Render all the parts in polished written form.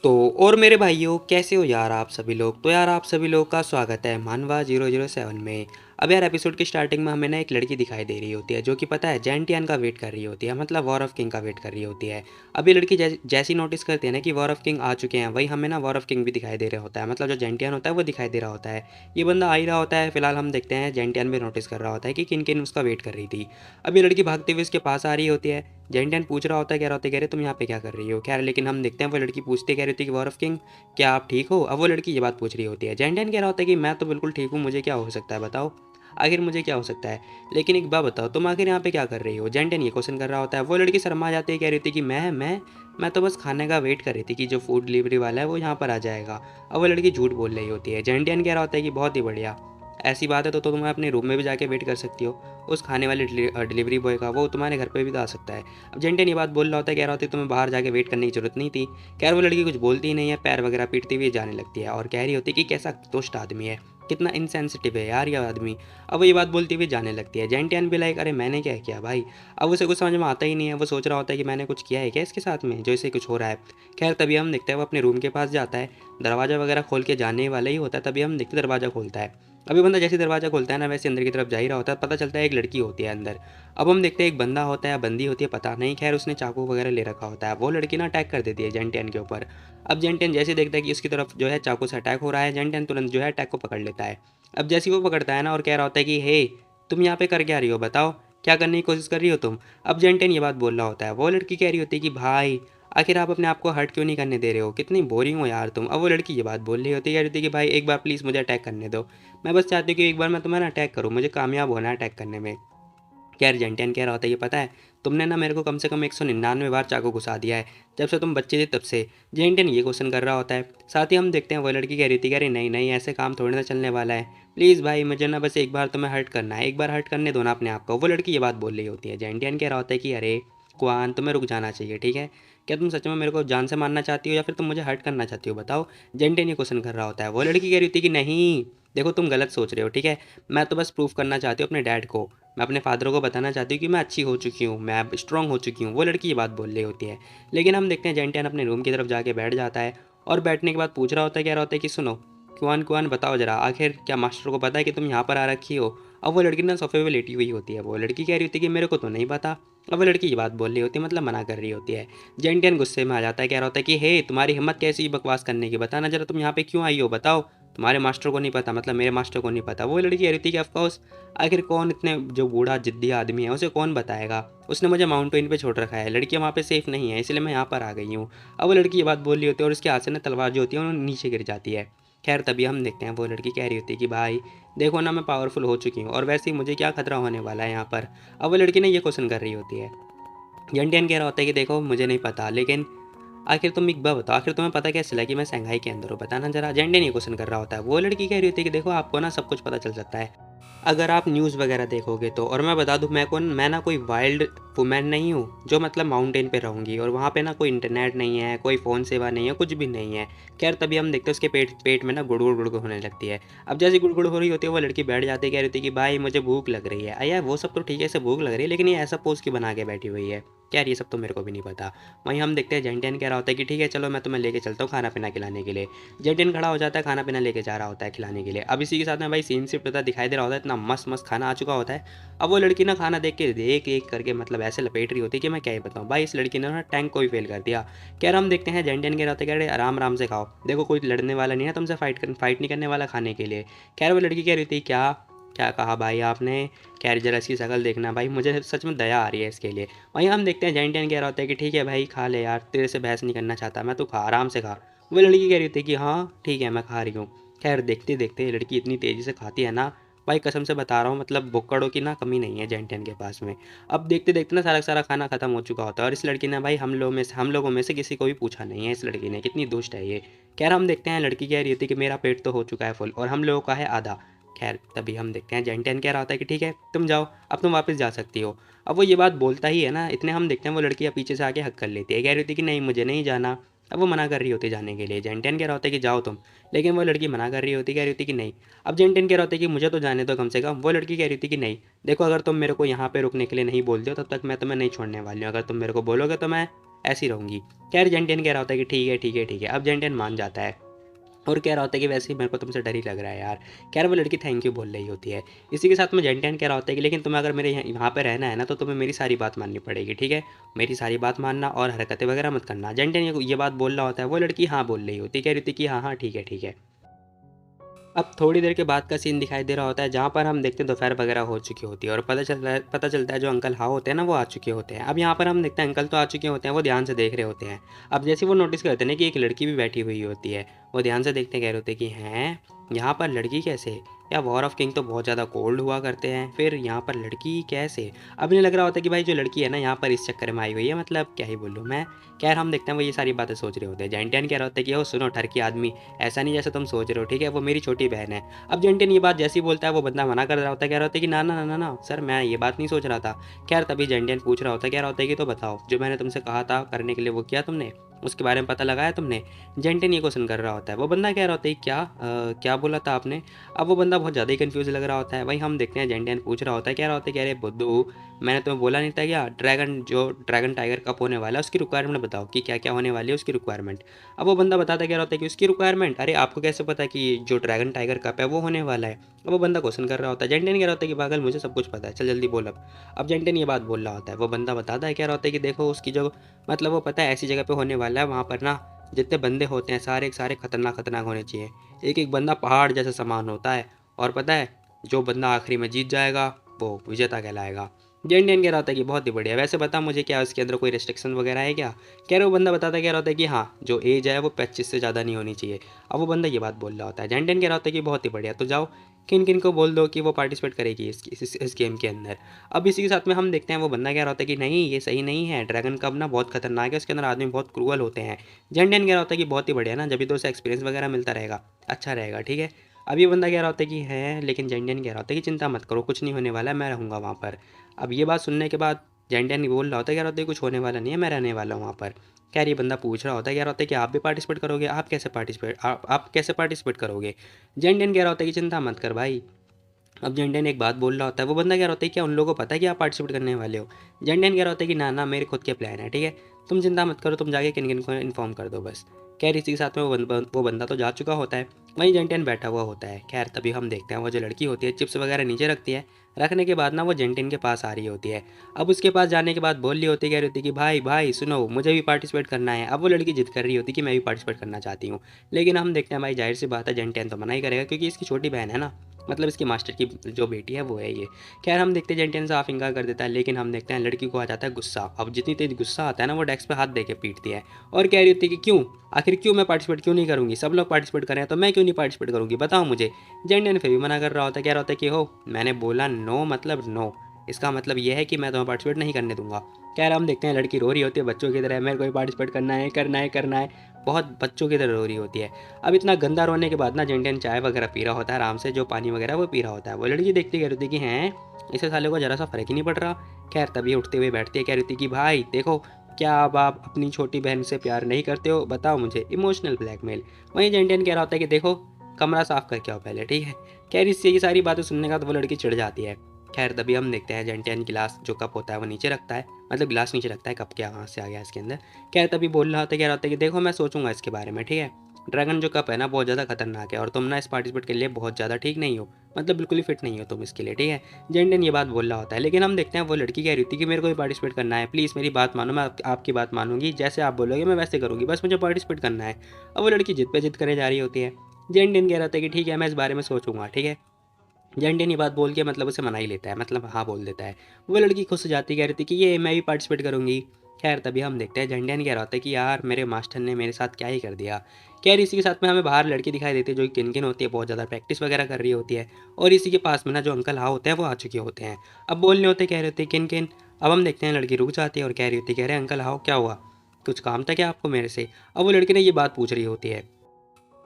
तो और मेरे भाइयों कैसे हो यार आप सभी लोग। तो यार आप सभी लोग का स्वागत है मानवा 007 में। अब यार एपिसोड की स्टार्टिंग में हमें ना एक लड़की दिखाई दे रही होती है जो कि पता है जेंटियन का वेट कर रही होती है, मतलब वॉर ऑफ किंग का वेट कर रही होती है। अब ये लड़की जैसी नोटिस करती है ना कि वॉर ऑफ किंग आ चुके हैं, वही हमें ना वॉर ऑफ किंग भी दिखाई दे रहा होता है, मतलब जो जेंटियन होता है वो दिखाई दे रहा होता है। ये बंदा आ ही रहा होता है। फिलहाल हम देखते हैं जेंटियन भी नोटिस कर रहा होता है कि किन किन उसका वेट कर रही थी। अब ये लड़की भागते हुए उसके पास आ रही होती है। जेंटियन पूछ रहा होता है, कह रहा होता है, कह रहे तुम यहाँ पे क्या कर रही हो। खैर लेकिन हम देखते हैं वो लड़की पूछती कह रही थी कि वॉर ऑफ किंग क्या आप ठीक हो। अब वो लड़की ये बात पूछ रही होती है। जेंटियन कह रहा होता है कि मैं तो बिल्कुल ठीक हूँ, मुझे क्या हो सकता है बताओ, आखिर मुझे क्या हो सकता है। लेकिन एक बात बताओ तुम आखिर यहाँ पे क्या कर रही हो। जेंटियन ये क्वेश्चन कर रहा होता है। वो लड़की शर्मा जाती है, कह रही थी कि मैं तो बस खाने का वेट कर रही थी कि जो फूड डिलीवरी वाला है वो यहाँ पर आ जाएगा। अब वो लड़की झूठ बोल रही होती है। जेंटियन कह रहा होता है कि बहुत ही बढ़िया, ऐसी बात है तो तुम अपने रूम में भी जाके वेट कर सकती हो। उस खाने वाले डिलीवरी बॉय का वो तुम्हारे घर पे भी तो आ सकता है। अब जेंटियन ये बात बोल रहा होता है, कह रहा होता है तुम्हें बाहर जाके वेट करने की जरूरत नहीं थी। खैर वो लड़की कुछ बोलती ही नहीं है, पैर वगैरह पीटती हुई जाने लगती है और कह रही होती है कि कैसा दुष्ट आदमी है, कितना इनसेंसिटिव है यार ये आदमी। अब वो ये बात बोलती हुई जाने लगती है। जेंटियन भी लाइक अरे मैंने क्या किया भाई। अब उसे कुछ समझ में आता ही नहीं है। वो सोच रहा होता है कि मैंने कुछ किया है क्या इसके साथ में जो इसे कुछ हो रहा है। खैर तभी हम देखते हैं वो अपने रूम के पास जाता है, दरवाज़ा वगैरह खोल के जाने वाला ही होता है। तभी हम देखते दरवाज़ा खोलता है। अभी बंदा जैसे दरवाज़ा खोलता है ना वैसे अंदर की तरफ जा ही रहा होता है। पता चलता है एक लड़की होती है अंदर। अब हम देखते हैं एक बंदा होता है, बंदी होती है पता नहीं। खैर उसने चाकू वगैरह ले रखा होता है। वो लड़की ना अटैक कर देती है जेंटियन के ऊपर। अब जेंटियन जैसे देखता है कि उसकी तरफ जो है चाकू से अटैक हो रहा है, जेंटियन तुरंत जो है अटैक को पकड़ लेता है। अब जैसे ही वो पकड़ता है ना और कह रहा होता है कि हे तुम यहाँ पे कर क्या रही हो बताओ, क्या करने की कोशिश कर रही हो तुम। अब जेंटियन ये बात बोल रहा होता है। वो लड़की कह रही होती है कि भाई आखिर आप अपने आप को हर्ट क्यों नहीं करने दे रहे हो, कितनी बोरिंग हो यार तुम। अब वो लड़की ये बात बोल रही होती है, कह रही होती है कि भाई एक बार प्लीज़ मुझे अटैक करने दो, मैं बस चाहती हूँ कि एक बार मैं तुम्हें ना अटैक करूँ, मुझे कामयाब होना है अटैक करने में। यार जेंटियन कह रहा होता है ये पता है तुमने ना मेरे को कम से कम 199 बार चाकू घुसा दिया है जब से तुम बच्चे थे तब से। जेंटियन ये क्वेश्चन कर रहा होता है। साथ ही हम देखते हैं वो लड़की कह रही थी, कह रही नहीं नहीं ऐसे काम थोड़ी ना चलने वाला है, प्लीज़ भाई मुझे ना बस एक बार तुम्हें हर्ट करना है, एक बार हर्ट करने दो ना अपने आप को। वो लड़की ये बात बोल रही होती है। जेंटियन कह रहा होता है कि अरे कुआन तुम्हें रुक जाना चाहिए ठीक है, क्या तुम सच में मेरे को जान से मारना चाहती हो या फिर तुम मुझे हर्ट करना चाहती हो बताओ। जेंटियन ये क्वेश्चन कर रहा होता है। वो लड़की कह रही थी कि नहीं देखो तुम गलत सोच रहे हो ठीक है, मैं तो बस प्रूफ करना चाहती हूँ अपने डैड को, मैं अपने फादर को बताना चाहती हूँ कि मैं अच्छी हो चुकी हूँ, मैं अब स्ट्रांग हो चुकी हूँ। वो लड़की ये बात बोल रही होती है। लेकिन हम देखते हैं जेंटियन अपने रूम की तरफ जाके बैठ जाता है और बैठने के बाद पूछ रहा होता है, कह रहा होता है कि सुनो कुआन कुआन बताओ जरा आखिर क्या मास्टर को पता है कि तुम यहाँ पर आ रखी हो। अब वो लड़की ना सोफे पे लेटी हुई होती है। वो लड़की कह रही होती है कि मेरे को तो नहीं पता। अब वो लड़की ये बात बोल रही होती है, मतलब मना कर रही होती है। जेंटियन गुस्से में आ जाता है, कह रहा होता है कि हे तुम्हारी हिम्मत कैसी बकवास करने की, बताना जरा तुम यहाँ पे क्यों आई हो बताओ, तुम्हारे मास्टर को नहीं पता मतलब मेरे मास्टर को नहीं पता। वो लड़की कह रही थी कि ऑफकोर्स आखिर कौन इतने जो बूढ़ा जिद्दी आदमी है उसे कौन बताएगा, उसने मुझे माउंटेन पे छोड़ रखा है, लड़कियां वहाँ पे सेफ नहीं है इसलिए मैं यहाँ पर आ गई हूँ। अब वो लड़की ये बात बोल रही होती है और उसके हाथ से ना तलवार जो होती है वो नीचे गिर जाती है। खैर तभी हम देखते हैं वो लड़की कह रही होती है कि भाई देखो ना मैं पावरफुल हो चुकी हूँ और वैसे ही मुझे क्या खतरा होने वाला है यहाँ पर। अब वो लड़की ने ये क्वेश्चन कर रही होती है। यंटियन कह रहा होता है कि देखो मुझे नहीं पता लेकिन आखिर तुम एक बार बताओ, आखिर तुम्हें पता कैसे चला कि मैं शंघाई के अंदर हूँ, बताना जरा। जेंटियन ये क्वेश्चन कर रहा होता है। वो लड़की कह रही होती है कि देखो आपको ना सब कुछ पता चल सकता है अगर आप न्यूज़ वगैरह देखोगे तो। और मैं बता दूं मैं ना कोई वाइल्ड वुमेन नहीं हूँ जो मतलब माउंटेन पे रहूँगी और वहाँ पे ना कोई इंटरनेट नहीं है, कोई फ़ोन सेवा नहीं है, कुछ भी नहीं है। खैर तभी हम देखते हैं उसके पेट पेट में ना गुड़गुड़ गुड़गुड़ होने लगती है। अब जैसे गुड़गुड़ हो रही होती है वो लड़की बैठ जाती है, कह रही होती है कि भाई मुझे भूख लग रही है। अया वो सब तो ठीक है, इसे भूख लग रही है लेकिन ये ऐसा पोज क्यों बना के बैठी हुई है, यार ये सब तो मेरे को भी नहीं पता। वहीं हम देखते हैं जेंटियन कह रहा होता है कि ठीक है चलो मैं तुम्हें लेके चलता हूँ खाना पीना खिलाने के लिए। जेंटियन खड़ा हो जाता है, खाना पीना लेके जा रहा होता है खिलाने के लिए। अब इसी के साथ में भाई सीन शिफ्ट होता दिखाई दे रहा होता है, इतना मस्त मस्त खाना आ चुका होता है। अब वो लड़की ना खाना देख के देख एक करके मतलब ऐसे लपेट रही होती है कि मैं क्या ही बताऊँ भाई, इस लड़की ने ना टैंक को भी फेल कर दिया। कह रहा हम देखते हैं जेंटियन कह रहा होता है, कह रहे आराम आराम से खाओ, देखो कोई लड़ने वाला नहीं है तुमसे, फाइट नहीं करने वाला खाने के लिए। खैर वो लड़की कह रही थी क्या क्या कहा भाई आपने, कह रही जरा इसकी शक्ल देखना भाई, मुझे सच में दया आ रही है इसके लिए। वहीं हम देखते हैं जेंटियन कह रहा होता है कि ठीक है भाई खा ले यार, तेरे से बहस नहीं करना चाहता मैं, तो खा आराम से खा। वो लड़की कह रही थी कि हाँ ठीक है मैं खा रही हूँ। खैर देखते देखते ये लड़की इतनी तेज़ी से खाती है ना भाई, कसम से बता रहा हूँ मतलब भुक्कड़ों की ना कमी नहीं है जेंटियन के पास में। अब देखते देखते ना सारा सारा खाना खत्म हो चुका होता है और इस लड़की ने भाई हम लोगों में से किसी को भी पूछा नहीं है। इस लड़की ने कितनी दुष्ट है ये। खैर हम देखते हैं लड़की कह रही होती है कि मेरा पेट तो हो चुका है फुल और हम लोगों का है आधा। खैर तभी हम देखते हैं जेंटियन कह रहा होता है कि ठीक है तुम जाओ, अब तुम वापस जा सकती हो। अब वो ये बात बोलता ही है ना, इतने हम देखते हैं वो लड़की पीछे से आके हक कर लेती है, कह रही होती है कि नहीं मुझे नहीं जाना। अब वो मना कर रही होती है जाने के लिए। जेंटियन कह रहा होता है कि जाओ तुम, लेकिन वो लड़की मना कर रही होती, कह रही होती कि नहीं। अब जेंटियन कह रहा होता है कि मुझे तो जाने दो कम से कम। वो लड़की कह रही थी कि नहीं देखो अगर तुम मेरे को यहाँ पे रुकने के लिए नहीं बोलते हो तब तक मैं तुम्हें नहीं छोड़ने वाली हूँ, अगर तुम मेरे को बोलोगे तो मैं ऐसी रहूँगी। खैर जेंटियन कह रहा होता है कि ठीक है, ठीक है, ठीक है। अब जेंटियन मान जाता है और कह रहा होता है कि वैसे ही मेरे को तुमसे डर ही लग रहा है यार। खैर वो लड़की थैंक यू बोल रही होती है। इसी के साथ में जेंटियन कह रहा होता है कि लेकिन तुम्हें अगर मेरे यहाँ पे रहना है ना, तो तुम्हें मेरी सारी बात माननी पड़ेगी, ठीक है? मेरी सारी बात मानना और हरकतें वगैरह मत करना। जेंटियन ये बात बोल रहा होता है, वो लड़की हाँ बोल रही होती है, कह रही थी कि हाँ, हाँ, ठीक है, ठीक है। अब थोड़ी देर के बाद का सीन दिखाई दे रहा होता है जहाँ पर हम देखते हैं दोपहर वगैरह हो चुकी होती है और पता चलता है जो अंकल हाँ होते हैं ना वो आ चुके होते हैं। अब यहाँ पर हम देखते हैं अंकल तो आ चुके होते हैं, वो ध्यान से देख रहे होते हैं। अब जैसे वो नोटिस करते हैं ना कि एक लड़की भी बैठी हुई होती है, वो ध्यान से देखते कह रहे होते हैं कि हैं यहाँ पर लड़की कैसे? या वॉर ऑफ किंग तो बहुत ज़्यादा कोल्ड हुआ करते हैं, फिर यहाँ पर लड़की कैसे? अब इन्हें लग रहा होता है कि भाई जो लड़की है ना यहाँ पर इस चक्कर में आई हुई है, मतलब क्या ही बोलूँ मैं। खैर हम देखते हैं वो ये सारी बातें सोच रहे होते हैं। जेंटियन कह रहा होता है कि ओ सुनो ठरकी आदमी, ऐसा नहीं जैसे तुम सोच रहे हो, ठीक है? वो मेरी छोटी बहन है। अब जेंटियन ये बात जैसे ही बोलता है वो बंदा मना कर रहा होता है, कह रहा होता है कि ना ना ना ना ना सर, मैं ये बात नहीं सोच रहा था। खैर तभी जेंटियन पूछ रहा होता है, कह रहा होता है कि तो बताओ जो मैंने तुमसे कहा था करने के लिए वो किया तुमने? उसके बारे में पता लगाया तुमने? जेंटियन ये क्वेश्चन कर रहा होता है। वो बंदा कह रहा होता है क्या क्या बोला था आपने? अब वो बंदा बहुत ज़्यादा ही कंफ्यूज लग रहा होता है। वहीं हम देखते हैं जेंटियन पूछ रहा होता है, कह रहा होता है कि अरे बुद्धू, मैंने तुम्हें बोला नहीं था क्या ड्रैगन टाइगर कप होने वाला है उसकी रिक्वायरमेंट बताओ कि क्या क्या होने वाली है उसकी रिक्वायरमेंट। अब वो बंदा बताता कह रहा होता है कि उसकी रिक्वायरमेंट, अरे आपको कैसे पता कि जो ड्रैगन टाइगर कप है वो होने वाला है? अब वो बंदा क्वेश्चन कर रहा होता है। जेंटियन कह रहा होता है कि पागल, मुझे सब कुछ पता है, चल जल्दी बोल अब जेंटियन ये बात बोल रहा होता है। वो बंदा बताता है, कह रहा होता है कि देखो उसकी जो मतलब वो पता है ऐसी जगह पे होने वाला है, वहाँ पर ना जितने बंदे होते हैं सारे के सारे खतरनाक खतरनाक होने चाहिए। एक एक बंदा पहाड़ जैसा सामान होता है, और पता है जो बंदा आखिरी में जीत जाएगा वो विजेता कहलाएगा। जेंटियन कह रहा होता है कि बहुत ही बढ़िया, वैसे बता मुझे क्या उसके अंदर कोई रिस्ट्रिक्शन वगैरह है क्या? कह रहे वो बंदा बताता कह रहा होता है कि हाँ, जो एज है वो 25 से ज़्यादा नहीं होनी चाहिए। अब वो बंदा ये बात बोल रहा होता है। जेंटियन कह रहा होता है कि बहुत ही बढ़िया, तो जाओ किन किन को बोल दो कि वो पार्टिसिपेट करेगी इस गेम के अंदर। अब इसी के साथ में हम देखते हैं वो बंदा कह रहा होता है कि नहीं ये सही नहीं है, ड्रैगन कब ना बहुत खतरनाक है, उसके अंदर आदमी बहुत क्रूअल होते हैं। जेंटियन कह रहा होता है कि बहुत ही बढ़िया ना, जब भी तो उसे एक्सपीरियंस वगैरह मिलता रहेगा, अच्छा रहेगा, ठीक है? अब ये बंदा कह रहा होता है कि है, लेकिन जेंटियन कह रहा होता है कि चिंता मत करो, कुछ नहीं होने वाला है, मैं रहूँगा वहाँ पर। अब ये बात सुनने के बाद जेंटियन बोल रहा होता है, कह रहा होता है कुछ होने वाला नहीं है, मैं रहने वाला हूँ वहाँ पर। खैर ये बंदा पूछ रहा होता है, कह रहा होता है कि आप भी पार्टिसिपेट करोगे? आप कैसे पार्टिसिपेट करोगे? जेंटियन कह रहा होता है कि चिंता मत कर भाई। अब जेंटियन एक बात बोल रहा होता है। वो बंदा कह रहा होता है क्या उन लोगों को पता है कि आप पार्टिसिपेट करने वाले हो? जेंटियन कह रहा होता है कि ना ना मेरे खुद के प्लान है, ठीक है? तुम चिंता मत करो, तुम जाके किन किन को इन्फॉर्म कर दो बस। खैर इसी के साथ में वो बंदा तो जा चुका होता है, वहीं जेंटियन बैठा हुआ होता है। खैर तभी हम देखते हैं वो जो लड़की होती है चिप्स वगैरह नीचे रखती है, रखने के बाद ना वो जेंटियन के पास आ रही होती है। अब उसके पास जाने के बाद बोल रही होती है, कह रही होती है कि भाई भाई सुनो, मुझे भी पार्टिसिपेट करना है। अब वो लड़की जिद कर रही होती है कि मैं भी पार्टिसिपेट करना चाहती हूँ, लेकिन हम देखते हैं भाई जाहिर सी बात है जेंटियन तो मना ही करेगा, क्योंकि इसकी छोटी बहन है ना, मतलब इसकी मास्टर की जो बेटी है वो है ये। खैर हम देखते हैं जेंटियन साफ इनकार कर देता है, लेकिन हम देखते हैं लड़की को आ जाता है गुस्सा। अब जितनी तेज गुस्सा आता है ना, वो डेस्क पे हाथ दे के पीटती है और कह रही होती है कि क्यों, आखिर क्यों मैं पार्टिसिपेट क्यों नहीं करूँगी? सब लोग पार्टिसिपेट कर रहे हैं तो मैं क्यों नहीं पार्टिसिपेट करूँगी, बताओ मुझे। जेंटियन फिर भी मना कर रहा होता है, कह रहा होता है कि हो मैंने बोला नो मतलब नो, इसका मतलब ये है कि मैं तुम्हें पार्टिसिपेट नहीं करने दूंगा। खैर हम देखते हैं लड़की रो रही होती है बच्चों की तरह, मेरे को भी पार्टिसिपेट करना है, करना है, करना है, बहुत बच्चों की तरह रो रही होती है। अब इतना गंदा रोने के बाद ना जेंटियन चाय वगैरह पी रहा होता है आराम से, जो पानी वगैरह वो पी रहा होता है। वो लड़की देखती कह रही थी कि हैं इसे साले को जरा सा फर्क ही नहीं पड़ रहा। खैर तभी उठते हुए बैठती है, कह रही थी कि भाई देखो, क्या अब आप अपनी छोटी बहन से प्यार नहीं करते हो? बताओ मुझे, इमोशनल ब्लैकमेल। वहीं जेंटियन कह रहा होता है कि देखो कमरा साफ करके आओ पहले, ठीक है? खैर इससे ये सारी बातें सुनने का तो वो लड़की चिढ़ जाती है। खैर तभी हम देखते हैं जेंटियन गिलास जो कप होता है वो नीचे रखता है, मतलब गिलास नीचे रखता है, कप क्या कहाँ से आ गया इसके अंदर। खैर तभी बोल रहा होता है, कह रहा होता है कि देखो मैं सोचूंगा इसके बारे में, ठीक है? ड्रैगन जो कप है ना बहुत ज़्यादा खतरनाक है, और तुम ना इस पार्टिसिपेट के लिए बहुत ज़्यादा ठीक नहीं हो, मतलब बिल्कुल ही फिट नहीं हो तुम इसके लिए, ठीक है? जेंटियन ये बात बोल रहा होता है, लेकिन हम देखते हैं वो लड़की कह रही थी कि मेरे को भी पार्टिसिपेट करना है, प्लीज़ मेरी बात मानो, मैं आपकी बात मानूंगी, जैसे आप बोलोगे मैं वैसे करूँगी, बस मुझे पार्टिसिपेट करना है। अब वो लड़की जिद पे जिद करे जा रही होती है। जेंटियन कह रहा था कि ठीक है मैं इस बारे में सोचूंगा, ठीक है? जेंटियन ये बात बोल के मतलब उसे मना ही लेता है, मतलब हाँ बोल देता है। वो लड़की खुश हो जाती, कह रही थी कि ये मैं भी पार्टिसिपेट करूँगी। खैर तभी हम देखते हैं जेंटियन कह रहा होता है कि यार मेरे मास्टर ने मेरे साथ क्या ही कर दिया। खैर इसी के साथ में हमें बाहर लड़की दिखाई देती है जो कि किन-किन होती है, बहुत ज़्यादा प्रैक्टिस वगैरह कर रही होती है, और इसी के पास में ना जो अंकल हाँ होते हैं वो आ चुके होते हैं। अब बोलने होते कह रहे होते किन-किन। अब हम देखते हैं लड़की रुक जाती है और कह रही होती, कह रहे अंकल हाँ क्या हुआ? कुछ काम था क्या आपको मेरे से? अब वो लड़की ने ये बात पूछ रही होती है।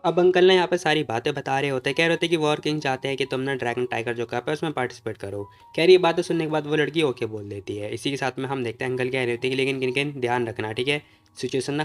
अब अंकल ने यहाँ पे सारी बातें बता रहे होते हैं, कह रहे होते हैं कि वॉर किंग चाहते हैं कि तुम ना ड्रैगन टाइगर जो कप है उसमें पार्टिसिपेट करो। कह रही ये बातें सुनने के बाद वो लड़की ओके बोल देती है। इसी के साथ में हम देखते हैं अंकल कह रहे होते हैं कि लेकिन किन किन ध्यान रखना, ठीक है? सिचुएशन ना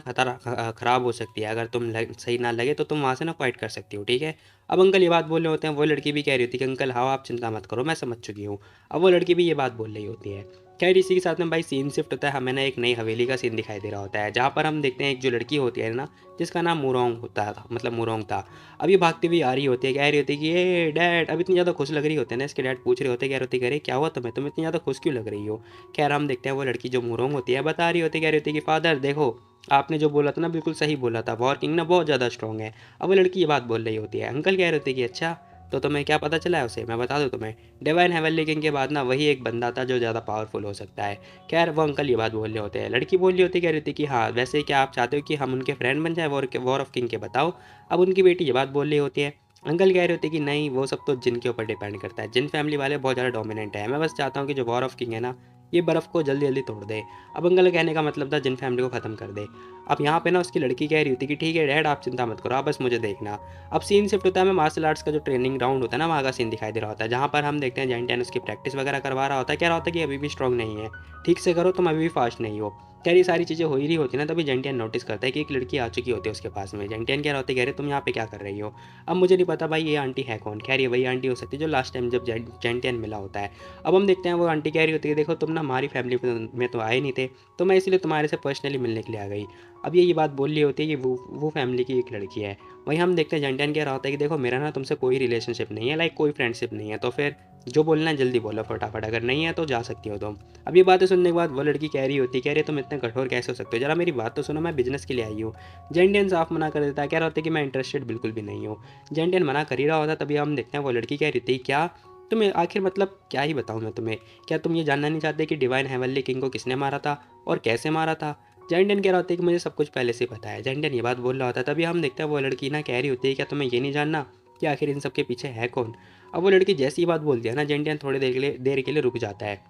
खराब हो सकती है, अगर सही ना लगे तो तुम वहाँ से ना क्वाइट कर सकती हो, ठीक है? अब अंकल ये बात बोल रहे होते हैं, वो लड़की भी कह रही होती है कि अंकल हाँ आप चिंता मत करो, मैं समझ चुकी हूँ। अब वो लड़की भी ये बात बोल रही होती है। खैर इसी के साथ में भाई सीन शिफ्ट होता है, हमें ना एक नई हवेली का सीन दिखाई दे रहा होता है, जहाँ पर हम देखते हैं एक जो लड़की होती है ना, जिसका नाम मुरोंग होता था, मतलब मुरोंग था। अब ये भागती हुई आ रही होती है, कह रही होती है कि ये डैड, अब इतनी ज़्यादा खुश लग रही होती है ना, इसके डैड पूछ रहे होते हैं, कह रहे होते हैं, अरे क्या हुआ तुम्हें, तुम इतनी ज़्यादा खुश क्यों लग रही हो। खैर हम देखते हैं वो लड़की जो मुरोंग होती है बता रही होती है, कह रही होती है कि फादर देखो, आपने जो बोला था ना बिल्कुल सही बोला था, वॉर किंग ना बहुत ज़्यादा स्ट्रॉन्ग है। अब वो लड़की ये बात बोल रही होती है, अंकल कह रहे होते हैं कि अच्छा, तो तुम्हें क्या पता चला है उसे, मैं बता दूँ तुम्हें, डिवाइन हेवनली किंग के बाद ना वही एक बंदा था जो ज़्यादा पावरफुल हो सकता है। खैर वो अंकल ये बात बोल रहे होते हैं, लड़की बोल रही होती है, कह रही थी कि हाँ वैसे क्या आप चाहते हो कि हम उनके फ्रेंड बन जाए वॉर ऑफ किंग के, बताओ। अब उनकी बेटी ये बात बोल रही होती है, अंकल कह रहे होते हैं कि नहीं वो सब तो जिन के ऊपर डिपेंड करता है, जिन फैमिली वाले बहुत ज़्यादा डोमिनेंट है, मैं बस चाहता हूँ कि जो वॉर ऑफ किंग है ना, ये बर्फ़ को जल्दी जल्दी तोड़ दे। अब अंकल कहने का मतलब था जिन फैमिली को ख़त्म कर दे। अब यहाँ पे ना उसकी लड़की कह रही होती कि ठीक है डैड आप चिंता मत करो, आप बस मुझे देखना। अब सीन शिफ्ट होता है, हमें मार्शल आर्ट्स का जो ट्रेनिंग ग्राउंड होता है ना, वहाँ का सीन दिखाई दे रहा होता है, जहाँ पर हम देखते हैं जेंटियन उसकी प्रैक्टिस वगैरह करवा रहा होता है, कह रहा होता है कि अभी भी स्ट्रॉन्ग नहीं है, ठीक से करो, तुम अभी भी फास्ट नहीं हो। खैर ये सारी चीज़ें हो ही रही होती ना, तभी जेंटियन नोटिस करता है कि एक लड़की आ चुकी होती है उसके पास में। जेंटियन कह रहा होता है, कह रहे तुम यहाँ पे क्या कर रही हो। अब मुझे नहीं पता भाई ये आंटी है कौन। खैर ये वही आंटी हो सकती है जो लास्ट टाइम जब जेंटियन मिला होता है। अब हम देखते हैं वो आंटी कह रही होती है, देखो तुम ना हमारी फैमिली में तो आए नहीं थे, तो मैं इसलिए तुम्हारे से पर्सनली मिलने के लिए आ गई। अब ये बात बोल रही होती है कि वो फैमिली की एक लड़की है। वहीं हम देखते हैं जेंटियन कह रहा होता है कि देखो मेरा ना तुमसे कोई रिलेशनशिप नहीं है, लाइक कोई फ्रेंडशिप नहीं है, तो फिर जो बोलना है जल्दी बोलो फटाफट, अगर नहीं है तो जा सकती हो तुम। अब ये बातें सुनने के बाद वो लड़की कह रही होती है, कह रही तुम इतने कठोर कैसे हो सकते हो, जरा मेरी बात तो सुनो, मैं बिजनेस के लिए आई हूँ। जेंटियन साफ मना कर देता है, कह रहा होता है कि मैं इंटरेस्टेड बिल्कुल भी नहीं हूँ। जेंटियन मना कर ही रहा होता, तभी हम देखते हैं वो लड़की कह रही थी क्या, तुम्हें आखिर मतलब क्या ही बताऊँ मैं तुम्हें, क्या तुम ये जानना नहीं चाहते कि डिवाइन हेवनली किंग को किसने मारा था और कैसे मारा था। जेंटियन कह रहा होता है कि मुझे सब कुछ पहले से ही पता है। जेंटियन ये बात बोल रहा होता है, तभी हम देखते हैं वो लड़की ना कह रही होती है, क्या तुम्हें ये नहीं जानना कि आखिर इन सब के पीछे है कौन। अब वो लड़की जैसी ही बात बोलती है ना, जेंटियन थोड़ी देर के लिए रुक जाता है।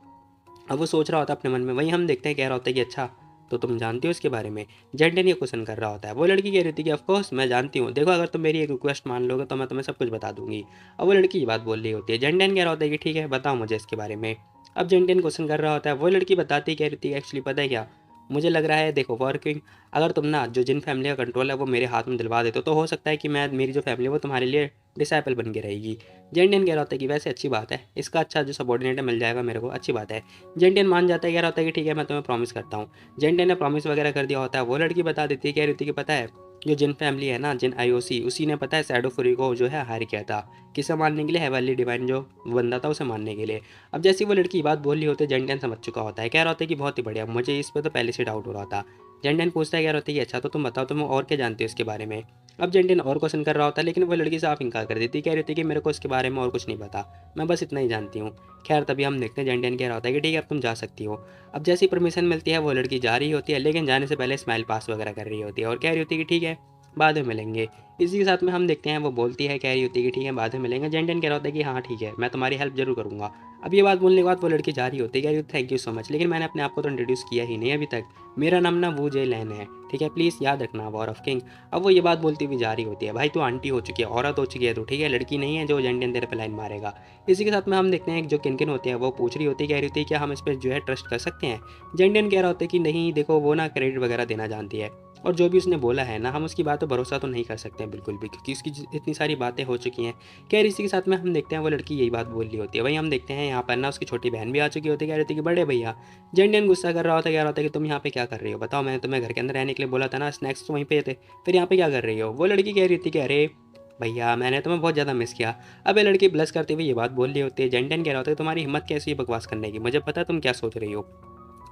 अब वो सोच रहा होता है अपने मन में, वहीं हम देखते हैं कह रहा होता है कि अच्छा, तो तुम जानती हो इसके बारे में। जेंटियन ये क्वेश्चन कर रहा होता है, वो लड़की कह रही थी कि ऑफकोर्स मैं जानती हूँ, देखो अगर तुम मेरी एक रिक्वेस्ट मान लोगे तो मैं तुम्हें सब कुछ बता दूंगी। अब वो लड़की ये बात बोल रही होती है, जेंटियन कह रहा होता है कि ठीक है बताओ मुझे इसके बारे में। अब जेंटियन क्वेश्चन कर रहा होता है, वो लड़की बताती कह रही थी एक्चुअली पता है क्या, मुझे लग रहा है देखो वर्किंग, अगर तुम ना जो जिन फैमिली का कंट्रोल है वो मेरे हाथ में दिलवा देते हो तो हो सकता है कि मैं मेरी जो फैमिली है वो तुम्हारे लिए डिसाइपल बन के रहेगी। जेंटियन कह रहा होता है कि वैसे अच्छी बात है, इसका अच्छा जो सबॉर्डिनेट है मिल जाएगा मेरे को, अच्छी बात है। जेंटियन मान जाता है, कह रहा होता है कि ठीक है मैं तुम्हें प्रॉमिस करता हूँ। जेंटियन ने प्रॉमिस वगैरह कर दिया होता है, वो लड़की बता देती है, कह रही थी कि पता है जो जिन फैमिली है ना, जिन आईओसी, उसी ने पता है शैडो फुरी को जो है हायर किया था, किसे मारने के लिए, हेवनली डिवाइन जो बंदा था उसे मारने के लिए। अब जैसे ही वो लड़की बात बोल रही होती है, जेंटियन समझ चुका होता है, कह रहा होता है कि बहुत ही बढ़िया, मुझे इस पर तो पहले से डाउट हो रहा था। जेंटियन पूछता है, कह रहा होता है कि अच्छा तो तुम बताओ तुम और क्या जानते हो इसके बारे में। अब जेंटियन और क्वेश्चन कर रहा होता है, लेकिन वो लड़की साफ इनकार कर देती है, कह रही थी कि मेरे को इसके बारे में और कुछ नहीं पता, मैं बस इतना ही जानती हूँ। खैर तभी हम देखते हैं जेंटियन कह रहा होता है कि ठीक है अब तुम जा सकती हो। अब जैसी परमिशन मिलती है वो लड़की जा रही होती है, लेकिन जाने से पहले स्माइल पास वगैरह कर रही होती है और कह रही होती है कि ठीक है बाद में मिलेंगे। इसी के साथ में हम देखते हैं वो बोलती है, कह रही होती है कि ठीक है बाद में मिलेंगे। जेंटियन कह रहा होता है कि हाँ ठीक है मैं तुम्हारी हेल्प जरूर करूँगा। अब ये बात बोलने के बाद वो लड़की जा रही होती है, कह रही थैंक यू सो मच, लेकिन मैंने अपने आप को तो इंट्रोड्यूस किया ही नहीं अभी तक, मेरा नाम ना वू जे लैन है, ठीक है प्लीज़ याद रखना, वॉर ऑफ किंग। अब वो ये बात बोलती हुई जा रही होती है, भाई तू आंटी हो चुकी है, औरत हो चुकी है, तो ठीक है लड़की नहीं है जो जेंटियन तेरे पे लाइन मारेगा। इसी के साथ में हम देखते हैं एक जो किनकिन होती है वो पूछ रही होती है, कह रही होती है क्या हम इस पर जो है ट्रस्ट कर सकते हैं। जेंटियन कह रहा होता है कि नहीं देखो वो ना क्रेडिट वगैरह देना जानती है, और जो भी उसने बोला है ना हम उसकी बात पर भरोसा तो नहीं कर सकते हैं बिल्कुल भी, क्योंकि उसकी इतनी सारी बातें हो चुकी हैं। खैर इसी के साथ में हम देखते हैं वो लड़की यही बात बोल रही होती है। वहीं हम देखते हैं यहाँ पर ना उसकी छोटी बहन भी आ चुकी होती है, कह रही थी कि बड़े भैया। जेंटियन गुस्सा कर रहा होता है, कह रहा होता है कि तुम यहाँ पे क्या कर रही हो, बताओ मैंने तुम्हें घर के अंदर रहने के लिए बोला था ना, स्नैक्स तो वहीं पे थे, फिर यहाँ पे क्या कर रही हो। वो लड़की कह रही थी कि अरे भैया मैंने तुम्हें बहुत ज़्यादा मिस किया। अब ये लड़की ब्लश करते हुए ये बात बोल रही होती है। जेंटियन कह रहा होता है तुम्हारी हिम्मत कैसी है बकवास करने की, मुझे पता है तुम क्या सोच रही हो।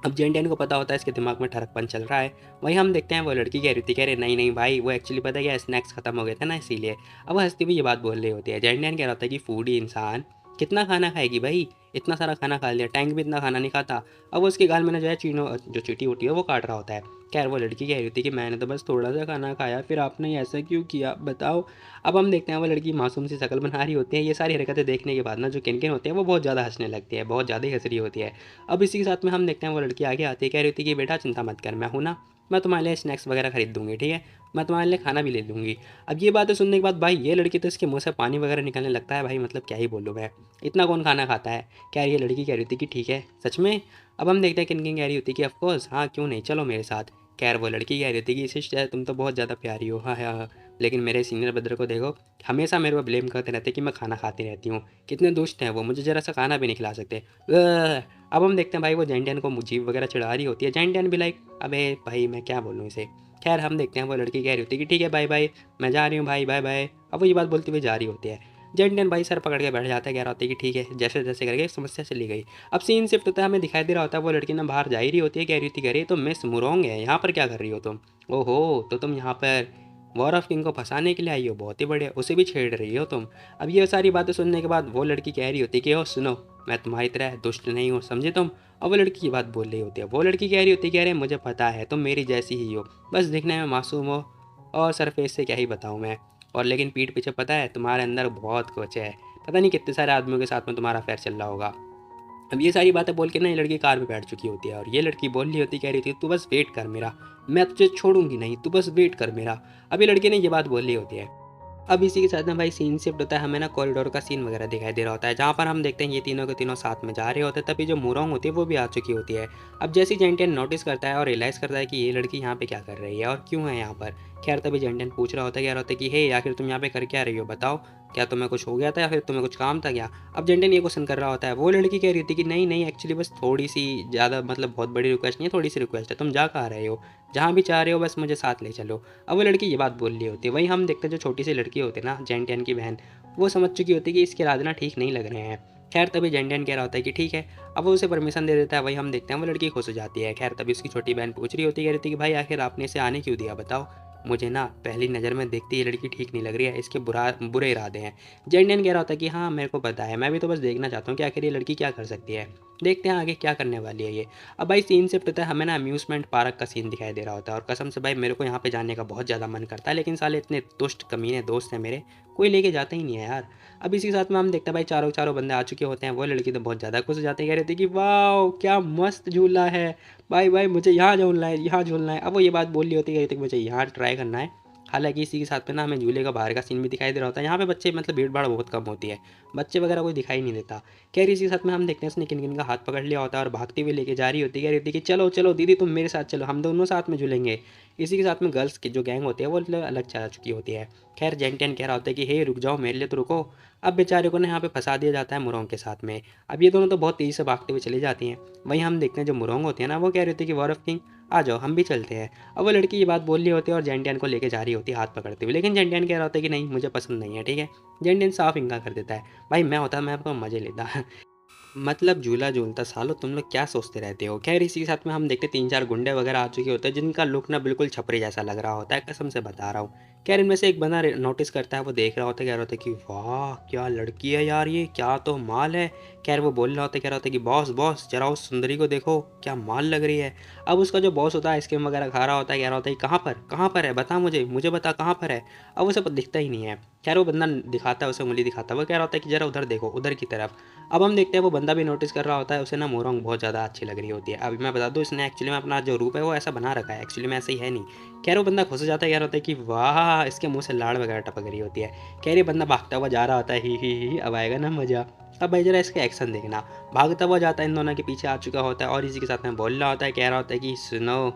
अब जेंटियन को पता होता है इसके दिमाग में ठरकपन चल रहा है। वहीं हम देखते हैं वो लड़की कह रही थी, कह रहे नहीं नहीं भाई वो एक्चुअली पता है क्या, स्नैक्स खत्म हो गए थे ना इसीलिए। अब वो हंसती हुई ये बात बोल रही होती है। जेंटियन कह रहा होता है कि फूडी इंसान कितना खाना खाएगी भाई, इतना सारा खाना खा लिया, टैंक भी इतना खाना नहीं खाता। अब वो उसके गाल में ना जो है चीनो जो चीटी होती है वो काट रहा होता है। खैर वो लड़की कह रही थी कि मैंने तो बस थोड़ा सा खाना खाया, फिर आपने ऐसा क्यों किया बताओ। अब हम देखते हैं वो लड़की मासूम सी शक्ल बना रही होती है। ये सारी हरकतें देखने के बाद ना जो किनकिन होते हैं वो बहुत ज़्यादा हंसने लगती है, बहुत ज़्यादा ही हंस रही होती है। अब इसी के साथ में हम देखते हैं वो लड़की आगे आती है, कह रही थी कि बेटा चिंता मत कर, मैं हूँ ना, मैं तुम्हारे लिए स्नैक्स वगैरह खरीद दूंगी, ठीक है मैं तुम्हारे लिए खाना भी ले लूँगी। अब ये बातें सुनने के बाद भाई ये लड़की तो इसके मुंह से पानी वगैरह निकलने लगता है भाई, मतलब क्या ही बोलूँ मैं, इतना कौन खाना खाता है। क्या ये लड़की कह रही थी कि ठीक है सच में। अब हम देखते हैं किनकिन कह रही होती है कि ऑफकोर्स हाँ क्यों नहीं, चलो मेरे साथ। खैर वो लड़की कह रही थी कि सिस्टर तुम तो बहुत ज़्यादा प्यारी हो, हाँ हाँ हाँ। लेकिन मेरे सीनियर ब्रदर को देखो, हमेशा मेरे को ब्लेम करते रहते कि मैं खाना खाती रहती हूँ। कितने दुष्ट हैं वो, मुझे ज़रा सा खाना भी नहीं खिला सकते। अब हम देखते हैं भाई वो जेंटियन को जीभ वगैरह चढ़ा रही होती है। जेंटियन भी लाइक अबे भाई मैं क्या बोलूँ इसे। खैर हम देखते हैं वो लड़की कह रही होती है कि ठीक है बाय बाय, मैं जा रही हूँ भाई, बाय बाय। अब वो ये बात बोलते हुए जा रही होती है। जेंटियन भाई सर पकड़ के बैठ जाता है, कह रहा होता है कि ठीक है, जैसे जैसे करके समस्या चली गई। अब सीन शिफ्ट होता है, हमें दिखाई दे रहा होता है वो लड़की ना बाहर जा ही रही होती है, कह रही थी अरे तो मिस मुरोंग है, यहाँ पर क्या कर रही हो तुम? ओहो तो तुम यहाँ पर वॉर ऑफ किंग को फंसाने के लिए आई हो, बहुत ही बढ़िया, उसे भी छेड़ रही हो तुम। अब ये सारी बातें सुनने के बाद वो लड़की कह रही होती है कि ओ सुनो, मैं तुम्हारी तरह दुष्ट नहीं हूँ, समझे तुम? और वो लड़की की बात बोल रही होती है। वो लड़की कह रही होती है कि अरे मुझे पता है तुम मेरी जैसी ही हो, बस दिखने में मासूम हो और सरफेस से क्या ही बताऊँ मैं, और लेकिन पीठ पीछे पता है तुम्हारे अंदर बहुत कुछ है, पता नहीं कितने सारे आदमियों के साथ में तुम्हारा अफेयर चल रहा होगा। अब ये सारी बातें बोल के ना ये लड़की कार में बैठ चुकी होती है और ये लड़की बोल रही होती, कह रही थी तू बस वेट कर मेरा, मैं तुझे छोड़ूंगी नहीं, तू बस वेट कर मेरा। अब ये लड़की ने ये बात बोल रही होती है। अब इसी के साथ ना भाई सीन शिफ्ट होता है, हमें ना कॉरिडोर का सीन वगैरह दिखाई दे रहा होता है, जहाँ पर हम देखते हैं ये तीनों के तीनों साथ में जा रहे होते हैं। तभी जो मुरोंग होती है वो भी आ चुकी होती है। अब जैसे जेंटियन नोटिस करता है और रियलाइज़ करता है कि ये लड़की यहाँ पे क्या कर रही है और क्यों है यहाँ पर। खैर तभी जेंटियन पूछ रहा होता है, कह रहा होता है कि हे आखिर तुम यहाँ पे कर क्या रही हो, बताओ, क्या तुम्हें कुछ हो गया था या फिर तुम्हें कुछ काम था क्या? अब जेंटियन ये क्वेश्चन कर रहा होता है। वो लड़की कह रही थी कि नहीं नहीं, एक्चुअली बस थोड़ी सी, ज़्यादा मतलब बहुत बड़ी रिक्वेस्ट नहीं है, थोड़ी सी रिक्वेस्ट है, तुम जा कहाँ रहे हो, जहाँ भी चाह रहे हो बस मुझे साथ ले चलो। अब वो लड़की ये बात बोल रही होती है। वहीं हम देखते हैं जो छोटी सी लड़की होती है ना, जेंटियन की बहन, वो समझ चुकी होती है कि इसके इरादे ना ठीक नहीं लग रहे हैं। खैर तभी जेंटियन कह रहा होता है कि ठीक है, अब वो उसे परमिशन दे देता है। वहीं हम देखते हैं वो लड़की खुश हो जाती है। खैर तभी उसकी छोटी बहन पूछ रही होती है, कह रही थी कि भाई आखिर आपने इसे आने क्यों दिया, बताओ, मुझे ना पहली नज़र में देखती ये लड़की ठीक नहीं लग रही है, इसके बुरे इरादे हैं। जेंटियन कह रहा होता है कि हाँ मेरे को पता है, मैं भी तो बस देखना चाहता हूँ कि आखिर ये लड़की क्या कर सकती है, देखते हैं आगे क्या करने वाली है ये। अब भाई सीन शिफ्ट होता है, हमें ना अम्यूज़मेंट पार्क का सीन दिखाई दे रहा होता है और कसम से भाई मेरे को यहाँ पे जाने का बहुत ज़्यादा मन करता है, लेकिन साले इतने दुष्ट कमीने दोस्त हैं मेरे, कोई लेके जाता ही नहीं है यार। अब इसी के साथ में हम देखते हैं भाई चारों चारों बंदे आ चुके होते हैं। वो लड़की तो बहुत ज़्यादा खुश हो जाती है, कह रही थी कि वाह क्या मस्त झूला है, भाई भाई मुझे यहाँ झूलना है, यहाँ झूलना है। अब वो ये बात बोल रही होती है, कह रही थी कि मुझे यहाँ ट्राई करना है। हालांकि इसी के साथ में ना हमें झूले का बाहर का सीन भी दिखाई दे रहा होता है। यहाँ पे बच्चे मतलब भीड़ भाड़ बहुत कम होती है, बच्चे वगैरह कोई दिखाई नहीं देता। कह रही इसी के साथ में हम देखते हैं उसने किन किन का हाथ पकड़ लिया होता है और भागते हुए लेके जा रही होती है, कह रही थी कि चलो चलो दीदी तुम मेरे साथ चलो, हम दोनों साथ में झूलेंगे। इसी के साथ में गर्ल्स की जो गैंग होती है वो अलग चला चुकी होती है। खैर जेंटियन कह रहा होता है कि हे रुक जाओ मेरे लिए तो रुको। अब बेचारे को ना यहाँ पे फंसा दिया जाता है मुरोंग के साथ में। अब ये दोनों तो बहुत तेज़ी से भागते हुए चली जाती हैं। वहीं हम देखते हैं जो मुरोंग होती है ना, वो कह रही थी कि वॉर ऑफ किंग आ जाओ हम भी चलते हैं। अब वो लड़की ये बात बोल रही होती है और जेंटियन को लेके जा रही होती है हाथ पकड़ते हुए, लेकिन जेंटियन कह रहा होता है कि नहीं मुझे पसंद नहीं है, ठीक है। जेंटियन साफ इनकार कर देता है। भाई मैं होता मैं तो मज़े लेता मतलब झूला झूलता सालो तुम लोग क्या सोचते रहते हो। खैर इसी के साथ में हम देखते 3-4 गुंडे वगैरह आ चुके होते हैं, जिनका लुक ना बिल्कुल छपरी जैसा लग रहा होता है, कसम से बता रहा हूँ। खैर इनमें से एक बंदा नोटिस करता है, वो देख रहा होता है, कह रहा होता है कि वाह क्या लड़की है यार, ये क्या तो माल है। खैर वो बोल रहा होता है, कह रहा होता है कि बॉस बॉस जरा उस सुंदरी को देखो क्या माल लग रही है। अब उसका जो बॉस होता है आइसक्रीम वगैरह खा रहा होता है, कह रहा होता है कहाँ पर है, बता मुझे बता कहाँ पर है। अब उसे दिखता ही नहीं है। खैर वो बंदा दिखाता है, उसे उंगली दिखाता है, वो कह रहा होता है कि जरा उधर देखो, उधर की तरफ। अब हम देखते हैं वो बंदा भी नोटिस कर रहा होता है, उसे ना मोरोंग बहुत ज़्यादा अच्छी लग रही होती है। अभी मैं बता दूँ इसने एक्चुअली में अपना जो रूप है वो ऐसा बना रखा है, एक्चुअली में ऐसे ही है नहीं। खैर वो बंदा खुश हो जाता है, कह रहा होता है कि वाह इसके मुंह से लाड़ वगैरह टपक रही होती है। खैर ये बंदा भागता हुआ जा रहा होता है, ही अब आएगा ना मजा। अब भाई जरा इसका एक्शन देखना, भागता हुआ जाता है, इन दोनों के पीछे आ चुका होता है और इसी के साथ में बोल रहा होता है, कह रहा होता है कि सुनो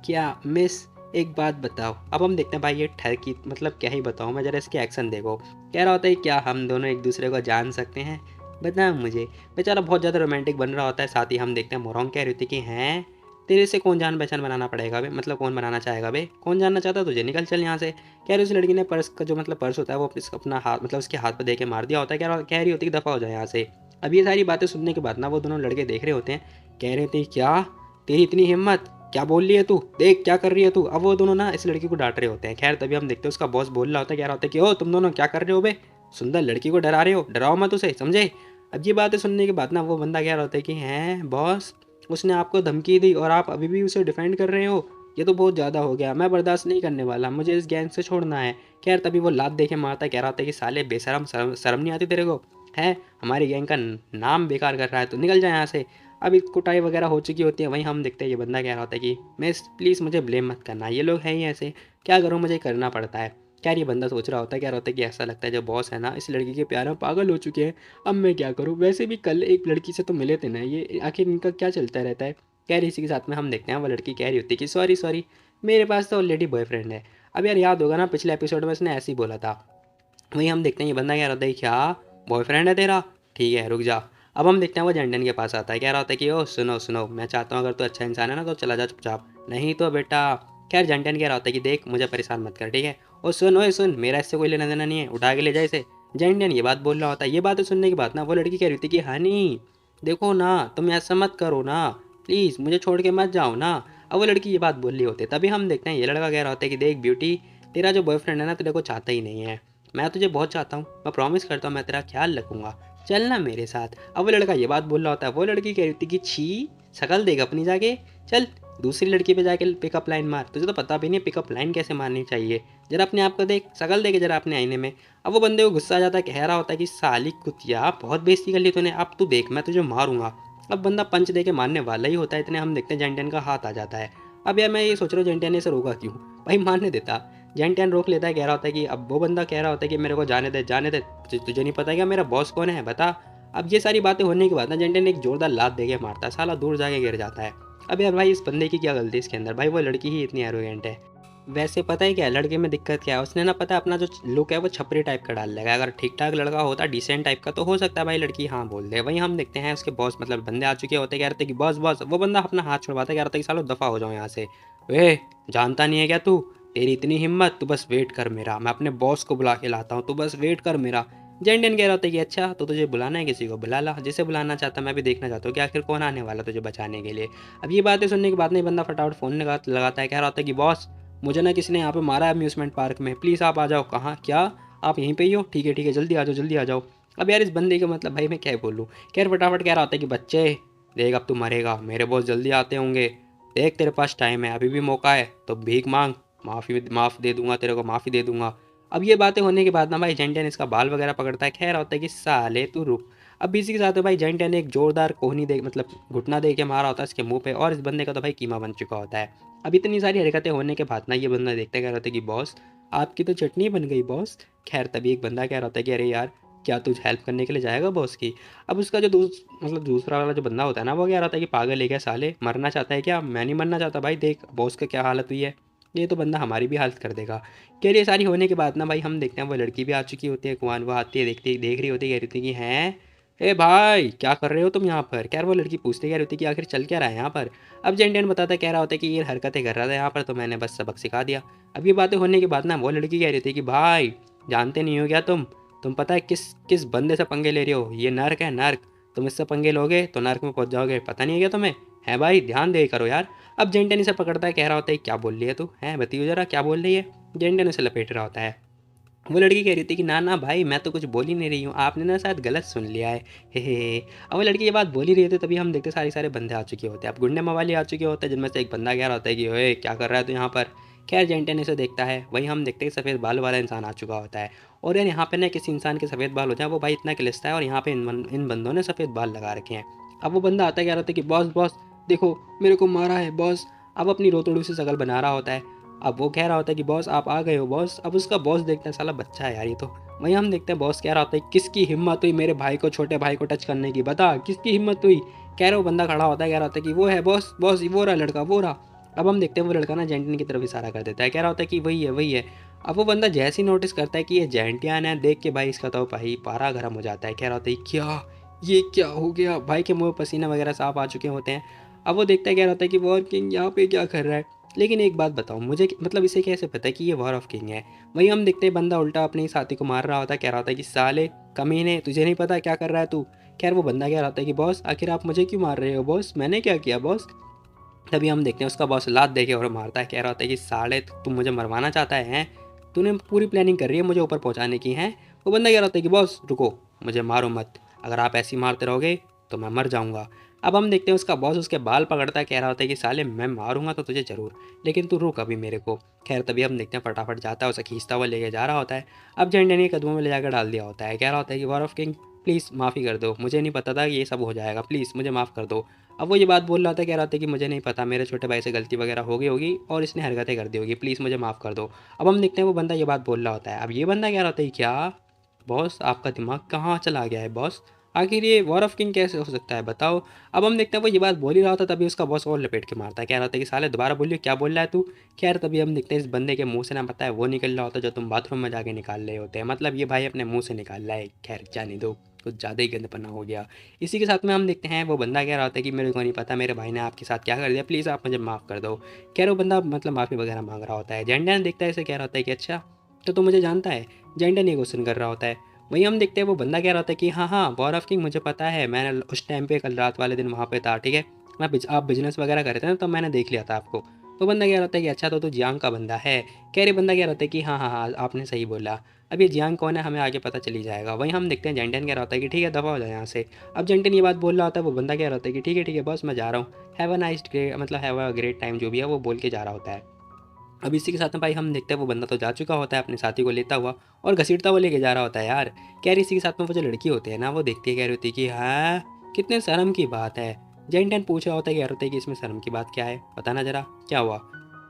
क्या मिस एक बात बताओ। अब हम देखते हैं भाई ये ठरकी मतलब क्या ही बताऊँ मैं, जरा इसके एक्शन देखो। कह रहा होता है क्या हम दोनों एक दूसरे को जान सकते हैं, बता मुझे। बेचारा बहुत ज़्यादा रोमांटिक बन रहा होता है। साथ ही हम देखते हैं मोरोंग कह रही थी कि हैं तेरे से कौन जान पहचान बनाना पड़ेगा बे, मतलब कौन बनाना चाहेगा बे, कौन जानना चाहता तुझे, निकल चल यहाँ से। कह रही उस लड़की ने पर्स का जो मतलब पर्स होता है वो अपना हाथ मतलब उसके हाथ पर दे के मार दिया होता है। कह रही होती कि दफ़ा हो जाए यहाँ से। अब ये सारी बातें सुनने के बाद ना वो दोनों लड़के देख रहे होते हैं, कह रहे थे क्या तेरी इतनी हिम्मत, क्या बोल रही है तू, देख क्या कर रही है तू। अब वो दोनों ना इस लड़की को डांट रहे होते हैं। खैर तभी हम देखते हैं उसका बॉस बोल रहा होता है, कह रहा होता है कि ओ तुम दोनों क्या कर रहे हो बे, सुंदर लड़की को डरा रहे हो, डराओ मत उसे, समझे। अब ये बातें सुनने के बाद ना वो बंदा कह रहा होता है कि हैं बॉस, उसने आपको धमकी दी और आप अभी भी उसे डिफेंड कर रहे हो, ये तो बहुत ज़्यादा हो गया, मैं बर्दाश्त नहीं करने वाला, मुझे इस गैंग से छोड़ना है। खैर तभी वो लात देके मारता है, कह रहा होता है कि साले बेशरम, शर्म नहीं आती तेरे को, है हमारी गैंग का नाम बेकार कर रहा है, तो निकल जाए यहाँ से। अब एक कुटाई वगैरह हो चुकी होती है। वहीं हम देखते हैं ये बंदा कह रहा होता है कि मिस प्लीज़ मुझे ब्लेम मत करना, ये लोग हैं ही ऐसे, क्या करूँ मुझे करना पड़ता है। खैर ये बंदा सोच रहा होता है, कह रहा होता है कि ऐसा लगता है जो बॉस है ना इस लड़की के प्यार में पागल हो चुके हैं, अब मैं क्या करूँ, वैसे भी कल एक लड़की से तो मिले थे ना, ये आखिर इनका क्या चलता रहता है। कह रही इसी के साथ में हम देखते हैं वो लड़की कह रही होती है कि सॉरी सॉरी मेरे पास तो ऑलरेडी बॉयफ्रेंड है। अब यार याद होगा ना पिछले एपिसोड में इसने ऐसे ही बोला था। वहीं हम देखते हैं ये बंदा कह रहा होता है क्या बॉयफ्रेंड है तेरा, ठीक है रुक जा। अब हम देखते हैं वो जेंटन के पास आता है, कह रहा होता है कि ओ सुनो सुनो, मैं चाहता हूँ अगर तू अच्छा इंसान है ना तो चला जा चुपचाप, नहीं तो बेटा। खैर जेंटन कह रहा होता है कि देख मुझे परेशान मत कर, ठीक है। ओ सुन ओए सुन, मेरा इससे कोई लेना देना नहीं है, उठा के ले जा इसे। जेंटन ये बात बोल रहा होता है। ये बात सुनने की बात ना वो लड़की कह रही थी कि हनी देखो ना, तुम ऐसा मत करो ना, प्लीज़ मुझे छोड़ के मत जाओ ना। अब वो लड़की ये बात बोल रही होती है, तभी हम देखते हैं ये लड़का कह रहा होता है कि देख ब्यूटी, तेरा जो बॉयफ्रेंड है ना तेरे को चाहता ही नहीं है, मैं तुझे बहुत चाहता हूँ, मैं प्रॉमिस करता हूँ मैं तेरा ख्याल रखूंगा, चल ना मेरे साथ। अब वो लड़का ये बात बोल रहा होता है, वो लड़की कह रही थी कि छी, शकल देख अपनी जाके, चल दूसरी लड़की पे जाके पिकअप लाइन मार, तुझे तो पता भी नहीं पिकअप लाइन कैसे मारनी चाहिए, जरा अपने आप को देख, शकल देखे जरा अपने आईने में। अब वो बंदे को गुस्सा आ जाता है, कह रहा होता है कि साली कुतिया बहुत बेइज्जती कर ली तूने, अब तू देख मैं तुझे मारूंगा। अब बंदा पंच दे के मारने वाला ही होता है, इतने हम देखते हैं जेंटियन का हाथ आ जाता है। अब यार मैं ये सोच रहा हूँ जेंटियन ने इसे रोका क्यों, भाई मारने देता। जेंटियन रोक लेता है, कह रहा होता है कि अब वो बंदा कह रहा होता है कि मेरे को जाने दे जाने दे, तुझे नहीं पता क्या मेरा बॉस कौन है बता। अब ये सारी बातें होने के बाद ना जेंटियन एक जोरदार लात दे के मारता है, साला दूर जाके गिर जाता है। अब यार भाई इस बंदे की क्या गलती है इसके अंदर, भाई वो लड़की ही इतनी एरोगेंट है। वैसे पता है क्या लड़के में दिक्कत क्या है, उसने ना पता है अपना जो लुक है वो छपरी टाइप का डाल लेगा, अगर ठीक ठाक लड़का होता डिसेंट टाइप का तो हो सकता है भाई लड़की हाँ बोल दे। वहीं हम देखते हैं उसके बॉस मतलब बंदे आ चुके होते, कह रहे थे कि बॉस बॉस, वो बंदा अपना हाथ छुड़वाता है, कह रहा था कि सालो दफ़ा हो जाओ यहाँ से। वे जानता नहीं है क्या तू, तेरी इतनी हिम्मत, तू बस वेट कर मेरा, मैं अपने बॉस को बुला के लाता हूँ, तू बस वेट कर मेरा। जेंटियन कह रहा होता है कि अच्छा तो तुझे बुलाना है किसी को बुला ला, जिसे बुलाना चाहता मैं भी देखना चाहता हूँ कि आखिर कौन आने वाला तुझे बचाने के लिए। अब ये बातें सुनने के बाद नहीं बंदा फटाफट फ़ोन लगाता है, कह रहा होता है कि बॉस मुझे ना किसी ने यहाँ पे मारा है अम्यूज़मेंट पार्क में, प्लीज़ आप आ जाओ। कहाँ क्या, आप यहीं पे ही हो, ठीक है जल्दी आ जाओ जल्दी आ जाओ। अब यार इस बंदे का मतलब भाई मैं क्या बोलूँ। खैर फटाफट कह रहा होता है कि बच्चे देख अब तू मरेगा, मेरे बॉस जल्दी आते होंगे, देख तेरे पास टाइम है अभी भी मौका है तो भीख मांग, माफ़ दे दूंगा तेरे को, माफ़ी दे दूंगा। अब ये बातें होने के बाद ना भाई जेंटियन इसका बाल वगैरह पकड़ता है, खैर होता है कि साले तू रुक। अब इसी के साथ भाई जेंटियन ने एक जोरदार कोहनी दे मतलब घुटना दे के मारा होता है इसके मुंह पे, और इस बंदे का तो भाई कीमा बन चुका होता है। अब इतनी सारी हरकतें होने के बाद ना ये बंदा देखते कह रहा था कि बॉस आपकी तो चटनी बन गई बॉस। खैर तभी एक बंदा कह रहा था कि अरे यार क्या तुझ हेल्प करने के लिए जाएगा बॉस की। अब उसका जो मतलब दूसरा वाला जो बंदा होता है ना वो कह रहा था कि पागल है क्या साले, मरना चाहता है क्या, मैं नहीं मरना चाहता भाई, देख बॉस का क्या हालत हुई है, ये तो बंदा हमारी भी हालत कर देगा। कह ये सारी होने के बाद ना भाई हम देखते हैं वो लड़की भी आ चुकी होती है, कुआन वो आती है देखती देख रही होती है, कह रही थी कि हैं ए भाई क्या कर रहे हो तुम यहाँ पर। खैर वो लड़की पूछती कह रही होती कि आखिर चल क्या रहा है यहाँ पर। अब जेंटियन बताता कह रहा होता है कि ये हरकतें कर रहा था यहाँ पर तो मैंने बस सबक सिखा दिया। अब ये बातें होने के बाद ना वो लड़की कह रही थी कि भाई जानते नहीं हो क्या तुम पता है किस किस बंदे से पंगे ले रहे हो, ये नर्क है नर्क, तुम इससे पंगे लोगे तो नर्क में पहुंच जाओगे, पता नहीं है क्या तुम्हें, है भाई ध्यान दे करो यार। अब जेंटियन इसे पकड़ता है, कह रहा होता है क्या बोल रही है तू, है बताइए जरा क्या बोल रही है। जेंटियन उसे लपेट रहा होता है। वो लड़की कह रही थी कि ना ना भाई मैं तो कुछ बोल ही नहीं रही हूँ, आपने ना शायद गलत सुन लिया है, हे। अब वो लड़की ये बात बोल ही रही थी तभी हम देखते सारे बंदे आ चुके होते हैं। अब गुंडे मवाली आ चुके होते हैं जिनमें से एक बंदा कह रहा होता है कि ओए क्या कर रहा है तू यहाँ पर। खैर जेंटन इसे देखता है, वहीं हम देखते हैं सफ़ेद बाल वाला इंसान आ चुका होता है। और यार यहाँ पे ना किसी इंसान के सफ़ेद बाल हो जाए वो भाई इतना किलसता है, और यहाँ पे इन बंदों ने सफ़ेद बाल लगा रखे हैं। अब वो बंदा आता है कह रहा होता है कि बॉस बॉस देखो मेरे को मारा है बॉस। अब अपनी रोतोड़ू से शकल बना रहा होता है। अब वो कह रहा होता है कि बॉस आप आ गए हो बॉस। अब उसका बॉस देखता है साला बच्चा है यार ये तो। वहीं हम देखते हैं बॉस कह रहा होता है किसकी हिम्मत हुई मेरे भाई को, छोटे भाई को टच करने की, बता किसकी हिम्मत हुई। कह रहा वो बंदा खड़ा होता है, कह रहा होता है कि वो है बॉस बॉस, वो रहा लड़का वो रहा। अब हम देखते हैं वो लड़का ना जेंटियन की तरफ इशारा कर देता है, कह रहा होता है कि वही है वही है। अब वो बंदा जैसे ही नोटिस करता है कि ये जेंटियन है, देख के भाई इसका तो भाई पारा गर्म हो जाता है। कह रहा होता है क्या ये क्या हो गया, भाई के मुँह पसीना वगैरह साफ आ चुके होते हैं। अब वो देखता है कह रहा होता है कि वॉर किंग यहाँ पे क्या कर रहा है। लेकिन एक बात बताओ मुझे, मतलब इसे कैसे पता है कि ये वॉर ऑफ किंग है। वहीं हम देखते हैं बंदा उल्टा अपने ही साथी को मार रहा होता है, कह रहा होता है कि साले कमीने तुझे नहीं पता क्या कर रहा है तू। खैर वो बंदा कह रहा होता है कि बॉस आखिर आप मुझे क्यों मार रहे हो बॉस, मैंने क्या किया बॉस। तभी हम देखते हैं उसका बॉस लात देके और मारता है, कह रहा होता है कि साले तुम मुझे मरवाना चाहता है हैं? तूने पूरी प्लानिंग कर रही है मुझे ऊपर पहुंचाने की है। वो बंदा कह रहा होता है कि बॉस रुको, मुझे मारो मत, अगर आप ऐसे ही मारते रहोगे तो मैं मर जाऊंगा। अब हम देखते हैं उसका बॉस उसके बाल पकड़ता है, कह रहा होता है कि साले मैं मारूंगा तो तुझे जरूर, लेकिन तू रुक अभी मेरे को। खैर तभी हम देखते हैं फटाफट जाता है, उसे खींचता हुआ लेके जा रहा होता है। अब जेंडे ने कदमों में ले जाकर डाल दिया होता है, कह रहा होता है कि वॉर ऑफ किंग प्लीज़ माफ़ी कर दो, मुझे नहीं पता था कि ये सब हो जाएगा, प्लीज़ मुझे माफ़ कर दो। अब वो ये बात बोल रहा था, कह रहा था कि मुझे नहीं पता, मेरे छोटे भाई से गलती वगैरह हो गई होगी और इसने हरकतें कर दी होगी, प्लीज़ मुझे माफ़ कर दो। अब हम देखते हैं वो बंदा ये बात बोल रहा होता है। अब ये बंदा कह रहा होता है क्या बॉस आपका दिमाग कहाँ चला गया है बॉस, आखिर ये वॉर ऑफ किंग कैसे हो सकता है बताओ। अब हम देखते हैं वो ये बात बोल ही रहा था, तभी उसका बॉस और लपेट के मारता है, कह रहा था कि साले दोबारा बोलियो क्या बोल रहा है तू। खैर तभी हम देखते हैं इस बंदे के मुंह से ना पता है वो निकल रहा होता है जो तुम बाथरूम में जाके निकाल रहे होते हैं, मतलब ये भाई अपने मुंह से निकाल रहा है। खैर जाने दो, कुछ ज़्यादा ही गंदपना हो गया। इसी के साथ में हम देखते हैं वो बंदा कह रहा होता है कि मेरे को नहीं पता मेरे भाई ने आपके साथ क्या कर दिया, प्लीज़ आप मुझे माफ़ कर दो। खैर वो बंदा मतलब माफ़ी वगैरह मांग रहा होता है। जेंडन देखता है इसे, कह रहा होता है कि अच्छा तो तू मुझे जानता है। जेंडन ये क्वेश्चन कर रहा होता है। वहीं हम देखते हैं वो बंदा कह रहा होता है कि हाँ हाँ वॉर ऑफ किंग मुझे पता है, मैंने उस टाइम पे कल रात वाले दिन वहाँ पे था, ठीक है। आप बिजनेस वगैरह कर रहे थे ना, तो मैंने देख लिया था आपको। तो बंदा कह रहा होता है कि अच्छा तो तू जियांग का बंदा है। कह रहे बंदा कह रहा होता है कि हाँ हाँ हाँ आपने सही बोला। अब ये जियांग कौन है हमें आगे पता चली जाएगा। वहीं हम देखते हैं जेंटन कह रहा होता है कि ठीक है दफा हो जाए यहाँ से। अब जेंटन ये बात बोल रहा होता है, वो बंदा कह रहा होता है कि ठीक है बॉस मैं जा रहा हूँ, हैव अ नाइस ग्रेट मतलब हैव अ ग्रेट टाइम जो भी है वो बोल के जा रहा होता है। अब इसी के साथ में भाई हम देखते हैं वो बंदा तो जा चुका होता है अपने साथी को लेता हुआ और घसीटता हुआ लेके जा रहा होता है यार। कह रही इसी के साथ में वो जो लड़की होती है ना वो देखती है, कह रही होती है कि हाँ कितने शर्म की बात है। जेंटन पूछ रहा होता है, कह रहा होता है कि इसमें शर्म की बात क्या है, बताना जरा क्या हुआ,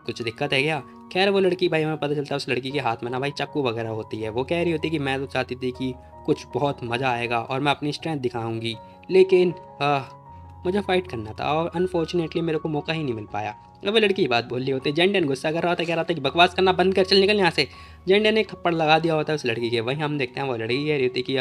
कुछ दिक्कत है क्या। खैर वो लड़की भाई हमें पता चलता है उस लड़की के हाथ में ना भाई चाकू वगैरह होती है। वो कह रही होती है कि मैं तो चाहती थी कि कुछ बहुत मज़ा आएगा और मैं अपनी स्ट्रेंथ दिखाऊंगी, लेकिन मुझे फाइट करना था और अनफॉर्चुनेटली मेरे को मौका ही नहीं मिल पाया। अब वो लड़की बात बोल रही होती है, जेंडन गुस्सा कर रहा होता है, कह रहा था कि बकवास करना बंद कर, चल निकल यहाँ से। जेंडन ने एक थप्पड़ लगा दिया होता है उस लड़की के। वहीं हम देखते हैं वो लड़की कह रही होती है कि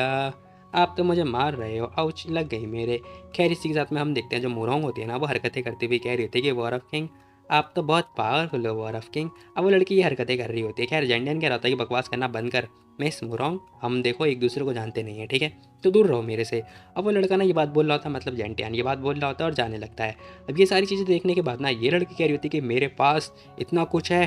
आप तो मुझे मार रहे हो, आउच लग गई मेरे। खैर इसी के साथ में हम देखते हैं जो मोरोंग होती है ना वो हरकतें करती हुई कह रही होती है कि वॉर ऑफ किंग आप तो बहुत पावरफुल हो वॉर ऑफ किंग। अब वो लड़की ये हरकतें कर रही होती है। खैर जेंडन कह रहा होता है कि बकवास करना बंद कर, मिस मोरोंग हम देखो एक दूसरे को जानते नहीं है, ठीक है, तो दूर रहो मेरे से। अब वो लड़का ना ये बात बोल रहा था, मतलब जेंटियान ये बात बोल रहा होता है और जाने लगता है। अब ये सारी चीज़ें देखने के बाद ना ये लड़की कह रही होती है कि मेरे पास इतना कुछ है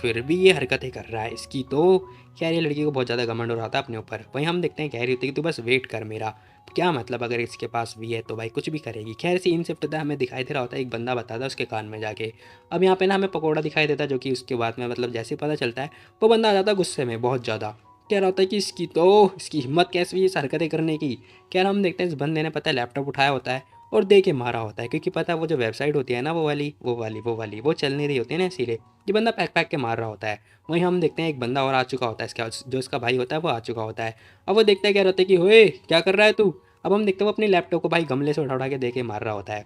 फिर भी ये हरकतें कर रहा है, इसकी तो खैर ये लड़की को बहुत ज़्यादा घमंड हो रहा था अपने ऊपर। वहीं हम देखते हैं कह रही होती है कि तू बस वेट कर मेरा, क्या मतलब अगर इसके पास भी है तो भाई कुछ भी करेगी। खैर सीन शिफ्ट होता है, हमें दिखाई दे रहा होता है एक बंदा बताता है उसके कान में जाके। अब यहाँ पे ना हमें पकौड़ा दिखाई देता है जो कि उसके बाद में मतलब जैसे ही पता चलता है वो बंदा आ जाता है गुस्से में बहुत ज़्यादा। कह रहा होता है कि इसकी हिम्मत कैसे हुई इस हरकतें करने की। क्या हम देखते हैं इस बंदे ने पता है लैपटॉप उठाया होता है और दे के मारा होता है, क्योंकि पता है वो जो वेबसाइट होती है ना वो चल नहीं रही होती है ना, इसीलिए ये बंदा पैक पैक के मार रहा होता है। वहीं हम देखते हैं एक बंदा और आ चुका होता है इसका, जो इसका भाई होता है वो आ चुका होता है। अब वो देखता है कह रहा होता है कि होए क्या कर रहा है तू। अब हम देखते हैं वो अपने लैपटॉप को भाई गमले से उठा उठा के दे के मार रहा होता है।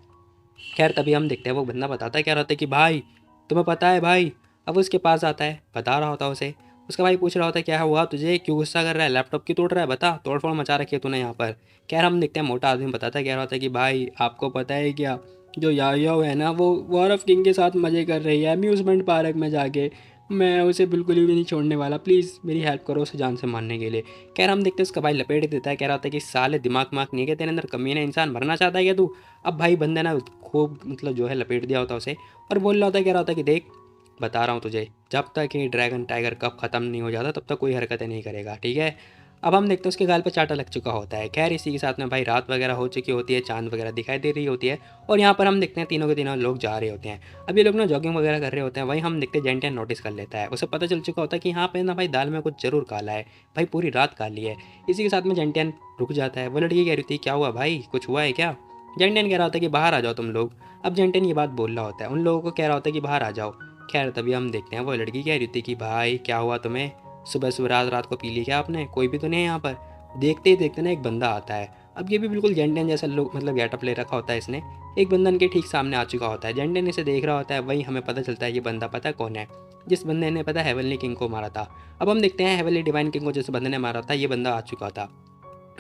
खैर तभी हम देखते हैं वो बंदा बताता है, क्या रहता है कि भाई तुम्हें पता है भाई। अब वो उसके पास आता है, बता रहा होता है उसे। उसका भाई पूछ रहा होता है क्या हुआ तुझे, क्यों गुस्सा कर रहा है, लैपटॉप क्यों तोड़ रहा है, बता तोड़ फोड़ मचा रखी है तूने यहाँ पर। खैर हम देखते हैं मोटा आदमी बताता है, कह रहा होता है कि भाई आपको पता है क्या, जो यायो है ना वो वॉर ऑफ किंग के साथ मज़े कर रही है अम्यूज़मेंट पार्क में जाके, मैं उसे बिल्कुल भी नहीं छोड़ने वाला, प्लीज़ मेरी हेल्प करो उसे जान से मारने के लिए। खैर हम देखते हैं उसका भाई लपेट देता है, कह रहा होता है कि साले दिमाग नहीं है क्या तेरे अंदर, कमीना इंसान मरना चाहता है क्या तू। अब भाई बंदे ना खूब मतलब जो है लपेट दिया होता है उसे और बोल रहा होता है, कह रहा होता है कि देख बता रहा हूँ तुझे, जब तक ये ड्रैगन टाइगर कप ख़त्म नहीं हो जाता तब तक कोई हरकतें नहीं करेगा, ठीक है। अब हम देखते हैं उसके गाल पे चाटा लग चुका होता है। खैर इसी के साथ में भाई रात वगैरह हो चुकी होती है, चांद वगैरह दिखाई दे रही होती है और यहाँ पर हम देखते हैं तीनों के तीनों लोग जा रहे होते हैं। अब ये लोग ना जॉगिंग वगैरह कर रहे होते हैं। वहीं हम देखते हैं जेंटियन नोटिस कर लेता है, उसे पता चल चुका होता है कि यहाँ पे ना भाई दाल में कुछ जरूर काला है, भाई पूरी रात काली है। इसी के साथ में जेंटियन रुक जाता है। वो लड़की कह रही थी क्या हुआ भाई, कुछ हुआ है क्या। जेंटियन कह रहा होता है कि बाहर आ जाओ तुम लोग। अब जेंटियन ये बात बोल रहा होता है, उन लोगों को कह रहा होता है कि बाहर आ जाओ। खैर तभी हम देखते हैं वो लड़की कह रही थी कि भाई क्या हुआ तुम्हें, सुबह सुबह रात रात को पी ली क्या आपने, कोई भी तो नहीं है यहाँ पर। देखते ही देखते ना एक बंदा आता है। अब ये भी बिल्कुल जेंटन जैसा लोग मतलब गेटअप ले रखा होता है इसने। एक बंदा इनके ठीक सामने आ चुका होता है, जेंटन इसे देख रहा होता है। वहीं हमें पता चलता है ये बंदा पता है कौन है, जिस बंदे ने पता है हेवनली किंग को मारा था। अब हम देखते हैं हेवनली डिवाइन किंग को जिस बंदे ने मारा था ये बंदा आ चुका था,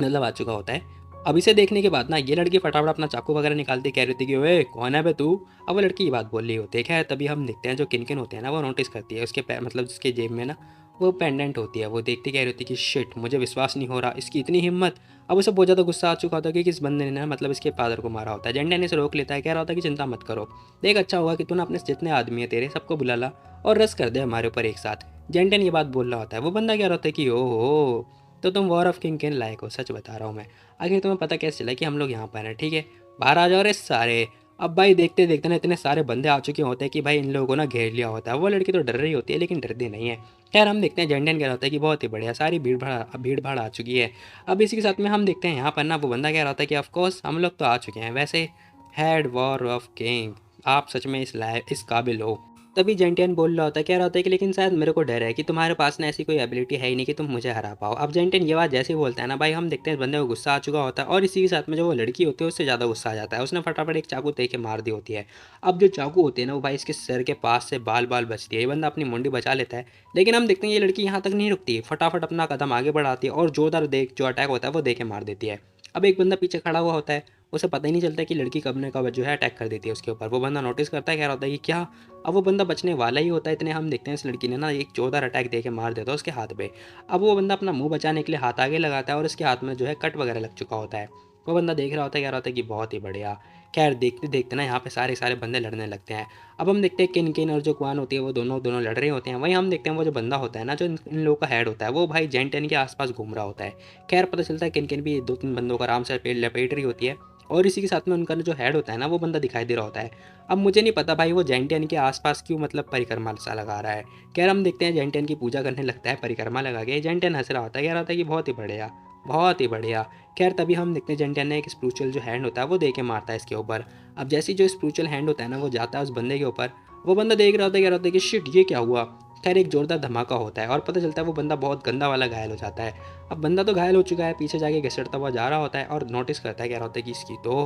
मतलब आ चुका होता है। अब इसे देखने के बाद ना ये लड़की फटाफट अपना चाकू वगैरह निकालती कह रही थी कि ओए कौन है बे तू। अब वो लड़की ये बात बोल रही होती है। खैर तभी हम देखते हैं जो किनकिन होते हैं ना वो नोटिस करती है उसके मतलब जिसके जेब में ना वो पेंडेंट होती है। वो देखती कह रही होती है कि शिट मुझे विश्वास नहीं हो रहा इसकी इतनी हिम्मत। अब उसे बहुत ज़्यादा गुस्सा आ चुका होता है कि किस बंदे ने ना मतलब इसके फादर को मारा होता है। जेंडा ने इसे रोक लेता है, कह रहा होता है कि चिंता मत करो, देख अच्छा होगा कि तू ना अपने जितने आदमी है तेरे सबको बुला ला और रस कर दे हमारे ऊपर एक साथ। जेंटन ये बात बोल रहा होता है। वो बंदा कह रहा होता है कि ओहो तो तुम वॉर ऑफ किंग के लायक हो, सच बता रहा हूँ मैं। आखिर तुम्हें पता कैसे चला कि हम लोग यहाँ पर हैं, ठीक है बाहर आ जाओ रे सारे। अब भाई देखते देखते ना इतने सारे बंदे आ चुके होते हैं कि भाई इन लोगों को ना घेर लिया होता है। वो लड़की तो डर रही होती है लेकिन डरती नहीं है। खैर हम देखते हैं जेंडन कह रहा होता है कि बहुत ही बढ़िया सारी भीड़ भाड़ आ चुकी है। अब इसी के साथ में हम देखते हैं यहाँ पर ना वो बंदा कह रहा होता है कि ऑफकोर्स हम लोग तो आ चुके हैं, वैसे हेड वॉर ऑफ किंग आप सच में इस काबिल हो। तभी जेंटियन बोल रहा होता है, कह रहा होता है कि लेकिन शायद मेरे को डर है कि तुम्हारे पास ना ऐसी कोई एबिलिटी है ही नहीं कि तुम मुझे हरा पाओ। अब जेंटियन ये बात जैसे ही बोलता है ना भाई, हम देखते हैं इस बंदे को गुस्सा आ चुका होता है और इसी के साथ में जो वो लड़की होती है उससे ज़्यादा गुस्सा आ जाता है। उसने फटाफट एक चाकू दे के मार दी होती है। अब जो चाकू होती है ना वो भाई इसके सर के पास से बाल बाल बचती है। ये बंदा अपनी मुंडी बचा लेता है, लेकिन हम देखते हैं ये लड़की यहाँ तक नहीं रुकती, फटाफट अपना कदम आगे बढ़ाती है और जोरदार देख जो अटैक होता है वो दे के मार देती है। अब एक बंदा पीछे खड़ा हुआ होता है, उसे पता ही नहीं चलता कि लड़की कब ने कब जो है अटैक कर देती है उसके ऊपर। वो बंदा नोटिस करता है, कह रहा होता है कि क्या। अब वो बंदा बचने वाला ही होता है, इतने हम देखते हैं इस लड़की ने ना एक जोरदार अटैक दे के मार देता है उसके हाथ पे। अब वो बंदा अपना मुंह बचाने के लिए हाथ आगे लगाता है और उसके हाथ में जो है कट वगैरह लग चुका होता है। वो बंदा देख रहा होता है, कह रहा होता है कि बहुत ही बढ़िया। खैर देखते देखते ना यहाँ पे सारे सारे बंदे लड़ने लगते हैं। अब हम देखते हैं किन किन और जो क्वान होती है वो दोनों दोनों लड़ रहे होते हैं। वहीं हम देखते हैं वो जो बंदा होता है ना, जो इन लोगों का हेड होता है, वो भाई जेन टेन के आसपास घूम रहा होता है। खैर पता चलता है किन किन भी दो तीन बंदों का आराम से पेड़ लपेट रही होती है और इसी के साथ में उनका जो हेड होता है ना वो बंदा दिखाई दे रहा होता है। अब मुझे नहीं पता भाई वो जेंटियन के आसपास क्यों मतलब परिक्रमा सा लगा रहा है। खैर हम देखते हैं जेंटियन की पूजा करने लगता है परिक्रमा लगा के। जेंटियन हंस रहा होता है, कह रहा होता है कि बहुत ही बढ़िया, बहुत ही बढ़िया। खैर तभी हम देखते हैं जेंटियन ने एक स्पिरिचुअल जो हैंड होता है वो दे के मारता है इसके ऊपर। अब जैसे ही जो स्पिरिचुअल हैंड होता है ना वो जाता है उस बंदे के ऊपर, वो बंदा देख रहा होता है, कह रहा होता है कि शिट ये क्या हुआ। खैर एक जोरदार धमाका होता है और पता चलता है वो बंदा बहुत गंदा वाला घायल हो जाता है। अब बंदा तो घायल हो चुका है, पीछे जाके घसटता हुआ जा रहा होता है और नोटिस करता है, कह रहा होता है कि इसकी तो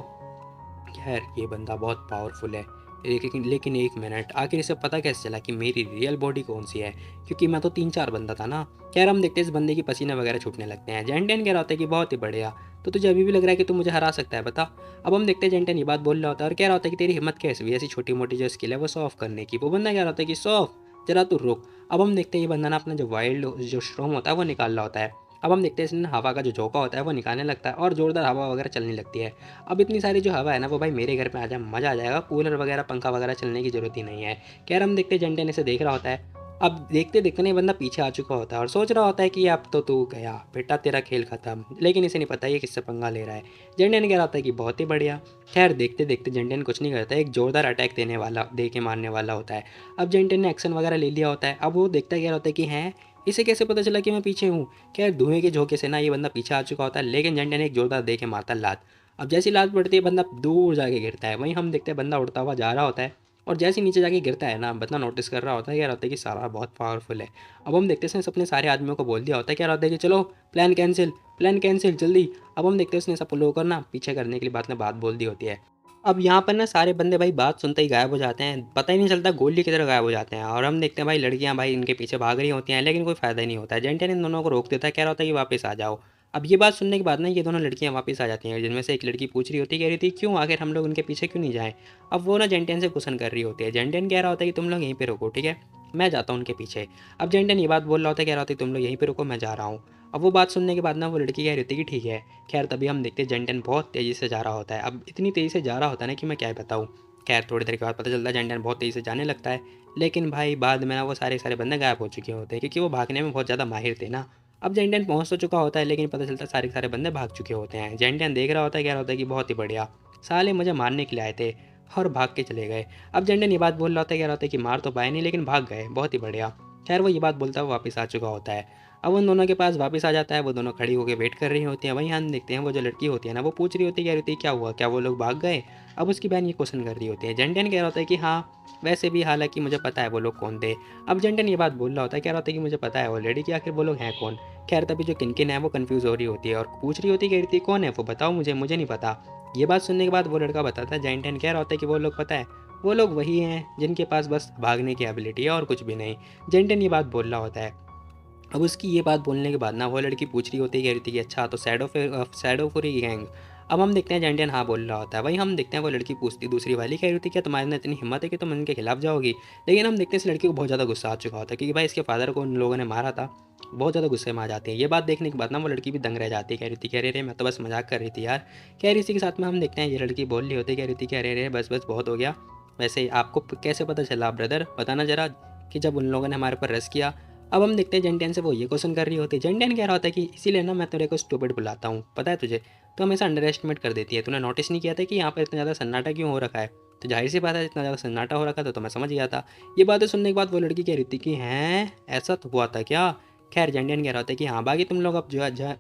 खैर ये बंदा बहुत पावरफुल है। लेकिन एक मिनट, आखिर इसे पता कैसे चला कि मेरी रियल बॉडी कौन सी है, क्योंकि मैं तो 3-4 बंदा था ना। खैर हम देखते हैं इस बंदे की पसीने वगैरह छूटने लगते हैं। जेंटेन कह रहा होता है कि बहुत ही बढ़िया, तो तुझे अभी भी लग रहा है कि तू मुझे हरा सकता है, बता। अब हम देखते हैं जेंटेन ये बात बोल रहा होता है और कह रहा होता है कि तेरी हिम्मत कैसे हुई ऐसी छोटी मोटी जो स्किल है वो सॉफ करने की। वो बंदा कह रहा होता है कि सॉफ, जरा तू रुक। अब हम देखते हैं ये बंदा ना अपना जो वाइल्ड जो स्ट्रॉम होता है वो निकाल रहा होता है। अब हम देखते हैं इसने हवा का जो झोंका होता है वो निकालने लगता है और जोरदार हवा वगैरह चलने लगती है। अब इतनी सारी जो हवा है ना वो भाई मेरे घर पे आ जाए मज़ा आ जाएगा, कूलर वगैरह पंखा वगैरह चलने की ज़रूरत ही नहीं है। खैर हम देखते जेंटेन इसे देख रहा होता है। अब देखते देखते ना ये बंदा पीछे आ चुका होता है और सोच रहा होता है कि अब तो तू गया बेटा, तेरा खेल खत्म। लेकिन इसे नहीं पता ये किससे पंगा ले रहा है। जेंटेन कह रहा होता है कि बहुत ही बढ़िया। खैर देखते देखते जेंटेन कुछ नहीं करता है, एक जोरदार अटैक देने वाला दे के मारने वाला होता है। अब जेंटेन ने एक्शन वगैरह ले लिया होता है। अब वो देखता कह रहा होता है कि हैं, इसे कैसे पता चला कि मैं पीछे हूँ। खैर धुएं के झोंके से ना ये बंदा पीछे आ चुका होता है, लेकिन जेंटेन एक जोरदार दे के मारता है लात। अब जैसी लात पड़ती है बंदा दूर जाके गिरता है। वहीं हम देखते हैं बंदा उड़ता हुआ जा रहा होता है और जैसे ही नीचे जाके गिरता है ना बंदा नोटिस कर रहा होता है, कह रहा होता है कि सारा बहुत पावरफुल है। अब हम देखते हैं उसने अपने सारे आदमियों को बोल दिया होता है, कह रहा होता है कि चलो प्लान कैंसिल, प्लान कैंसिल जल्दी। अब हम देखते हैं उसने सब लोगों को ना पीछे करने के लिए बात बोल दी होती है। अब यहाँ पर ना सारे बंदे भाई बात सुनते ही गायब हो जाते हैं, पता ही नहीं चलता गोली की तरह गायब हो जाते हैं। और हम देखते हैं भाई लड़कियाँ भाई इनके पीछे भाग रही होती हैं, लेकिन कोई फ़ायदा ही नहीं होता है। जेंटियन इन दोनों को रोक देता है, कह रहा होता है कि वापस आ जाओ। अब ये बात सुनने के बाद ना ये दोनों लड़कियां वापस आ जाती हैं, जिनमें से एक लड़की पूछ रही होती है, कह रही थी क्यों आखिर हम लोग उनके पीछे क्यों नहीं जाएं। अब वो ना जेंटियन से क्वेश्चन कर रही होती है। जेंटियन कह रहा होता है कि तुम लोग यहीं पे रुको, ठीक है, मैं जाता हूँ उनके पीछे। अब जेंटियन ये बात बोल रहा होता है, कह रहा होता है तुम लोग यहीं पे रुको, मैं जा रहा हूँ। अब वो बात सुनने के बाद ना वो लड़की कह रही होती है कि ठीक है। खैर तभी हम देखते हैं जेंटियन बहुत तेज़ी से जा रहा होता है। अब इतनी तेज़ी से जा रहा होता है ना कि मैं क्या बताऊँ। खैर थोड़ी देर के बाद पता चलता है जेंटियन बहुत तेज़ी से जाने लगता है, लेकिन भाई बाद में ना वो सारे सारे बंदे गायब हो चुके होते हैं, क्योंकि वो भागने में बहुत ज़्यादा माहिर थे ना। अब जेंटियन पहुंच तो चुका होता है, लेकिन पता चलता है सारे सारे बंदे भाग चुके होते हैं। जेंटियन देख रहा होता है, कह रहा होता है कि बहुत ही बढ़िया, साले मुझे मारने के लिए आए थे और भाग के चले गए। अब जेंटियन ये बात बोल रहा होता है, कह रहा होता है कि मार तो पाए नहीं लेकिन भाग गए, बहुत ही बढ़िया। खैर वो ये बात बोलता है, वो वापस आ चुका होता है। अब उन दोनों के पास वापस आ जाता है, वो दोनों खड़ी होकर वेट कर रही होती हैं। वहीं हम देखते हैं वो जो लड़की होती है ना वो पूछ रही होती है, कह रही होती है क्या हुआ, क्या वो लोग भाग गए। अब उसकी बहन ये क्वेश्चन कर रही होती है। जेंटियन कह रहा होता है कि हाँ वैसे भी, हालांकि मुझे पता है वो लोग कौन थे। अब जेंटियन ये बात बोल रहा होता है, कह रहा होता है कि मुझे पता है ऑलरेडी कि आखिर वो लोग हैं कौन। खैर तभी जो किनकिन है वो कंफ्यूज हो रही होती है और पूछ रही होती है, कह रही थी कौन है वो, बताओ मुझे नहीं पता। ये बात सुनने के बाद वो लड़का बताता है, जेंटियन कह रहा होता है कि वो लोग पता है, वो लोग वही हैं जिनके पास बस भागने की एबिलिटी है और कुछ भी नहीं। जेंटियन ये बात बोल रहा होता है। अब उसकी ये बात बोलने के बाद ना वो लड़की पूछ रही होती है, कह रही थी कि अच्छा तो सैडोफुरी गैंग। अब हम देखते हैं जेंटियन हाँ बोल रहा होता है। वहीं हम देखते हैं वो लड़की पूछती दूसरी वाली, कह रही थी क्या तुम्हारे अंदर इतनी हिम्मत है कि तुम इनके खिलाफ जाओगी। लेकिन हम देखते हैं इस लड़की को बहुत ज़्यादा गुस्सा आ चुका होता है, क्योंकि भाई इसके फादर को उन लोगों ने मारा था। बहुत ज़्यादा गुस्से में आ जाती है। ये बात देखने के बाद ना वो लड़की भी दंग रह जाती है, कह रही थी कह रही मैं तो बस मजाक कर रही थी यार। कह रही इसी के साथ में हम देखते हैं ये लड़की बोल रही होती है, कह रही थी कह रहे बस बस बहुत हो गया। वैसे आपको कैसे पता चला ब्रदर, बताना जरा, कि जब उन लोगों ने हमारे पर रस किया। अब हम देखते हैं जेंटियन से वो ये क्वेश्चन कर रही होती है। जेंटियन कह रहा होता है कि इसीलिए ना मैं तेरे को स्टूपिड बुलाता हूँ, पता है तुझे, तो हमेशा अंडर एस्टिमेट कर देती है। तूने नोटिस नहीं किया था कि यहाँ पर इतना ज़्यादा सन्नाटा क्यों हो रखा है, तो जाहिर सी बात है इतना ज़्यादा सन्नाटा हो रखा था तो मैं समझ गया था। ये बातें सुनने के बाद वो लड़की कह रही थी कि हैं ऐसा तो हुआ था क्या। खैर जेंटियन कह रहा होता है कि हाँ बाकी तुम लोग अब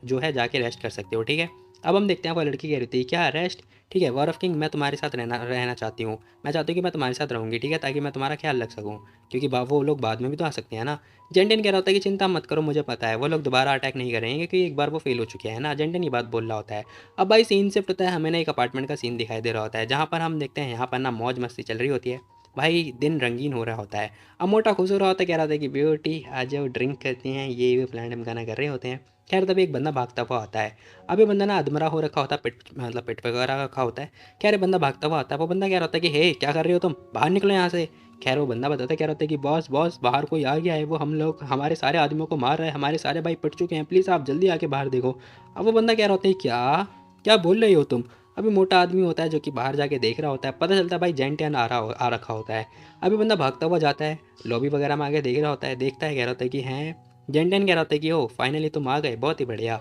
जो है जाके रेस्ट कर सकते हो, ठीक है। अब हम देखते हैं वो लड़की कह रही थी क्या रेस्ट, ठीक है वॉर ऑफ किंग मैं तुम्हारे साथ रहना रहना चाहती हूँ, मैं चाहती हूँ कि मैं तुम्हारे साथ रहूँगी, ठीक है, ताकि मैं तुम्हारा ख्याल रख सकूँ, क्योंकि वो लोग बाद में भी तो आ सकते हैं ना। जेंटिन कह रहा होता है कि चिंता मत करो, मुझे पता है वो लोग दोबारा अटैक नहीं करेंगे क्योंकि एक बार वो फेल हो चुके हैं ना। जेंटिन ये बात बोल रहा होता है। अब भाई सीन शिफ्ट होता है, हमें ना एक अपार्टमेंट का सीन दिखाई दे रहा होता है जहाँ पर हम देखते हैं यहाँ पर ना मौज मस्ती चल रही होती है। भाई दिन रंगीन हो रहा होता है। अब मोटा खुश हो रहा होता है, कह रहा था कि ब्यूटी आज जाओ ड्रिंक करते हैं, ये प्लान हम गाना कर रहे होते हैं। खैर तभी एक बंदा भागता हुआ आता है। अब ये बंदा ना अधमरा हो रखा होता है, पिट मतलब पिट वगैरह रखा होता है। खैर ये बंदा भागता हुआ आता है। वो बंदा कह रहा होता है कि हे क्या कर रहे हो तुम, बाहर निकलो यहाँ से। खैर वो बंदा बताता है, कह रहा होता है कि बॉस बॉस बाहर कोई आ गया है, वो हम लोग हमारे सारे आदमियों को मार रहा है, हमारे सारे भाई पिट चुके हैं, प्लीज़ आप जल्दी आके बाहर देखो। अब वो बंदा कह रहा होता है क्या क्या बोल रहे हो तुम। अभी मोटा आदमी होता है जो कि बाहर जाके देख रहा होता है, पता चलता है भाई जेंटियन आ रखा होता है। अभी बंदा भागता हुआ जाता है, लॉबी वगैरह में आगे देख रहा होता है, देखता है, कह रहा होता है कि हैं जेंटियन, कह रहा होता है कि ओ फाइनली तुम आ गए, बहुत ही बढ़िया।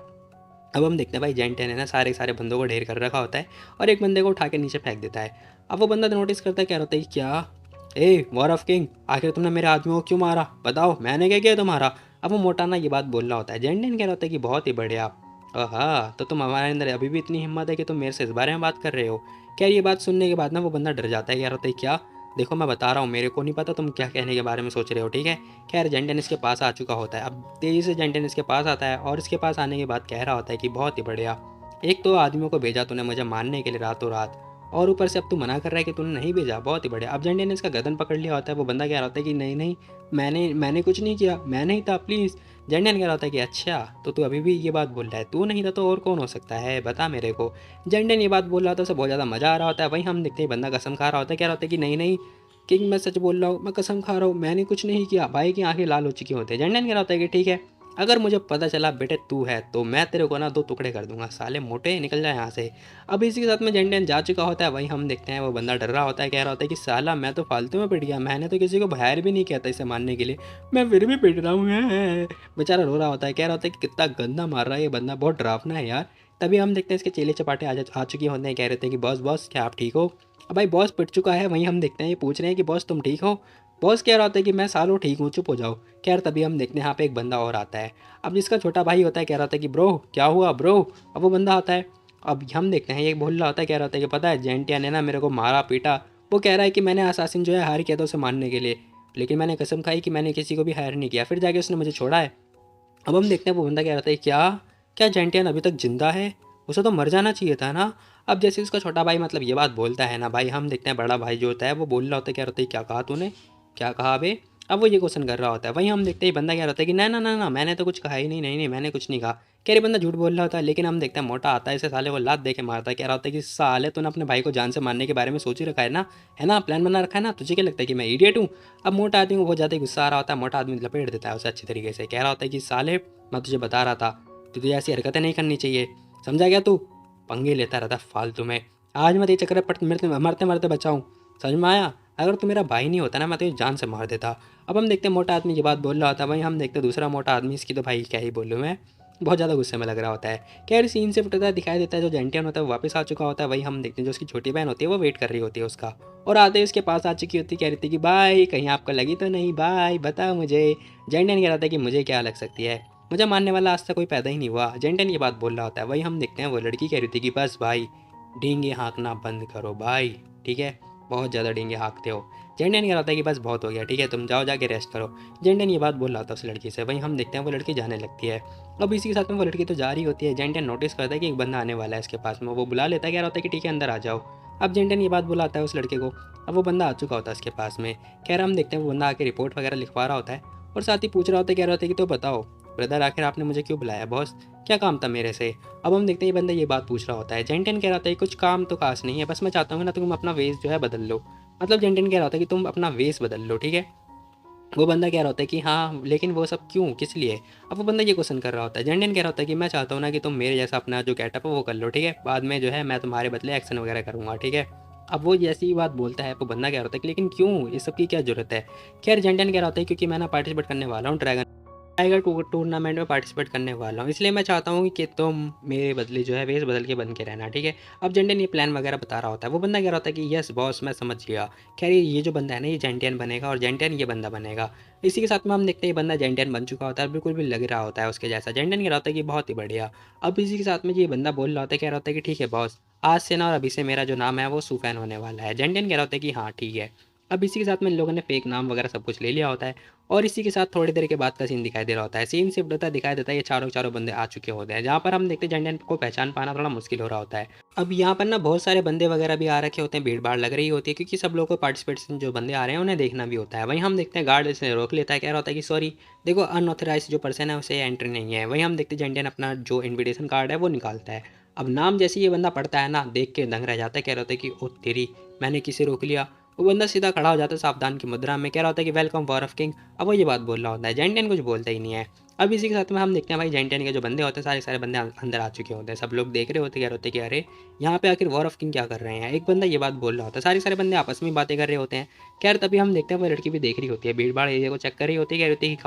अब हम देखते हैं भाई जेंटियन है ना सारे सारे बंदों को ढेर कर रखा होता है और एक बंदे को उठा के नीचे फेंक देता है। अब वो बंदा नोटिस करता है, कह रहा होता है कि क्या ए वॉर ऑफ किंग, आखिर तुमने मेरे आदमियों को क्यों मारा, बताओ मैंने क्या किया तुम्हारा। अब वो मोटा ना ये बात बोल रहा होता है। जेंटियन कह रहा होता है कि बहुत ही बढ़िया, हाँ तो तुम हमारे अंदर अभी भी इतनी हिम्मत है कि तुम मेरे से इस बारे में बात कर रहे हो। क्या ये बात सुनने के बाद ना वो बंदा डर जाता है, कह रहा होता है क्या, देखो मैं बता रहा हूँ, मेरे को नहीं पता तुम क्या कहने के बारे में सोच रहे हो, ठीक है। खैर जेंटन इसके पास आ चुका होता है। अब तेज़ी से जेंटन इसके पास आता है और इसके पास आने के बाद कह रहा होता है कि बहुत ही बढ़िया, एक तो आदमियों को भेजा तूने मुझे मारने के लिए रातों रात, और ऊपर से अब तू मना कर रहा है कि तूने नहीं भेजा, बहुत ही बढ़िया। अब जेंटन ने इसका गर्दन पकड़ लिया होता है। वो बंदा कह रहा होता है कि नहीं नहीं, मैंने मैंने कुछ नहीं किया, मैं नहीं था प्लीज़। जेंटन कह रहा होता है कि अच्छा तो तू अभी भी ये बात बोल रहा है, तू नहीं था तो और कौन हो सकता है, बता मेरे को। जेंटन ये बात बोल रहा होता है, उसे बहुत ज़्यादा मज़ा आ रहा होता है। वहीं हम देखते हैं बंदा कसम खा रहा होता है, कह रहा होता है कि नहीं नहीं किंग मैं सच बोल रहा हूँ, मैं कसम खा रहा हूँ, मैंने कुछ नहीं किया। भाई की आंखें लाल हो चुकी होती है। जेंटन कह रहा होता है कि ठीक है, अगर मुझे पता चला बेटे तू है तो मैं तेरे को ना दो टुकड़े कर दूंगा, साले मोटे निकल जाए यहाँ से। अब इसी के साथ में जेंटन जा चुका होता है। वहीं हम देखते हैं वो बंदा डर रहा होता है, कह रहा होता है कि साला मैं तो फालतू में पिट गया, मैंने तो किसी को बाहर भी नहीं किया था इसे मारने के लिए, मैं फिर भी पिट रहा हूँ। बेचारा रो रहा होता है, कह रहा होता है कि कितना गंदा मार रहा है ये बंदा, बहुत डरावना है यार। तभी हम देखते हैं इसके चेले चपाटे आ चुके होते हैं, कह रहे थे कि बॉस बॉस क्या आप ठीक हो। अब भाई बॉस पिट चुका है। वहीं हम देखते हैं ये पूछ रहे हैं कि बॉस तुम ठीक हो। बॉस कह रहा होता है कि मैं सालों ठीक हूँ, चुप हो जाओ। खैर तभी हम देखते हैं यहाँ पे एक बंदा और आता है। अब जिसका छोटा भाई होता है, कह रहा होता है कि ब्रो क्या हुआ ब्रो। अब वो बंदा आता है। अब हम देखते हैं ये बोल रहा होता है, कह रहा होता है कि पता है जेंटिया ने ना मेरे को मारा पीटा। वो कह रहा है कि मैंने असासिन जो है हायर किया था उसे मारने के लिए, लेकिन मैंने कसम खाई कि मैंने किसी को भी हायर नहीं किया, फिर जाके उसने मुझे छोड़ा है। अब हम देखते हैं वो बंदा कह रहा था क्या क्या जेंटियन अभी तक जिंदा है, उसे तो मर जाना चाहिए था ना। अब जैसे उसका छोटा भाई मतलब ये बात बोलता है ना भाई, हम देखते हैं बड़ा भाई जो होता है वो बोल रहा होता है, क्या होता है क्या कहा तूने, क्या कहा बे। अब वो ये क्वेश्चन कर रहा होता है। वहीं हम देखते हैं बंदा क्या होता है कि ना ना ना ना मैंने तो कुछ कहा ही नहीं, नहीं नहीं मैंने कुछ नहीं कहा। कह रही बंदा झूठ बोल रहा होता है। लेकिन हम देखते हैं मोटा आता है, इसे साले को लात दे के मारता है, कह रहा होता है कि साले तूने अपने भाई को जान से मारने के बारे में सोच ही रखा है ना, प्लान बना रखा है ना, तुझे क्या लगता है कि मैं इडियट हूँ। अब मोटा आदमी को बहुत ज़्यादा गुस्सा आ रहा होता है। मोटा आदमी लपेट देता है उसे अच्छी तरीके से, कह रहा होता है कि साले मैं तुझे बता रहा था तुझे ऐसी हरकतें नहीं करनी चाहिए, समझा गया तू, पंगे लेता रहता फालतू में, आज मैं तेरे चक्कर में मरते मरते बचाऊँ, समझ में आया। अगर तू मेरा भाई नहीं होता ना मैं तुझे जान से मार देता। अब हम देखते हैं मोटा आदमी ये बात बोल रहा होता है। वहीं हम देखते हैं दूसरा मोटा आदमी, इसकी तो भाई क्या ही बोलूँ मैं, बहुत ज़्यादा गुस्से में लग रहा होता है। खैर सीन से होता है, दिखाई देता है जो जेंटियन होता है वो वापस आ चुका होता है। वहीं हम देखते हैं जो उसकी छोटी बहन होती है वो वेट कर रही होती है उसका, और आते ही उसके पास आ चुकी होती है, कह रही थी कि भाई कहीं आपको लगी तो नहीं, भाई बताओ मुझे। जेंटियन कह रहा था कि मुझे क्या लग सकती है, मुझे मानने वाला आज तक कोई पैदा ही नहीं हुआ। जेंटियन ये बात बोल रहा होता है। वहीं हम देखते हैं वो लड़की कह रही थी कि बस भाई डींगे हाँकना बंद करो भाई, ठीक है, बहुत ज़्यादा डींगे हाँकते हो। जेंटियन कह रहा था कि बस बहुत हो गया, ठीक है तुम जाओ जाके रेस्ट करो। जेंटियन ये बात बोल रहा था उस लड़की से। वहीं हम देखते हैं वो लड़की जाने लगती है। अब इसी के साथ में वो लड़की तो जा रही होती है। जेंटियन नोटिस करता है कि एक बंदा आने वाला है इसके पास में, वो बुला लेता है, कह रहा होता है कि ठीक है अंदर आ जाओ। अब जेंटियन ये बात बुलाता है उस लड़के को। अब वो बंदा आ चुका होता है उसके पास में। खैर हम देखते हैं वो बंदा आके रिपोर्ट वगैरह लिखवा रहा होता है और साथ ही पूछ रहा होता है, कह रहा होता है कि तो बताओ ब्रदर आखिर आपने मुझे क्यों बुलाया बॉस, क्या काम था मेरे से। अब हम देखते हैं ये बंदा ये बात पूछ रहा होता है। जेंटियन कह रहा था कुछ काम तो खास नहीं है, बस मैं चाहता हूँ ना तुम अपना वेश जो है बदल लो। मतलब जेंटियन कह रहा होता है कि तुम अपना वेश बदल लो, ठीक है। वो बंदा कह रहा होता है कि हाँ लेकिन वो सब क्यों, किस लिए। अब वो बंदा ये क्वेश्चन कर रहा होता है। जेंटियन कह रहा होता है कि मैं चाहता हूँ ना कि तुम मेरे जैसा अपना जो गेटअप है वो कर लो, ठीक है, बाद में जो है मैं तुम्हारे बदले एक्शन वगैरह करूँगा, ठीक है। अब वो जैसी ही बात बोलता है वो बंदा कह रहा होता है कि लेकिन क्यों, इस सब की क्या जरूरत है। खैर जेंटियन कह रहा होता है क्योंकि मैं ना पार्टिसिपेट करने वाला हूँ ड्रैगन टाइगर टूर्नामेंट में पार्टिसिपेट करने वाला हूँ, इसलिए मैं चाहता हूँ कि तुम मेरे बदले जो है वेश बदल के बन के रहना, ठीक है। अब जेंटियन ये प्लान वगैरह बता रहा होता है, वो बंदा कह रहा होता है कि यस बॉस मैं समझ गया। खैर ये जो बंदा है ना ये जेंटियन बनेगा और जेंटियन ये बंदा बनेगा। इसी के साथ में हम देखते हैं ये बंदा जेंटियन बन चुका होता है, बिल्कुल भी लग रहा होता है उसके जैसा। जेंटियन कह रहा होता है कि बहुत ही बढ़िया। अब इसी के साथ में ये बंदा बोल रहा होता है, कह रहा होता है कि ठीक है बॉस, आज से ना और अभी से मेरा जो नाम है वो सुफैन होने वाला है। जेंटियन कह रहा होता है कि हाँ ठीक है। अब इसी के साथ में इन लोगों ने फेक नाम वगैरह सब कुछ ले लिया होता है। और इसी के साथ थोड़ी देर के बाद का सीन दिखाई दे रहा होता है। सीन शिफ्ट होता है, दिखाई देता है ये चारों चारों बंदे आ चुके होते हैं, जहाँ पर हम देखते हैं जेंटियन को पहचान पाना थोड़ा मुश्किल हो रहा होता है। अब यहाँ पर ना बहुत सारे बंदे वगैरह भी आ रखे होते हैं, भीड़ भाड़ लग रही होती है, क्योंकि सब लोगों को पार्टिसिपेशन जो बंदे आ रहे हैं उन्हें देखना भी होता है। वहीं हम देखते हैं गार्ड इसे रोक लेता है, कह रहा होता है कि सॉरी देखो अनऑथराइज जो पर्सन है उसे एंट्री नहीं है। वहीं हम देखते हैं जेंटियन अपना जो इन्विटेशन कार्ड है वो निकालता है। अब नाम जैसे ये बंदा पढ़ता है ना, देख के दंग रह जाता है, कह रहा होता है कि ओ तेरी, मैंने किसे रोक लिया। वो बंदा सीधा खड़ा हो जाता है सावधान की मुद्रा में, कह रहा होता है कि वेलकम वॉर ऑफ किंग। अब वो ये बात बोल रहा होता है, जेंटियन कुछ बोलता ही नहीं है। अब इसी के साथ में हम देखते हैं भाई जेंटियन के जो बंदे होते हैं सारे सारे बंदे अंदर आ चुके होते हैं। सब लोग देख रहे होते हैं, कह रहे होते हैं कि अरे यहाँ पे आखिर वॉर ऑफ किंग क्या कर रहे हैं। एक बंदा ये बात बोल रहा होता है, सारे सारे बंदे आपस में बातें कर रहे होते हैं। खैर तभी हम देखते हैं वो लड़की भी देख रही होती है, भीड़ भाड़ एरिया को चेक कर रही होती है, कह रही होती है कि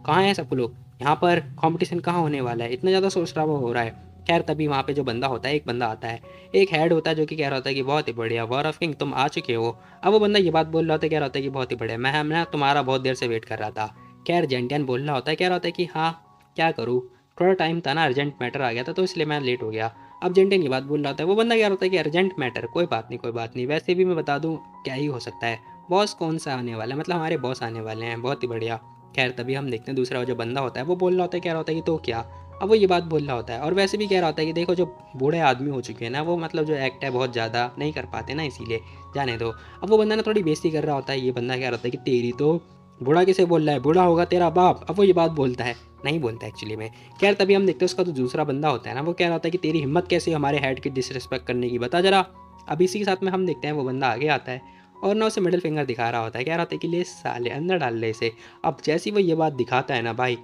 कहाँ है सब लोग, यहाँ पर कॉम्पिटिशन कहाँ होने वाला है, इतना ज़्यादा शोर शराबा हो रहा है। खैर तभी वहाँ पे जो बंदा होता है, एक बंदा आता है, एक हेड होता है जो कि कह रहा होता है कि बहुत ही बढ़िया वॉर ऑफ किंग तुम आ चुके हो। अब वो बंदा ये बात बोल रहा होता है, कह रहा होता है कि बहुत ही बढ़िया, मैं ना तुम्हारा बहुत देर से वेट कर रहा था। खैर जेंटियन बोल रहा होता है, कह रहा होता है कि हाँ क्या करूँ, थोड़ा टाइम था ना, अर्जेंट मैटर आ गया था तो इसलिए मैं लेट हो गया। अब जेंटियन ये बात बोल रहा होता है, वो बंदा कह रहा होता है कि अर्जेंट मैटर, कोई बात नहीं कोई बात नहीं, वैसे भी मैं बता दूँ क्या ही हो सकता है, बॉस कौन सा आने वाला है, मतलब हमारे बॉस आने वाले हैं, बहुत ही बढ़िया। खैर तभी हम देखते हैं दूसरा जो बंदा होता है वो बोल रहा होता है, कह रहा होता है कि तो क्या। अब वो ये बात बोल रहा होता है और वैसे भी कह रहा होता है कि देखो जो बूढ़े आदमी हो चुके हैं ना, वो मतलब जो एक्ट है बहुत ज़्यादा नहीं कर पाते ना, इसीलिए जाने दो। अब वो बंदा ना थोड़ी बेइज्जती कर रहा होता है, ये बंदा कह रहा होता है कि तेरी तो, बूढ़ा किसे बोल रहा है, बूढ़ा होगा तेरा बाप। अब वो ये बात बोलता है, नहीं बोलता एक्चुअली में। खैर तभी हम देखते हैं उसका जो दूसरा बंदा होता है ना, वो कह रहा होता है कि तेरी हिम्मत कैसे हमारे हेड की डिसरिस्पेक्ट करने की, बता जरा। अब इसी के साथ में हम देखते हैं वो बंदा आगे आता है और ना उसे मिडिल फिंगर दिखा रहा होता है, कह रहा होता है कि ले साले अंदर डाल ले इसे। अब जैसी वो ये बात दिखाता है ना भाई,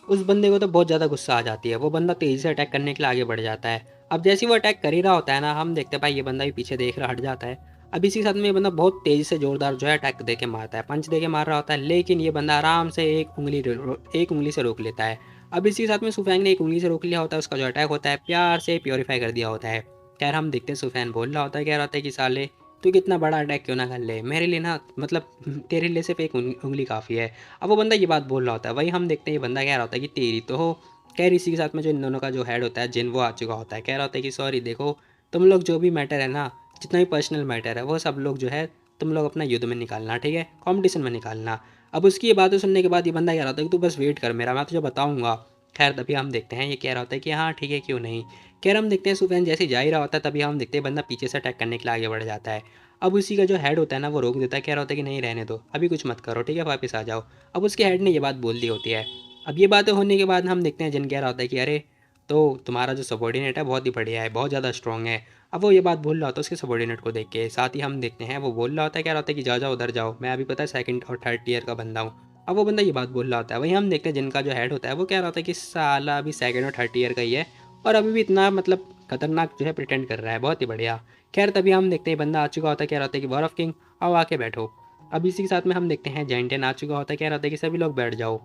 उस बंदे को तो बहुत ज़्यादा गुस्सा आ जाती है, वो बंदा तेज़ी से अटैक करने के लिए आगे बढ़ जाता है। अब जैसे ही वो अटैक कर ही रहा होता है ना, हम देखते हैं भाई ये बंदा भी पीछे देख रहा हट जाता है। अब इसी के साथ में ये बंदा बहुत तेज़ी से ज़ोरदार जो है अटैक दे के मारता है, पंच दे के मार रहा होता है, लेकिन ये बंदा आराम से एक उंगली से रोक लेता है। अब इसी के साथ में सुफैन ने एक उंगली से रोक लिया होता है, उसका जो अटैक होता है प्यार से प्योरीफाई कर दिया होता है। खैर हम देखते हैं सुफैन बोल रहा होता है, कह रहा होता है कि साले तू कितना बड़ा अटैक क्यों ना कर ले, मेरे लिए ना मतलब तेरे लिए सिर्फ एक उंगली काफ़ी है। अब वो बंदा ये बात बोल रहा होता है, वही हम देखते हैं ये बंदा कह रहा होता है कि तेरी तो हो। खैर इसी के साथ में जो इन दोनों का जो हेड होता है जिन, वो आ चुका होता है, कह रहा होता है कि सॉरी देखो तुम लोग जो भी मैटर है ना, जितना भी पर्सनल मैटर है वो सब लोग जो है तुम लोग अपना युद्ध में निकालना, ठीक है, कंपटीशन में निकालना। अब उसकी ये बातें सुनने के बाद ये बंदा कह रहा होता है कि तू बस वेट कर मेरा, मैं तुझे बताऊंगा। खैर तभी हम देखते हैं ये कह रहा होता है कि हाँ ठीक है क्यों नहीं। खैर हम देखते हैं सुफैन जैसे जा ही रहा होता है, तभी हम देखते हैं बंदा पीछे से अटैक करने के लिए आगे बढ़ जाता है। अब उसी का जो हेड होता है ना वो रोक देता है, कह रहा होता है कि नहीं रहने दो, अभी कुछ मत करो, ठीक है वापस आ जाओ। अब उसके हेड ने ये बात बोल दी होती है। अब ये बातें होने के बाद हम देखते हैं जिन कह रहा होता है कि अरे तो तुम्हारा जो सबॉर्डिनेट है बहुत ही बढ़िया है, बहुत ज़्यादा स्ट्रॉन्ग है। अब वो ये बात बोल रहा होता है उसके सबॉर्डिनेट को देख के, साथ ही हम देखते हैं वो बोल रहा होता है, कह रहा होता है कि जा जाओ उधर जाओ, मैं अभी पता है सेकंड और थर्ड ईयर का बंदा हूँ। अब वो बंदा ये बात बोल रहा होता है, वहीं हम देखते हैं जिनका जो हेड होता है वो कह रहा होता है कि साला अभी सेकंड और थर्ड ईयर का ही है और अभी भी इतना मतलब खतरनाक जो है प्रिटेंड कर रहा है, बहुत ही बढ़िया। खैर तभी हम देखते हैं बंदा आ चुका होता है, कह रहा होता है कि वॉर ऑफ किंग आओ आके बैठो। अब इसी के साथ में हम देखते हैं जेंटेन आ चुका होता है, कह रहा होता है कि सभी लोग बैठ जाओ।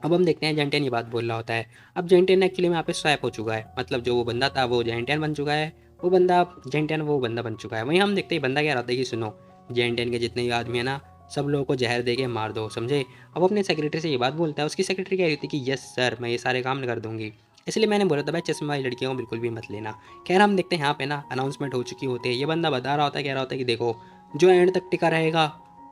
अब हम देखते हैं जेंटेन ये बात बोल रहा होता है। अब जेंटेन एक्चुअली में यहाँ पे स्वैप हो चुका है, मतलब जो वो बंदा था वो जेंटेन बन चुका है, वो बंदा जेंटेन वो बंदा बन चुका है। वहीं हम देखते हैं बंदा कह रहा होता है कि सुनो जेंटेन के जितने भी आदमी है ना, सब लोगों को जहर दे के मार दो, समझे। अब अपने सेक्रेटरी से ये बात बोलता है, उसकी सेक्रेटरी कह रही थी कि यस सर मैं ये सारे काम कर दूंगी, इसलिए मैंने बोला था भाई चश्मे वाली लड़कियों को बिल्कुल भी मत लेना। खैर हम देखते हैं यहाँ पे ना अनाउंसमेंट हो चुकी होती है, ये बंदा बता रहा होता है, कह रहा होता है कि देखो जो एंड तक टिका रहेगा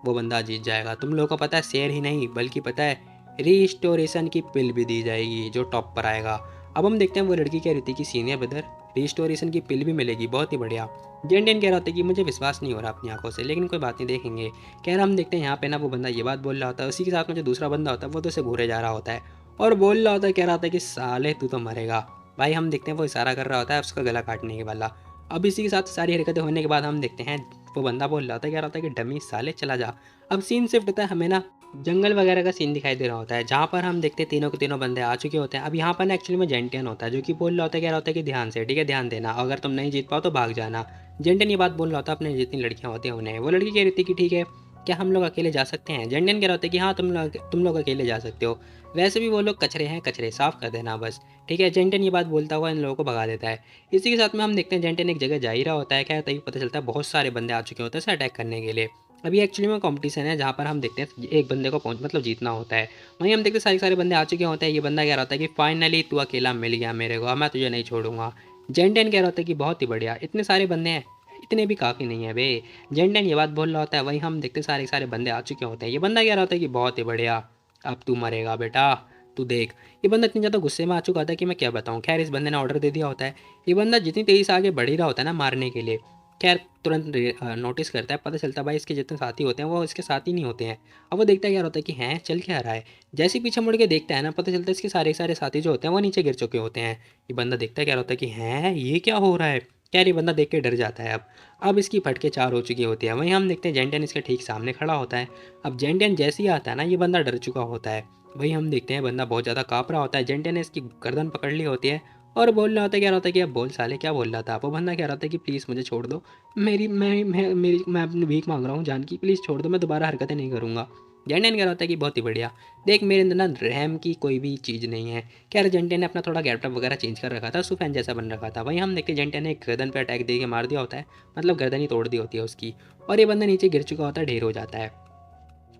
वो बंदा जीत जाएगा। तुम लोगों को पता है शेयर ही नहीं बल्कि पता है रिस्टोरेशन की पिल भी दी जाएगी जो टॉप पर आएगा। अब हम देखते हैं वो लड़की कह रही थी कि सीनियर ब्रदर रिस्टोरेशन की पिल भी मिलेगी, बहुत ही बढ़िया। जेंटियन कह रहा होता है कि मुझे विश्वास नहीं हो रहा अपनी आंखों से, लेकिन कोई बात नहीं देखेंगे। कह रहा हम देखते हैं यहाँ पे ना वो बंदा ये बात बोल रहा होता है, उसी के साथ में जो दूसरा बंदा होता है वो तो उसे घूरे जा रहा होता है और बोल रहा होता है, कह रहा होता है कि साले तू तो मरेगा। भाई हम देखते हैं वो इशारा कर रहा होता है उसका गला काटने के वाला। अब इसी के साथ सारी हरकतें होने के बाद हम देखते हैं वो बंदा बोल रहा होता है, कह रहा होता है कि डमी साले चला जा। अब सीन शिफ्ट होता है, हमें ना जंगल वगैरह का सीन दिखाई दे रहा होता है, जहाँ पर हम देखते हैं तीनों के तीनों बंदे आ चुके होते हैं। अब यहाँ पर ना एक्चुअली में जेंटियन होता है जो कि बोल रहा होता है, कह रहा होता है कि ध्यान से, ठीक है ध्यान देना, अगर तुम नहीं जीत पाओ तो भाग जाना। जेंटियन ये बात बोल रहा होता है अपने जितनी लड़कियाँ होती हैं उन्हें। वो लड़की कह रही थी कि ठीक है क्या हम लोग अकेले जा सकते हैं? जेंटियन कह रहा होता है कि हाँ तुम लोग अकेले जा सकते हो, वैसे भी वो लोग कचरे हैं, कचरे साफ कर देना बस। ठीक है, जेंटियन ये बात बोलता हुआ इन लोगों को भगा देता है। इसी के साथ में हम देखते हैं जेंटियन एक जगह जा ही रहा होता है, क्या तभी पता चलता है बहुत सारे बंदे आ चुके होते हैं इसे अटैक करने के लिए। अभी एक्चुअली में कॉम्पिटिशन है जहाँ पर हम देखते हैं एक बंदे को पहुँच मतलब जीतना होता है। वहीं हम देखते हैं सारे बंदे आ चुके होते हैं। ये बंदा कह रहा होता है कि फाइनली तू अकेला मिल गया मेरे को, अब मैं तुझे नहीं छोड़ूंगा। जेंटियन कह रहा होता है कि बहुत ही बढ़िया, इतने सारे बंदे हैं, इतने भी काफ़ी नहीं है बे। जेंटियन ये बात बोल रहा होता है, वहीं हम देखते सारे बंदे आ चुके होते हैं। ये बंदा कह रहा होता है कि बहुत ही बढ़िया, अब तू मरेगा बेटा, तू देख। ये बंदा इतनी ज़्यादा गुस्से में आ चुका होता है कि मैं क्या बताऊँ। खैर इस बंदे ने ऑर्डर दे दिया होता है। ये बंदा जितनी तेज़ी से आगे बढ़ ही रहा होता है ना मारने के लिए, खैर तुरंत नोटिस करता है, पता चलता है भाई इसके जितने साथी होते हैं वो इसके साथ ही नहीं होते हैं। अब वो देखता है क्या होता है कि हैं चल क्या रहा है। जैसे ही पीछे मुड़ के देखता है ना, पता चलता है इसके सारे साथी जो होते हैं वो नीचे गिर चुके होते हैं। ये बंदा देखता है क्या होता है कि हैं ये क्या हो रहा है। खैर ये बंदा देख के डर जाता है। अब इसकी फटके चार हो चुकी होती है। वहीं हम देखते हैं जेंटियन इसके ठीक सामने खड़ा होता है। अब जेंटियन जैसे ही आता है ना, ये बंदा डर चुका होता है। वहीं हम देखते हैं बंदा बहुत ज़्यादा काँप रहा होता है। जेंटियन ने इसकी गर्दन पकड़ ली होती है और बोल रहा होता है, क्या होता है कि अब बोल साले क्या बोल रहा था। वो बंदा कह रहा था कि प्लीज़ मुझे छोड़ दो, मैं अपनी भीख मांग रहा हूँ जान की, प्लीज़ छोड़ दो, मैं दोबारा हरकतें नहीं करूँगा। जेंटियन कह रहा होता है कि बहुत ही बढ़िया, देख मेरे अंदर ना रहम की कोई भी चीज़ नहीं है। खैर जेंटियन ने अपना थोड़ा गेटअप वगैरह चेंज कर रखा था, सुफैन जैसा बन रखा था। वहीं हम देखते जेंटियन ने एक गर्दन पे अटैक दे के मार दिया होता है, मतलब गर्दन ही तोड़ दी होती है उसकी। और ये बंदा नीचे गिर चुका होता है, ढेर हो जाता है।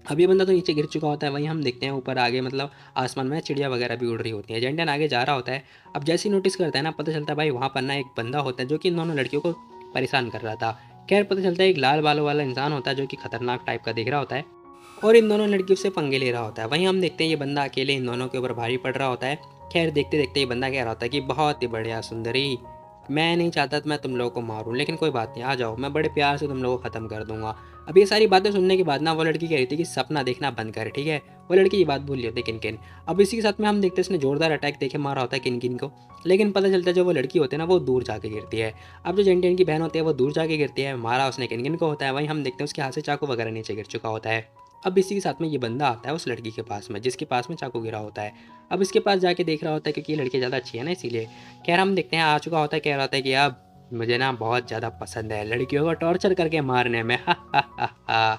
अब ये बंदा तो नीचे गिर चुका होता है। वहीं हम देखते हैं ऊपर आगे मतलब आसमान में चिड़िया वगैरह भी उड़ रही होती हैं। जेंटियन आगे जा रहा होता है। अब जैसे ही नोटिस करता है ना, पता चलता है भाई वहाँ पर ना एक बंदा होता है जो कि इन दोनों लड़कियों को परेशान कर रहा था। खैर पता चलता है एक लाल बालों वाला इंसान होता है जो कि खतरनाक टाइप का दिख रहा होता है और इन दोनों लड़कियों से पंगे ले रहा होता है। वहीं हम देखते हैं ये बंदा अकेले इन दोनों के ऊपर भारी पड़ रहा होता है। खैर देखते देखते ये बंदा कह रहा होता है कि बहुत ही बढ़िया सुंदरी, मैं नहीं चाहता था मैं तुम लोगों को मारूं, लेकिन कोई बात नहीं, आ जाओ, मैं बड़े प्यार से तुम लोगों को ख़त्म कर दूंगा। अब ये सारी बातें सुनने के बाद ना वो लड़की कह रही थी कि सपना देखना बंद कर, ठीक है। वो लड़की ये बात बोल रही होती है किनकिन। अब इसी के साथ में हम देखते हैं इसने जोरदार अटैक देके मारा होता है किनकिन को, लेकिन पता चलता है जो वो लड़की होती है ना वो दूर जाके गिरती है। अब जो जेंटियन की बहन होती है वो दूर जाके गिरती है, मारा उसने किनकिन को होता है। वहीं हम देखते हैं उसके हाथ से चाकू वगैरह नीचे गिर चुका होता है। अब इसी के साथ में ये बंदा आता है उस लड़की के पास में जिसके पास में चाकू गिरा होता है। अब इसके पास जाके देख रहा होता है क्योंकि ये लड़की ज़्यादा अच्छी है ना इसीलिए। खैर हम देखते हैं आ चुका होता है, कह रहा होता है कि अब मुझे ना बहुत ज़्यादा पसंद है लड़कियों को टॉर्चर करके मारने में, हा हा हा हा।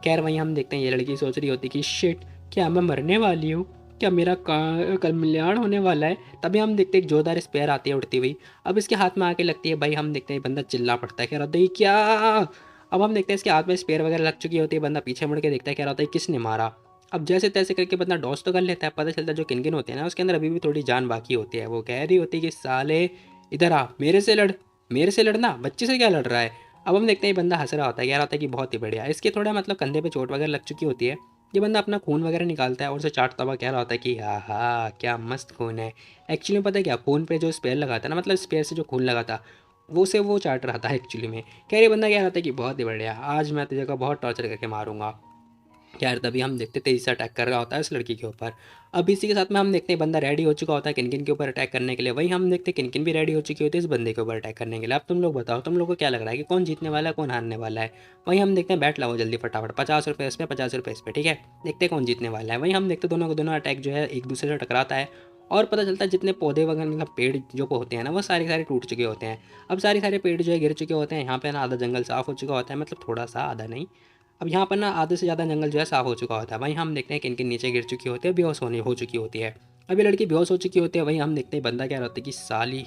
खैर वहीं हम देखते हैं ये लड़की सोच रही होती कि शिट, क्या मैं मरने वाली हूँ, क्या मेरा कल्याण होने वाला है। तभी हम देखते हैं एक जोरदार स्पेयर आती है उड़ती हुई। अब इसके हाथ में आके लगती है, भाई हम देखते हैं बंदा चिल्ला पड़ता है, कह रहा होता है क्या। अब हम देखते हैं इसके हाथ में स्पेयर वगैरह लग चुकी होती है। बंदा पीछे मुड़ के देखता है, कह रहा होता है किसने मारा। अब जैसे तैसे करके बंदा डॉस तो कर लेता है। पता चलता है जो किनकिन होते हैं ना उसके अंदर अभी भी थोड़ी जान बाकी होती है। वो कह रही होती है कि साले इधर आ, मेरे से लड़ना, बच्चे से क्या लड़ रहा है। अब हम देखते हैं ये बंदा हंस रहा होता है, कह रहा होता है कि बहुत ही बढ़िया। इसके थोड़ा मतलब कंधे पे चोट वगैरह लग चुकी होती है। ये बंदा अपना खून वगैरह निकालता है और उसे चाटता हुआ कह रहा होता है कि हाँ हाँ क्या मस्त खून है। एक्चुअली में पता है क्या, खून पे जो स्पेयर लगा था ना, मतलब स्पेयर से जो खून लगा था वो से वो चाट रहा था एक्चुअली में। कह रही बंदा कह रहा था कि बहुत ही बढ़िया, आज मैं तुझे को बहुत टॉर्चर करके मारूंगा। यार तभी हम देखते तेजी से अटैक कर रहा होता है उस लड़की के ऊपर। अब इसी के साथ में हम देखते हैं बंदा रेडी हो चुका होता है किनकिन के ऊपर अटैक करने के लिए। वहीं हम देखते हैं किनकिन भी रेडी हो चुकी होती है इस बंदे के ऊपर अटैक करने के लिए। अब तुम लोग बताओ, तुम लोग को क्या लग रहा है कि कौन जीतने वाला है कौन हारने वाला है। वहीं हम देखते हैं बैठ लाओ जल्दी फटाफट, 50 रुपये इस पे 50 रुपये इस पे, ठीक है। देखते हैं कौन जीतने वाला है। वहीं हम देखते दोनों को दोनों अटैक जो है एक दूसरे से टकराता है और पता चलता है जितने पौधे वगैरह मतलब पेड़ जो होते हैं ना वो सारे सारे टूट चुके होते हैं। अब सारे पेड़ जो है गिर चुके होते हैं। यहाँ पे ना आधा जंगल साफ हो चुका होता है, मतलब थोड़ा सा, आधा नहीं। अब यहाँ पर ना आधे से ज़्यादा जंगल जो है साफ़ हो चुका होता है। वहीं हम देखते हैं कि इनके नीचे गिर चुकी होती है, बेहोश होने हो चुकी होती है। अब ये लड़की बेहोश हो चुकी होती है। वहीं हम देखते हैं बंदा क्या रहता है कि साली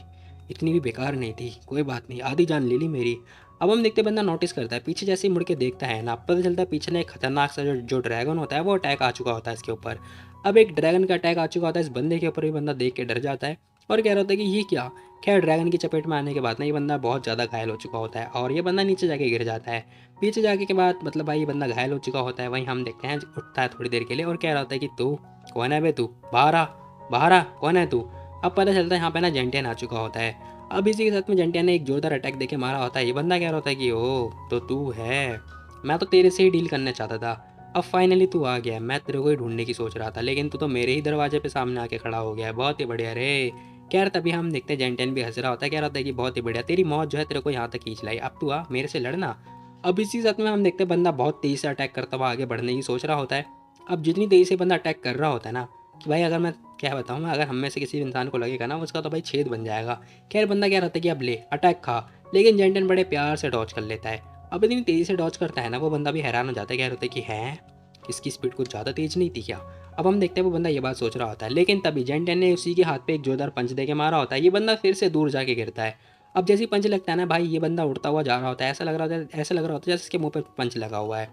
इतनी भी बेकार नहीं थी, कोई बात नहीं, आधी जान ले ली मेरी। अब हम देखते हैं बंदा नोटिस करता है, पीछे जैसे ही मुड़ के देखता है ना, पता चलता है पीछे ना एक खतरनाक सा जो ड्रैगन होता है वो अटैक आ चुका होता है इसके ऊपर। अब एक ड्रैगन का अटैक आ चुका होता है इस बंदे के ऊपर भी। बंदा देख के डर जाता है और कह रहा होता है कि ये क्या। खैर ड्रैगन की चपेट में आने के बाद ना ये बंदा बहुत ज़्यादा घायल हो चुका होता है और ये बंदा नीचे जाके गिर जाता है। पीछे जाके के बाद मतलब भाई ये बंदा घायल हो चुका होता है। वहीं हम देखते हैं उठता है थोड़ी देर के लिए और कह रहा होता है कि तू कौन है बे, तू बाहर आ, बाहर आ, कौन है तू। अब पता चलता है यहाँ पे ना जेंटियन आ चुका होता है। अब इसी के साथ में जेंटियन ने एक जोरदार अटैक देके मारा होता है। ये बंदा कह रहा होता है कि ओ तो तू है, मैं तो तेरे से ही डील करना चाहता था, अब फाइनली तू आ गया। मैं तेरे को ही ढूंढने की सोच रहा था लेकिन तू तो मेरे ही दरवाजे पे सामने आके खड़ा हो गया है, बहुत ही बढ़िया रे। खैर तभी हम देखते हैं जेंटियन भी हंस रहा होता है, कह रहा होता है कि बहुत ही बढ़िया, तेरी मौत जो है तेरे को यहाँ तक खींच लाई, अब तू आ मेरे से लड़ना। अब इसी साथ में हम देखते हैं बंदा बहुत तेज़ी से अटैक करता हुआ आगे बढ़ने की सोच रहा होता है। अब जितनी तेज़ी से बंदा अटैक कर रहा होता है ना, कि भाई अगर मैं क्या बताऊँ, अगर हम में से किसी इंसान को लगेगा ना उसका तो भाई छेद बन जाएगा। खैर बंदा क्या रहता है कि अब ले अटैक खा, लेकिन जेंटन बड़े प्यार से डॉज कर लेता है। अब इतनी तेज़ी से डॉज करता है ना, वो बंदा भी हैरान हो जाता है, कह रहे होते हैं कि है इसकी स्पीड कुछ ज़्यादा तेज़ नहीं थी क्या। अब हम देखते हैं वो बंदा ये बात सोच रहा होता है, लेकिन तभी जेन 10 ने उसी के हाथ पे एक जोरदार पंच दे के मारा होता है। ये बंदा फिर से दूर जाके गिरता है। अब जैसे ही पंच लगता है ना भाई, ये बंदा उड़ता हुआ जा रहा होता है, ऐसा लग रहा होता है जैसे इसके मुंह पे पंच लगा हुआ है।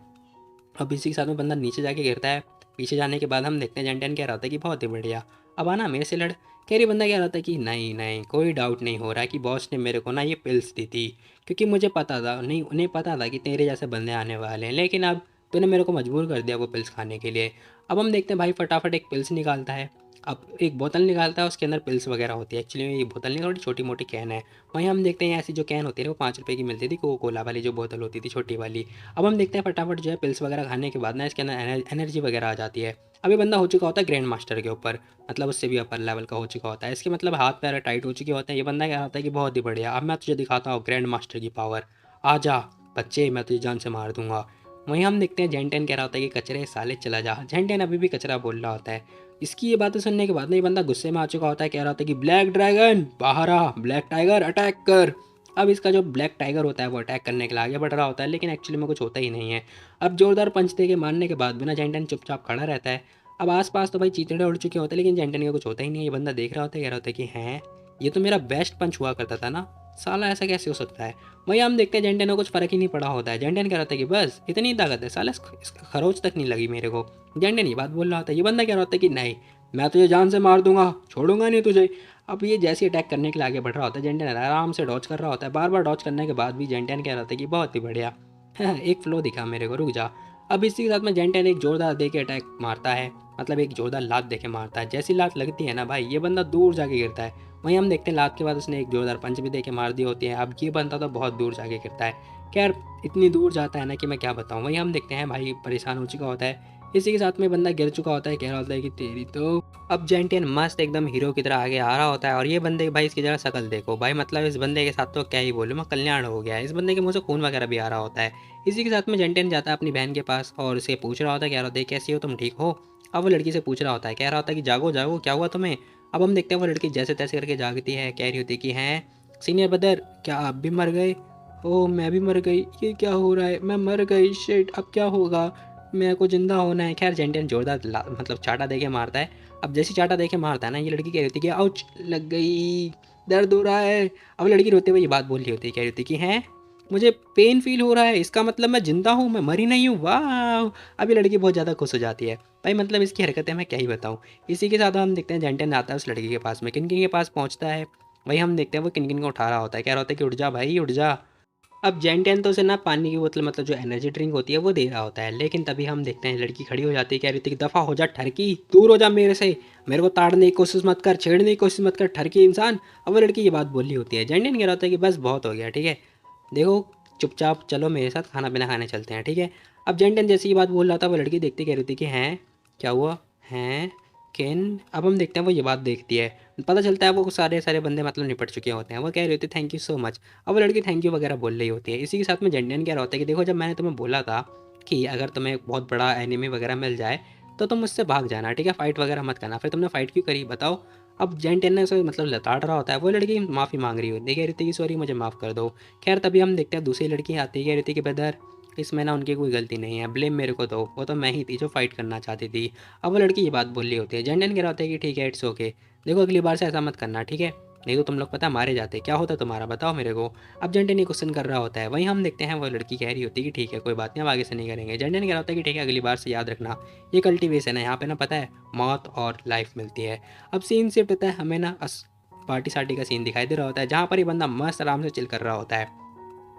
अब इसी के साथ में बंदा नीचे जाके गिरता है। पीछे जाने के बाद हम देखते हैं जेन 10 कह रहा होता है कि बहुत ही बढ़िया, अब आना मेरे से लड़। कह रही बंदा कह रहा था कि नहीं नहीं, कोई डाउट नहीं हो रहा कि बॉस ने मेरे को ना ये पिल्स दी थी, क्योंकि मुझे पता था, नहीं उन्हें पता था कि तेरे जैसे बंदे आने वाले हैं, लेकिन अब तूने मेरे को मजबूर कर दिया वो पिल्स खाने के लिए। अब हम देखते हैं भाई फटाफट एक पिल्स निकालता है। अब एक बोतल निकालता है, उसके अंदर पिल्स वगैरह होती है। एक्चुअली ये बोतल नहीं, थोड़ी छोटी मोटी कैन है। वहीं हम देखते हैं ऐसी जो कैन होती है ना, वो 5 रुपये की मिलती थी, कोको कोला वाली जो बोतल होती थी छोटी वाली। अब हम देखते हैं फटाफट जो है पिल्स वगैरह खाने के बाद ना इसके अंदर एनर्जी वगैरह आ जाती है। अभी बंदा हो चुका होता है ग्रैंड मास्टर के ऊपर, मतलब उससे भी अपर लेवल का हो चुका होता है। इसके मतलब हाथ पैर टाइट हो चुके होते हैं। ये बंदा क्या होता है कि बहुत ही बढ़िया, अब मैं तुझे दिखाता हूँ ग्रैंड मास्टर की पावर, आ जा बच्चे, मैं तुझे जान से मार दूंगा। वहीं हम देखते हैं जेन 10 कह रहा होता है कि कचरे साले चला जा। जेन 10 अभी भी कचरा बोल रहा होता है। इसकी ये बातें सुनने के बाद ना ये बंदा गुस्से में आ चुका होता है, कह रहा होता है कि ब्लैक ड्रैगन बाहर आ, ब्लैक टाइगर अटैक कर। अब इसका जो ब्लैक टाइगर होता है वो अटैक करने के लिए आगे बढ़ रहा होता है, लेकिन एक्चुअली में कुछ होता ही नहीं है। अब जोरदार पंच दे के मारने के बाद बिना जेन 10 चुपचाप खड़ा रहता है। अब आसपास तो भाई चीतड़े उड़ चुके होते हैं, लेकिन जेन 10 का कुछ होता ही नहीं है। ये बंदा देख रहा होता है, कह रहा होता है कि हैं, ये तो मेरा बेस्ट पंच हुआ करता था ना, साला ऐसा कैसे हो सकता है। वहीं हम देखते हैं जेन 10 को कुछ फर्क ही नहीं पड़ा होता है। जेन 10 कह रहा था कि बस इतनी ताकत है, साला इसका खरोच तक नहीं लगी मेरे को। जेन 10 ये बात बोल रहा होता है। ये बंदा कह रहा होता है कि नहीं, मैं तुझे जान से मार दूंगा, छोड़ूंगा नहीं तुझे। अब ये जैसे अटैक करने के लिए आगे बढ़ रहा होता है, जेन 10 आराम से डॉच कर रहा होता है। बार बार डॉच करने के बाद भी जेन 10 कह रहा होता है कि बहुत ही बढ़िया, एक फ्लो दिखा मेरे को, रुक जा। अब इसी के साथ में जेन 10 एक जोरदार दे के अटैक मारता है, मतलब एक जोरदार लात दे के मारता है। जैसी लात लगती है ना भाई, ये बंदा दूर जाके गिरता है। वहीं हम देखते हैं लात के बाद उसने एक जोरदार पंच भी दे के मार दी होती है। अब ये बंदा तो बहुत दूर जाके गिरता है। खैर इतनी दूर जाता है ना कि मैं क्या बताऊँ। वहीं हम देखते हैं भाई परेशान हो चुका होता है। इसी के साथ में बंदा गिर चुका होता है, कह रहा होता है कि तेरी तो। अब जेन 10 मस्त एकदम हीरो की तरह आगे आ रहा होता है, और ये बंदे भाई इसकी जरा शक्ल देखो भाई, मतलब इस बंदे के साथ तो क्या ही बोलूँ मैं, कल्याण हो गया है। इस बंदे के मुंह से खून वगैरह भी आ रहा होता है। इसी के साथ में जेन 10 जाता है अपनी बहन के पास और उसे पूछ रहा होता है, कह रहा होता है कैसी हो तुम, ठीक हो। अब वो लड़की से पूछ रहा होता है, कह रहा होता है कि जागो जागो, क्या हुआ तुम्हें। अब हम देखते हैं वो लड़की जैसे तैसे करके जागती है, कह रही होती है कि हैं सीनियर ब्रदर, क्या आप भी मर गए। ओह मैं भी मर गई, ये क्या हो रहा है, मैं मर गई, शिट अब क्या होगा, मेरे को जिंदा होना है। खैर जेन 10 जोरदार मतलब चाटा दे के मारता है। अब जैसी चाटा दे के मारता है ना, ये लड़की कह रही थी कि आउच लग गई, दर्द हो रहा है। अब लड़की रोते हुए ये बात बोल रही होती है, कह रही थी कि हैं मुझे पेन फील हो रहा है, इसका मतलब मैं जिंदा हूँ, मैं मरी नहीं हूँ, वाह। अब ये लड़की बहुत ज़्यादा खुश हो जाती है। भाई मतलब इसकी हरकतें मैं क्या ही बताऊँ। इसी के साथ हम देखते हैं जेन 10 आता है उस लड़की के पास में, किनकिन के पास पहुँचता है। वही हम देखते हैं वो किनकिन को उठा रहा होता है, कह रहा होता है कि उठ जा भाई उठ जा। अब जेन 10 तो उसे ना पानी की बोतल मतलब जो एनर्जी ड्रिंक होती है वो दे रहा होता है, लेकिन तभी हम देखते हैं लड़की खड़ी हो जाती है, कह रही थी कि दफ़ा हो जा ठरकी, दूर हो जा मेरे से, मेरे को ताड़ने की कोशिश मत कर, छेड़ने की कोशिश मत कर ठरकी इंसान। अब वो लड़की ये बात बोली होती है। जेन 10 कह रहा होता है कि बस बहुत हो गया, ठीक है, देखो चुपचाप चलो मेरे साथ खाना पीना खाने चलते हैं, ठीक है। अब जेन 10 जैसे ये बात बोल रहा था, वो लड़की देखती कह रही थी कि हैं क्या हुआ, हैं किन। अब हम देखते हैं वो ये बात देखती है, पता चलता है वो सारे सारे बंदे मतलब निपट चुके होते हैं। वो कह रही होती है थैंक यू सो मच। अब वो लड़की थैंक यू वगैरह बोल रही होती है। इसी के साथ में जेन 10 कह रहा होता है कि देखो जब मैंने तुम्हें बोला था कि अगर तुम्हें बहुत बड़ा एनिमी वगैरह मिल जाए तो तुम मुझसे भाग जाना, ठीक है, फाइट वगैरह मत करना, फिर तुमने फाइट क्यों करी बताओ। अब जेन 10 ने उसे मतलब लताड़ रहा होता है। वो लड़की माफ़ी मांग रही होती है, कह रही थी कि सॉरी मुझे माफ़ कर दो। खैर तभी हम देखते हैं दूसरी लड़की आती है, कह रही थी कि ब्रदर इसमें ना उनकी कोई गलती नहीं है, ब्लेम मेरे को दो, वो तो मैं ही थी जो फाइट करना चाहती थी। अब वो लड़की ये बात बोल रही होती है। जेन 10 कह रहा होता है कि ठीक है इट्स ओके, देखो अगली बार से ऐसा मत करना, ठीक है, नहीं तो तुम लोग पता मारे जाते, क्या होता तुम्हारा बताओ मेरे को। अब जेन 10 ये क्वेश्चन कर रहा होता है। वहीं हम देखते हैं वो लड़की कह रही होती है कि ठीक है कोई बात नहीं, अब आगे से नहीं करेंगे। जेन 10 कह रहा होता है कि ठीक है अगली बार से याद रखना, ये कल्टीवेशन है यहाँ पे ना, पता है मौत और लाइफ मिलती है। अब सीन शिफ्ट होता है, हमें ना पार्टी सार्टी का सीन दिखाई दे रहा होता है, जहाँ पर ये बंदा मस्त आराम से चिल कर रहा होता है।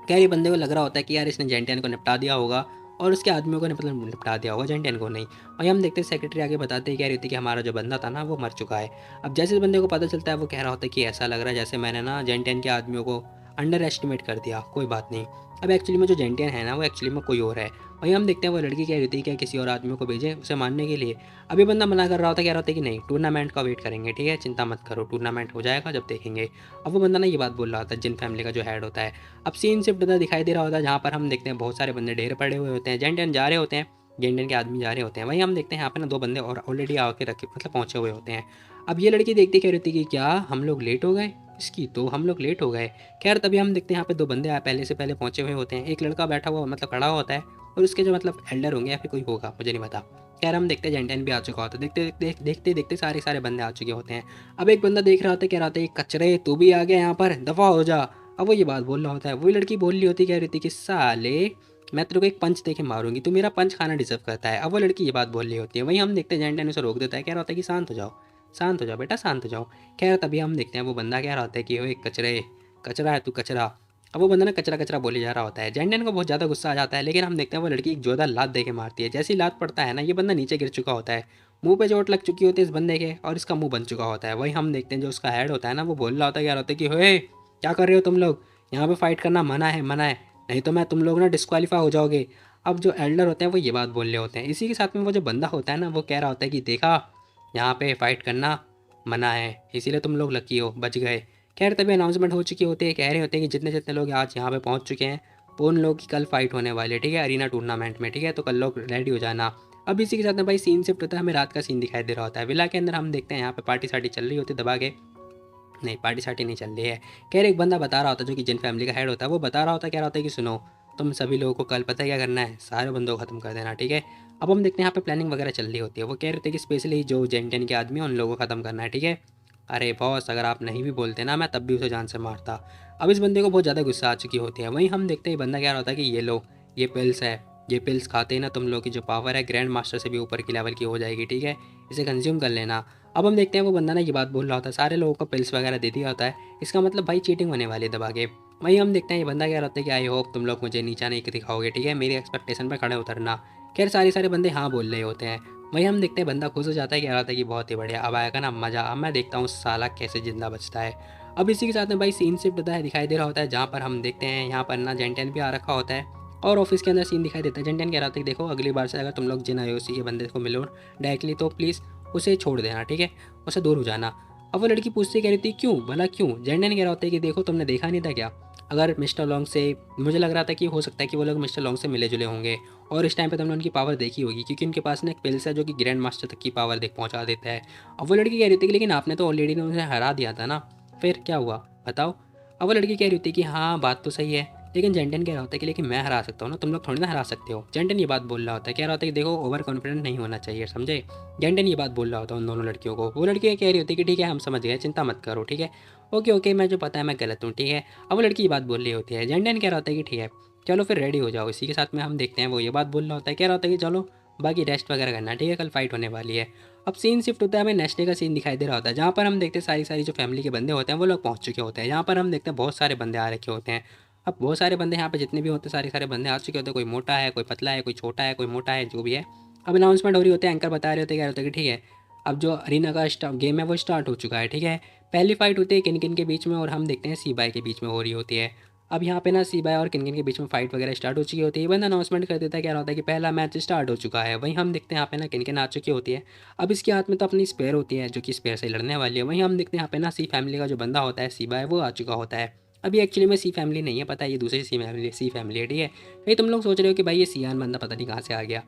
क्या ये बंदे को लग रहा होता है कि यार इसने जेन 10 को निपटा दिया होगा और उसके आदमियों को मतलब निपटा दिया होगा, जेन 10 को नहीं। और हम देखते हैं सेक्रेटरी आगे बताते हैं, कह रही थी कि हमारा जो बंदा था ना वो मर चुका है। अब जैसे इस बंदे को पता चलता है, वो कह रहा होता है कि ऐसा लग रहा है जैसे मैंने ना जेन 10 के आदमियों को अंडर एस्टिमेट कर दिया, कोई बात नहीं। अब एक्चुअली में जो जेन 10 है ना वो एक्चुअली में कोई और है। वहीं हम देखते हैं वो लड़की कह रही थी कि किसी और आदमी को भेजे उसे मारने के लिए। अभी बंदा मना कर रहा होता है, कह रहा होता है कि नहीं टूर्नामेंट का वेट करेंगे, ठीक है, चिंता मत करो, टूर्नामेंट हो जाएगा जब देखेंगे। अब वो बंदा ना ये बात बोल रहा था जिन फैमिली का जो हेड होता है। अब सीन शिफ्ट होता दिखाई दे रहा होता है, जहाँ पर हम देखते हैं बहुत सारे बंदे ढेर पड़े हुए होते हैं, जेन 10 जा रहे होते हैं, जेन 10 के आदमी जा रहे होते हैं। वहीं हम देखते हैं यहाँ पे ना दो बंदे और ऑलरेडी आके रखे मतलब पहुँचे हुए होते हैं। अब ये लड़की देखती कह रही थी कि क्या हम लोग लेट हो गए, इसकी, तो हम लोग लेट हो गए। खैर तभी हम देखते हैं यहाँ पे 2 बंदे पहले से पहले पहुँचे हुए होते हैं। एक लड़का बैठा हुआ मतलब खड़ा होता है और उसके जो मतलब एल्डर होंगे या फिर कोई होगा, मुझे नहीं पता। खैर हम देखते हैं जेंटियन भी आ चुका होता है। देखते सारे बंदे आ चुके होते हैं। अब एक बंदा देख रहा होता है, कह रहा होता है, कचरे तू भी आ गया यहाँ पर, दफ़ा हो जा। अब वो ये बात बोल रहा होता है। वही लड़की बोल रही होती है, कह रही थी कि साले मैं तेरे को एक पंच दे के मारूंगी, तू मेरा पंच खाना डिजर्व करता है। अब वो लड़की ये बात बोल रही होती है। वहीं हम देखते हैं जेंटियन उसे रोक देता है, कह रहा होता है कि शांत हो जाओ, शांत हो जाओ बेटा, शांत हो जाओ। खैर तभी हम देखते हैं वो बंदा कह रहा होता है कि ओए कचरे, कचरा है तू, कचरा। अब वो बंदा ना कचरा कचरा बोले जा रहा होता है। जेंटियन को बहुत ज़्यादा गुस्सा आ जाता है, लेकिन हम देखते हैं वो लड़की एक जोरदार लात दे के मारती है। जैसी लात पड़ता है ना, ये बंदा नीचे गिर चुका होता है। मुंह पे चोट लग चुकी होती है इस बंदे के और इसका मुंह बन चुका होता है। वही हम देखते हैं जो उसका हेड होता है ना, वो बोल रहा होता है, कह रहा होता है कि हे क्या कर रहे हो तुम लोग, यहाँ पे फाइट करना मना है, मना है, नहीं तो मैं तुम लोग ना डिस्क्वालीफाई हो जाओगे। अब जो एल्डर होते हैं वो ये बात बोल रहे होते हैं। इसी के साथ में वो जो बंदा होता है ना, वो कह रहा होता है कि देखा, यहाँ पे फाइट करना मना है, इसीलिए तुम लोग लकी हो, बच गए। खैर तभी अनाउंसमेंट हो चुकी होती है, कह रहे होते हैं कि जितने जितने लोग आज यहाँ पे पहुँच चुके हैं वो उन लोगों की कल फाइट होने वाली है, ठीक है, अरीना टूर्नामेंट में, ठीक है, तो कल लोग रेडी हो जाना। अब इसी के साथ में भाई सीन शिफ्ट होता है, हमें रात का सीन दिखाई दे रहा होता है। विला के अंदर हम देखते हैं यहाँ पे पार्टी सार्टी चल रही होती है दबा के, नहीं पार्टी सार्टी नहीं चल रही है। खैर एक बंदा बता रहा होता है जो कि जिन फैमिली का हेड होता है, वो बता रहा होता है, कह रहा होता है कि सुनो, तुम सभी लोगों को कल पता है क्या करना है, सारे बंदों को खत्म कर देना, ठीक है। अब हम देखते हैं यहाँ पे प्लानिंग वगैरह चल रही होती है। वो कह रहे थे कि स्पेशली जो जेंटियन के आदमी हैं उन लोगों को खत्म करना है, ठीक है। अरे बॉस अगर आप नहीं भी बोलते ना, मैं तब भी उसे जान से मारता। अब इस बंदे को बहुत ज़्यादा गुस्सा आ चुकी होती है। वहीं हम देखते हैं बंदा कह रहा होता है कि ये लो, ये पिल्स है, ये पिल्स खाते ही ना तुम लोग की जो पावर है ग्रैंड मास्टर से भी ऊपर की लेवल की हो जाएगी, ठीक है, इसे कंज्यूम कर लेना। अब हम देखते हैं वो बंदा ना ये बात बोल रहा होता है, सारे लोगों को पिल्स वगैरह दे दिया होता है, इसका मतलब भाई चीटिंग होने वाली है दबा के। वहीं हम देखते हैं ये बंदा कह रहा होता है कि आई होप तुम लोग मुझे नीचा नहीं दिखाओगे, ठीक है, मेरी एक्सपेक्टेशन पर खड़े उतरना। खैर सारे बंदे हाँ बोल रहे होते हैं। वहीं हम देखते हैं बंदा खुश हो जाता है, कह रहा था कि बहुत ही बढ़िया, अब आएगा ना मज़ा, अब मैं देखता हूँ साला कैसे जिंदा बचता है। अब इसी के साथ में भाई सीन शिफ्ट होता है, दिखाई दे रहा होता है, जहाँ पर हम देखते हैं यहाँ पर ना जेंटियन भी आ रखा होता है और ऑफिस के अंदर सीन दिखाई देता है। जेंटियन कह रहा था कि देखो अगली बार से अगर तुम लोग जिन आयोसी के बंदे को मिलो डायरेक्टली तो प्लीज़ उसे छोड़ देना, ठीक है, उससे दूर हो जाना। अब वो लड़की पूछती कह रही थी क्यों, भला क्यों। जेंटियन कह रहा होता है कि देखो तुमने देखा नहीं था क्या, अगर मिस्टर लॉन्ग से, मुझे लग रहा था कि हो सकता है कि वो लोग मिस्टर लॉन्ग से मिले जुले होंगे और इस टाइम पे तुमने उनकी पावर देखी होगी, क्योंकि उनके पास ना एक पिल्स है जो कि ग्रैंड मास्टर तक की पावर देख पहुंचा देता है। अब वो लड़की कह रही थी कि लेकिन आपने तो ऑलरेडी उन्हें हरा दिया था ना, फिर क्या हुआ बताओ। अब वो लड़की कह रही थी कि हाँ बात तो सही है, लेकिन जेंटन कह रहा होता है कि लेकिन मैं हरा सकता हूँ ना, तुम लोग थोड़ी ना हरा सकते हो। जेंटन ये बात बोल रहा होता है, कह रहा होता है कि देखो ओवर कॉन्फिडेंट नहीं होना चाहिए, समझे। जेंटन ये बात बोल रहा होता है उन दोनों लड़कियों को। वो लड़की कह रही होती है कि ठीक है हम समझ गए, चिंता मत करो, ठीक है, ओके ओके, मैं जो पता है मैं गलत हूँ, ठीक है। अब वो लड़की ये बात बोल रही होती है। जेंटन कह रहा होता है कि ठीक है चलो फिर रेडी हो जाओ। इसी के साथ में हम देखते हैं वो ये बात बोल रहा होता है, कह रहा होता है कि चलो बाकी रेस्ट वगैरह करना, ठीक है, कल फाइट होने वाली है। अब सीन शिफ्ट होता है, हमें नेक्स्ट डे का सीन दिखाई दे रहा होता है, जहाँ पर हम देखते हैं सारी जो फैमिली के बंदे होते हैं वो लोग पहुँच चुके होते हैं। यहाँ पर हम देखते हैं बहुत सारे बंदे आ रखे होते हैं। अब बहुत सारे बंदे यहाँ पे जितने भी होते हैं सारे बंदे आ चुके होते हैं, कोई मोटा है, कोई पतला है, कोई छोटा है, कोई मोटा है, जो भी है। अब अनाउंसमेंट हो रही होती है, एंकर बता रहे होते हैं, कह रहे होते हैं कि ठीक है अब जो अरीना का गेम है वो स्टार्ट हो चुका है, ठीक है। पहली फाइट होती है किन के बीच में, और हम देखते हैं सीबाई के बीच में हो रही होती है। अब यहाँ पे ना सीबाई और किन के बीच में फाइट वगैरह स्टार्ट हो चुकी होती है। बंदा अनाउंसमेंट कर देता है, क्या होता है कि पहला मैच स्टार्ट हो चुका है। वहीं हम देखते हैं यहाँ पे ना किन आ चुकी होती है। अब इसके हाथ में तो अपनी स्पेयर होती है जो कि स्पेयर से लड़ने वाली है। वहीं हम देखते हैं यहाँ पे ना सी फैमिली का जो बंदा होता है सीबाई, वो आ चुका होता है। अभी एक्चुअली में सी फैमिली नहीं है, पता है, ये दूसरी सी फैमिली है, ठीक है। कहीं तुम लोग सोच रहे हो कि भाई ये सियान बंदा पता नहीं कहाँ से आ गया,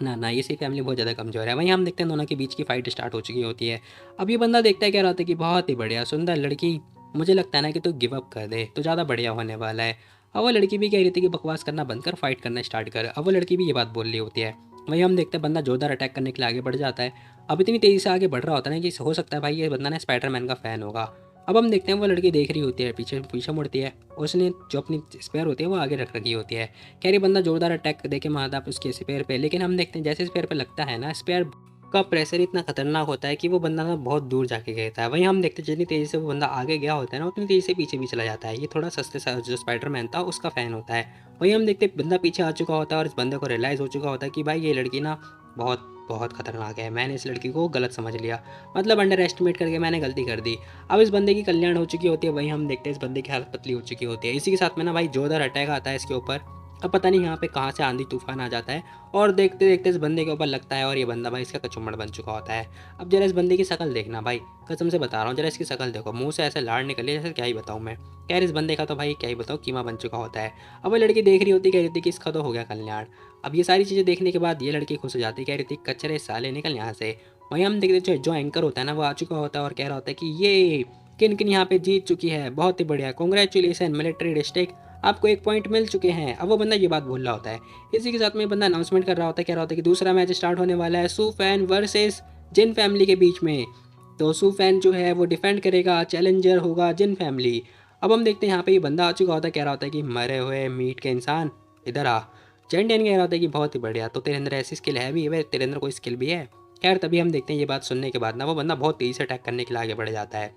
ना ना, ये सी फैमिली बहुत ज़्यादा कमज़ोर है। वहीं हम देखते हैं दोनों के बीच की फाइट स्टार्ट हो चुकी होती है। अब ये बंदा देखता है, कह रहा था कि बहुत ही बढ़िया सुंदर लड़की, मुझे लगता है ना कि तू गिव अप कर दे, तो ज़्यादा बढ़िया होने वाला है। अब वो लड़की भी कह रही थी कि बकवास करना बंद कर, फाइट करना स्टार्ट कर। अब वो लड़की भी ये बात बोल रही होती है। वहीं हम देखते हैं बंदा जोरदार अटैक करने के लिए आगे बढ़ जाता है। अब इतनी तेज़ी से आगे बढ़ रहा होता है ना कि हो सकता है भाई ये बंदा ना स्पाइडरमैन का फ़ैन होगा। अब हम देखते हैं वो लड़की देख रही होती है, पीछे पीछे मुड़ती है, उसने जो अपनी स्पेयर होती है वो आगे रख रखी होती है। कह रही बंदा जोरदार अटैक देके मारता है उसके स्पेयर पे, लेकिन हम देखते हैं जैसे स्पेयर पे लगता है ना, स्पेयर का प्रेशर इतना खतरनाक होता है कि वो बंदा ना बहुत दूर जाके गिरता है। वहीं हम देखते हैं जितनी तेज़ी से वो बंदा आगे गया होता है ना, उतनी तेज़ी से पीछे भी चला जाता है। ये थोड़ा सस्ते जो स्पाइडरमैन था उसका फ़ैन होता है। वहीं हम देखते हैं बंदा पीछे आ चुका होता है और इस बंदे को रियलाइज़ हो चुका होता है कि भाई ये लड़की ना बहुत बहुत खतरनाक है, मैंने इस लड़की को गलत समझ लिया, मतलब अंडर एस्टिमेट करके मैंने गलती कर दी। अब इस बंदे की कल्याण हो चुकी होती है। वहीं हम देखते हैं इस बंदे की हालत पतली हो चुकी होती है। इसी के साथ में ना भाई जोरदार अटैक आता है इसके ऊपर। अब पता नहीं यहाँ पे कहाँ से आंधी तूफान आ जाता है और देखते देखते इस बंदे के ऊपर लगता है और ये बंदा भाई इसका कचुम्बड़ बन चुका होता है। अब जरा इस बंदे की शक्ल देखना भाई, कसम से बता रहा हूँ, जरा इसकी शक्ल देखो, मुंह से ऐसे लाड़ निकली जैसे क्या ही बताऊँ मैं। खैर इस बंदे का तो भाई क्या ही बताऊँ, कीमा बन चुका होता है। अब वो लड़की देख रही होती, कह रही थी कि इसका तो हो गया कल्याण। अब ये सारी चीज़ें देखने के बाद ये लड़की खुश हो जाती, कह रही थी कचरे साले निकल यहाँ से। वहीं हम देखते जो एंकर होता है ना वो आ चुका होता है और कह रहा होता है कि ये किन किन यहाँ पे जीत चुकी है, बहुत ही बढ़िया, कॉन्ग्रेचुलेसन मिलिट्री डिस्ट्रिक्ट, आपको 1 पॉइंट मिल चुके हैं। अब वो बंदा ये बात बोल रहा होता है। इसी के साथ में बंदा अनाउंसमेंट कर रहा होता है, कह रहा होता है कि दूसरा मैच स्टार्ट होने वाला है सू फैन वर्सेस जिन फैमिली के बीच में। तो सू फैन जो है वो डिफेंड करेगा, चैलेंजर होगा जिन फैमिली। अब हम देखते हैं यहाँ पे ये बंदा आ चुका होता है, कह रहा होता है कि मरे हुए मीट के इंसान इधर आ। जेंटियन कह रहा होता है कि बहुत ही बढ़िया, तो तेरे अंदर ऐसी स्किल है भी, वे तेरे अंदर कोई स्किल भी है। खैर तभी हम देखते हैं ये बात सुनने के बाद ना वो बंदा बहुत तेज़ी से अटैक करने के लिए आगे बढ़ जाता है।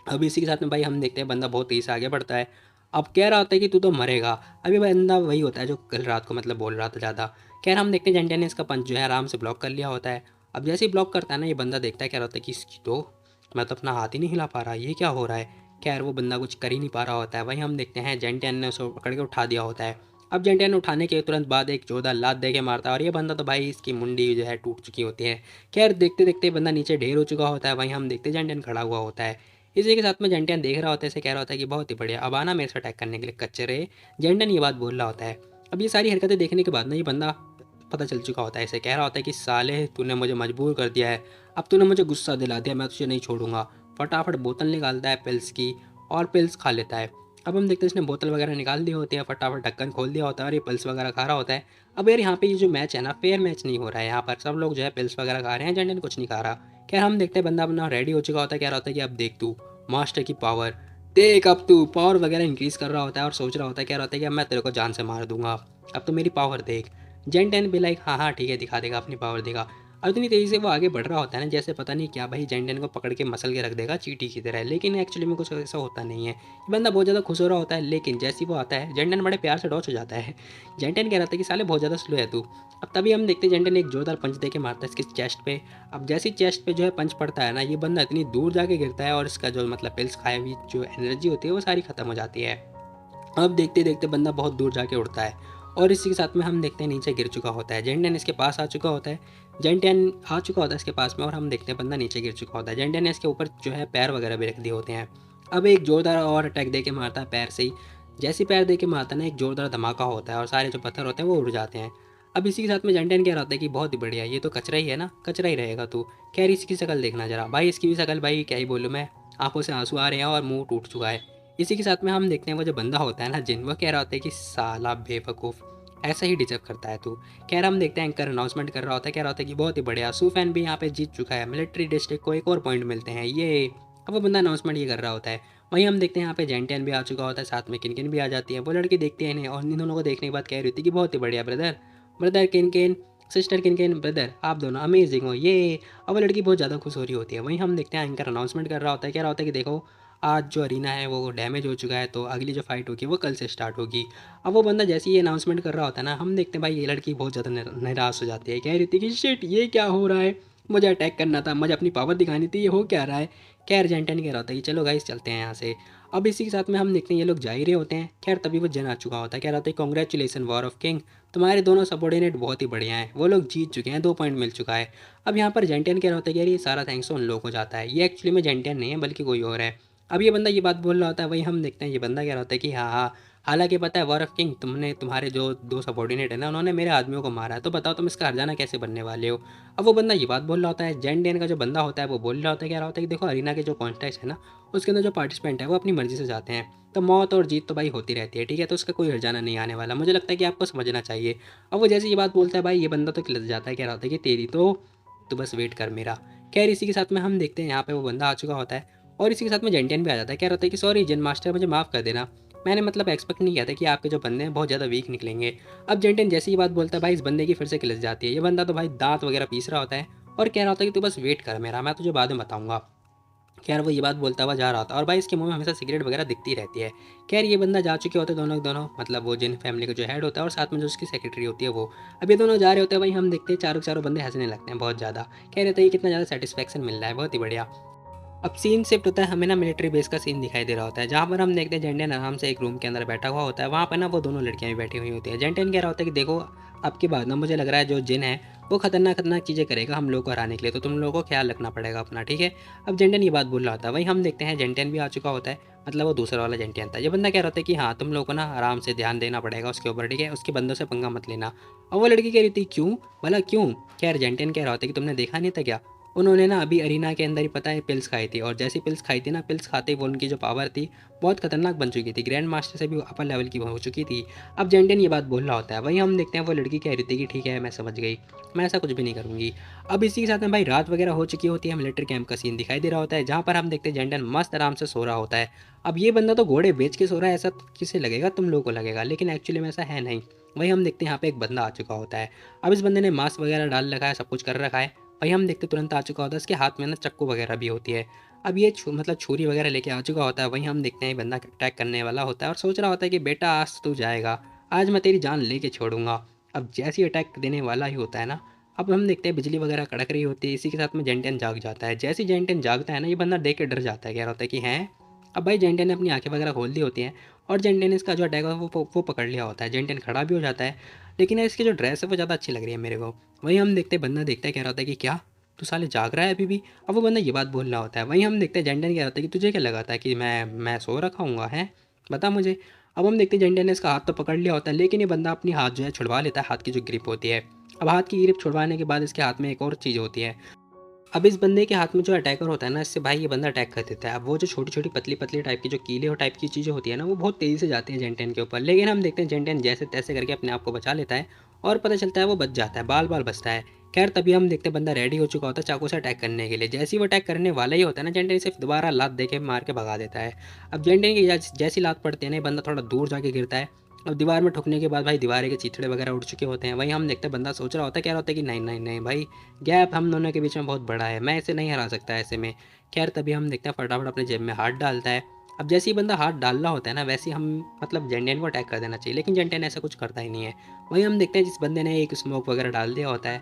अब इसी के साथ में भाई हम देखते हैं बंदा बहुत तेज़ी से आगे बढ़ता है। अब कह रहा होता है कि तू तो मरेगा। अभी बंदा वही होता है जो कल रात को मतलब बोल रहा था ज़्यादा। खैर हम देखते हैं जेंटियन ने इसका पंच जो है आराम से ब्लॉक कर लिया होता है। अब जैसे ही ब्लॉक करता है ना ये बंदा देखता है, कह रहा होता है कि इसकी तो मैं तो अपना हाथ ही नहीं हिला पा रहा, ये क्या हो रहा है। खैर वो बंदा कुछ कर ही नहीं पा रहा होता है। वहीं हम देखते हैं जेंटियन ने उसको पकड़ के उठा दिया होता है। अब जेंटियन उठाने के तुरंत बाद एक जोरदार लात दे के मारता है और ये बंदा तो भाई इसकी मुंडी जो है टूट चुकी होती है। खैर देखते देखते बंदा नीचे ढेर हो चुका होता है। वहीं हम देखते जेंटियन खड़ा हुआ होता है। इसी के साथ में जेंटियन देख रहा होता है, इसे कह रहा होता है कि बहुत ही बढ़िया, अब आना मेरे से अटैक करने के लिए कच्चे। जेंटियन ये बात बोल रहा होता है। अब ये सारी हरकतें देखने के बाद ना ये बंदा पता चल चुका होता है, इसे कह रहा होता है कि साले तूने मुझे मजबूर कर दिया है, अब तूने मुझे गुस्सा दिला दिया, मैं तुझे नहीं छोड़ूंगा। फटाफट बोतल निकालता है पिल्स की और पिल्स खा लेता है। अब हम देखते हैं इसने बोतल वगैरह निकाल दी होती है, फटाफट ढक्कन खोल दिया होता है और ये पिल्स वगैरह खा रहा होता है। अब यार यहाँ पे ये जो मैच है ना फेयर मैच नहीं हो रहा है, यहाँ पर सब लोग जो है पिल्स वगैरह खा रहे हैं, जेंटियन कुछ नहीं खा रहा। खैर हम देखते हैं बंदा अपना रेडी हो चुका होता है, कह रहा होता है कि अब देख तू मास्टर की पावर देख, अब तू पावर वगैरह इंक्रीज कर रहा होता है और सोच रहा होता है, कह रहा होता है कि अब मैं तेरे को जान से मार दूंगा, अब तो मेरी पावर देख। जेन टेन भी लाइक हाँ हाँ ठीक है दिखा देगा अपनी पावर देगा। और इतनी तेज़ी से वो आगे बढ़ रहा होता है ना जैसे पता नहीं क्या भाई जेन टेन को पकड़ के मसल के रख देगा चींटी की तरह, लेकिन एक्चुअली में कुछ ऐसा होता नहीं है। ये बंदा बहुत ज़्यादा खुश हो रहा होता है, लेकिन जैसे ही वो आता है जेन टेन बड़े प्यार से डॉच हो जाता है। जेन टेन कह रहा था कि साले बहुत ज़्यादा स्लो है तू। अब तभी हम देखते हैं जेन टेन एक जोरदार पंच दे के मारता है इसके चेस्ट पे। अब जैसे ही चेस्ट पे जो है पंच पड़ता है ना ये बंदा इतनी दूर जाके गिरता है और इसका जो मतलब पिल्स खाए हुई जो एनर्जी होती है वो सारी खत्म हो जाती है। अब देखते देखते बंदा बहुत दूर जाके उड़ता है और इसी के साथ में हम देखते हैं नीचे गिर चुका होता है। जेंटियन इसके पास आ चुका होता है, जेंटियन आ चुका होता है इसके पास में और हम देखते हैं बंदा नीचे गिर चुका होता है। जेंटियन ने इसके ऊपर जो है पैर वगैरह भी रख दिए होते हैं। अब एक जोरदार और अटैक दे के मारता है पैर से ही। जैसे पैर दे के मारता है ना एक जोरदार धमाका होता है और सारे जो पत्थर होते हैं वो उड़ जाते हैं। अब इसी के साथ में जेंटियन कह रहा होता है कि बहुत ही बढ़िया, ये तो कचरा ही है ना, कचरा ही रहेगा तू। खैर इसकी शक्ल देखना जरा भाई, इसकी भी शक्ल भाई क्या ही बोलूँ मैं, आंखों से आंसू आ रहे हैं और मुंह टूट चुका है। इसी के साथ में हम देखते हैं वो जो बंदा होता है ना जिन, वो कह रहा होता है कि साला बेवकूफ़, ऐसा ही डिजर्व करता है तू। खैर हम देखते हैं एंकर अनाउंसमेंट कर रहा होता है, कह रहा होता है कि बहुत ही बढ़िया, सू फैन भी यहाँ पे जीत चुका है, मिलिट्री डिस्ट्रिक्ट को एक और पॉइंट मिलते हैं ये। अब वो बंदा अनाउंसमेंट ये कर रहा होता है। वहीं हम देखते हैं यहाँ पे जेंटियन भी आ चुका होता है, साथ में किनकिन भी आ जाती है। वो लड़की देखती है इन्हें और इन दोनों को देखने के बाद कह रही होती है कि बहुत ही बढ़िया ब्रदर, ब्रदर किनकिन, सिस्टर किनकिन, ब्रदर आप दोनों अमेजिंग हो ये। अब वो लड़की बहुत ज़्यादा खुश हो रही होती है। वहीं हम देखते हैं एंकर अनाउंसमेंट कर रहा होता है, कह रहा होता है कि देखो आज जो अरीना है वो डैमेज हो चुका है, तो अगली जो फाइट होगी वो कल से स्टार्ट होगी। अब वो बंदा जैसे ही ये अनाउंसमेंट कर रहा होता है ना हम देखते हैं भाई ये लड़की बहुत ज़्यादा निराश हो जाती है, कह रही थी कि शिट ये क्या हो रहा है, मुझे अटैक करना था, मुझे अपनी पावर दिखानी थी, ये हो क्या रहा है। खैर जेंटन कह रहा होता है कि चलो गाइस चलते हैं यहाँ से। अब इसी के साथ में हम देखते हैं ये लोग जा ही रहे होते हैं। खैर तभी वो जन आ चुका होता है, कह रहा होता है कॉन्ग्रेचुलेसन वॉर ऑफ किंग, तुम्हारे दोनों सबॉर्डिनेट बहुत ही बढ़िया हैं, वो लोग जीत चुके हैं, 2 पॉइंट मिल चुका है। अब यहाँ पर जेंटियन कह रहा होता है कि यार ये सारा थैंक्स तो उन लोगों को जाता है, ये एक्चुअली में जेंटियन नहीं है बल्कि कोई और है। अब ये बंदा ये बात बोल रहा होता है, वही हम देखते हैं ये बंदा कह रहा होता है कि हाँ हाँ, हालांकि पता है वॉर ऑफ किंग तुमने, तुम्हारे जो 2 सबॉर्डिनेट है ना उन्होंने मेरे आदमियों को मारा है, तो बताओ तुम इसका हर्जाना कैसे बनने वाले हो। अब वो बंदा ये बात बोल रहा होता है, जेंटियन का जो बंदा होता है वो बोल रहा होता है, कह रहा होता है कि देखो अरीना के जो कॉन्टेस्ट है ना उसके अंदर जो पार्टिसिपेंट है वो अपनी मर्जी से जाते हैं, तो मौत और जीत तो भाई होती रहती है, ठीक है, तो उसका कोई हर्जाना नहीं आने वाला, मुझे लगता है कि आपको समझना चाहिए। अब वो जैसे ये बात बोलता है भाई ये बंदा तो खिलत जाता है, कह रहा होता है कि तेरी तो बस वेट कर मेरा। खैर इसी के साथ में हम देखते हैं यहाँ पे वो बंदा आ चुका होता है और इसी के साथ में जेंटियन भी आ जाता है, कह रहा होता है कि सॉरी जिन मास्टर मुझे माफ़ कर देना, मैंने मतलब एक्सपेक्ट नहीं किया था कि आपके जो बंदे हैं बहुत ज़्यादा वीक निकलेंगे। अब जेंटियन जैसे ही बात बोलता है भाई इस बंदे की फिर से खिलस जाती है। ये बंदा तो भाई दांत वगैरह पीस रहा होता है और कह रहा होता है कि तू बस वेट कर मेरा, मैं तुझे बाद में बताऊंगा। खैर वो ये बात बोलता हुआ जा रहा था और भाई इसके मुंह में हमेशा सिगरेट वगैरह दिखती रहती है। खैर ये बंदा जा चुके होते हैं दोनों के दोनों, मतलब वो जिन फैमिली का जो हेड होता है और साथ में जो उसकी सेक्रेटरी होती है वो। अब ये दोनों जा रहे होते हैं, भाई हम देखते हैं चारों चारों बंदे हंसने लगते हैं बहुत ज़्यादा। कह रहे थे ये कितना ज़्यादा सेटिस्फैक्शन मिल रहा है, बहुत ही बढ़िया। अब सीन शिफ्ट होता है, हमें ना मिलिट्री बेस का सीन दिखाई दे रहा होता है जहाँ पर हम देखते हैं जेंटियन आराम से एक रूम के अंदर बैठा हुआ होता है। वहाँ पर ना वो दोनों लड़कियाँ भी बैठी हुई होती है। जेंटियन कह रहा होता है कि देखो अब की बात ना मुझे लग रहा है जो जिन है वो खतरनाक खतरनाक चीज़ें करेगा हम लोग को हराने के लिए, तो तुम लोगों को ख्याल रखना पड़ेगा अपना, ठीक है। अब जेंटियन ये बात बोल रहा होता है। वहीं हम देखते हैं जेंटियन भी आ चुका होता है, मतलब वो दूसरा वाला जेंटियन था। ये बंदा कह रहा होता है कि हाँ तुम लोगों को ना आराम से ध्यान देना पड़ेगा उसके ऊपर, ठीक है, उसके बंदों से पंगा मत लेना। और वो लड़की कह रही थी क्यों, भला क्यों। खैर जेंटियन कह रहा होता है कि तुमने देखा नहीं था क्या, उन्होंने ना अभी अरीना के अंदर ही पता है पिल्स खाई थी, और जैसी पिल्स खाई थी ना, पिल्स खाते ही वो उनकी जो पावर थी बहुत खतरनाक बन चुकी थी, ग्रैंड मास्टर से भी अपर लेवल की हो चुकी थी। अब जेंटियन ये बात बोल रहा होता है, वहीं हम देखते हैं वो लड़की कह रही थी कि ठीक है मैं समझ गई, मैं ऐसा कुछ भी नहीं करूँगी। अब इसी के साथ में भाई रात वगैरह हो चुकी होती है, मिलिट्री कैंप का सीन दिखाई दे रहा होता है, जहाँ पर हम देखते हैं जेंटियन मस्त आराम से सो रहा होता है। अब ये बंदा तो घोड़े बेच के सो रहा है, ऐसा किसे लगेगा, तुम लोगों को लगेगा, लेकिन एक्चुअली में ऐसा है नहीं। वही हम देखते हैं यहाँ पे एक बंदा आ चुका होता है। अब इस बंदे ने मास्क वगैरह डाल रखा है, सब कुछ कर रखा है। वही हम देखते तुरंत आ चुका होता है, इसके हाथ में ना चाकू वगैरह भी होती है। अब ये मतलब छुरी वगैरह लेके आ चुका होता है। वहीं हम देखते हैं बंदा अटैक करने वाला होता है और सोच रहा होता है कि बेटा आज तू जाएगा, आज मैं तेरी जान लेके छोड़ूंगा। अब जैसे ही अटैक देने वाला ही होता है ना, अब हम देखते हैं बिजली वगैरह कड़क रही होती है, इसी के साथ में जेंटेन जाग जाता है। जैसे ही जेंटेन जागता है ना, ये बंदा देख के डर जाता है, कह रहा होता है कि हैं। अब भाई जेंटेन ने अपनी आंखें वगैरह खोल दी होती हैं, और जेंटेन ने इसका जो अटैक है वो पकड़ लिया होता है। जेंटेन खड़ा भी हो जाता है, लेकिन यार इसकी जो ड्रेस है वो ज़्यादा अच्छी लग रही है मेरे को। वहीं हम देखते हैं बंदा देखता है, कह रहा होता है कि क्या तू साले जाग रहा है अभी भी। अब वो बंदा ये बात बोल रहा होता है। वहीं हम देखते हैं जेंटन कह रहा था कि तुझे क्या लगा था कि मैं सो रखा हूँगा है, बता मुझे। अब हम देखते हैं जेंटन ने इसका हाथ तो पकड़ लिया होता है, लेकिन ये बंदा अपनी हाथ जो है छुड़वा लेता है, हाथ की जो ग्रिप होती है। अब हाथ की ग्रिप छुड़वाने के बाद इसके हाथ में एक और चीज़ होती है। अब इस बंदे के हाथ में जो अटैकर होता है ना, इससे भाई ये बंदा अटैक कर देता है। अब वो जो छोटी छोटी पतली पतली टाइप की जो कीले और टाइप की चीज़ें होती है ना, वो बहुत तेज़ी से जाती हैं जेंटेन के ऊपर, लेकिन हम देखते हैं जेंटेन जैसे तैसे करके अपने आप को बचा लेता है, और पता चलता है वो बच जाता है, बाल बाल बचता है। खैर तभी हम देखते हैं बंदा रेडी हो चुका होता है चाकू से अटैक करने के लिए। जैसे ही वो अटैक करने वाला ही होता है ना, जेंटेन सिर्फ दोबारा लात दे के मार के भगा देता है। अब जेंटेन की जैसी लात पड़ती है ना, बंदा थोड़ा दूर जाके गिरता है। अब दीवार में ठुकने के बाद भाई दीवार के चिथड़े वगैरह उड़ चुके होते हैं। वहीं हम देखते हैं बंदा सोच रहा होता है, कह रहा होता है कि नहीं नहीं नहीं भाई, गैप हम दोनों के बीच में बहुत बड़ा है, मैं इसे नहीं हरा सकता ऐसे में। खैर तभी हम देखते हैं फटाफट अपने जेब में हाथ डालता है। अब जैसे ही बंदा हाथ डाल रहा होता है ना, वैसे ही हम मतलब जेंटियन को अटैक कर देना चाहिए, लेकिन जेंटियन ऐसा कुछ करता ही नहीं है। वहीं हम देखते हैं जिस बंदे ने एक स्मोक वगैरह डाल दिया होता है।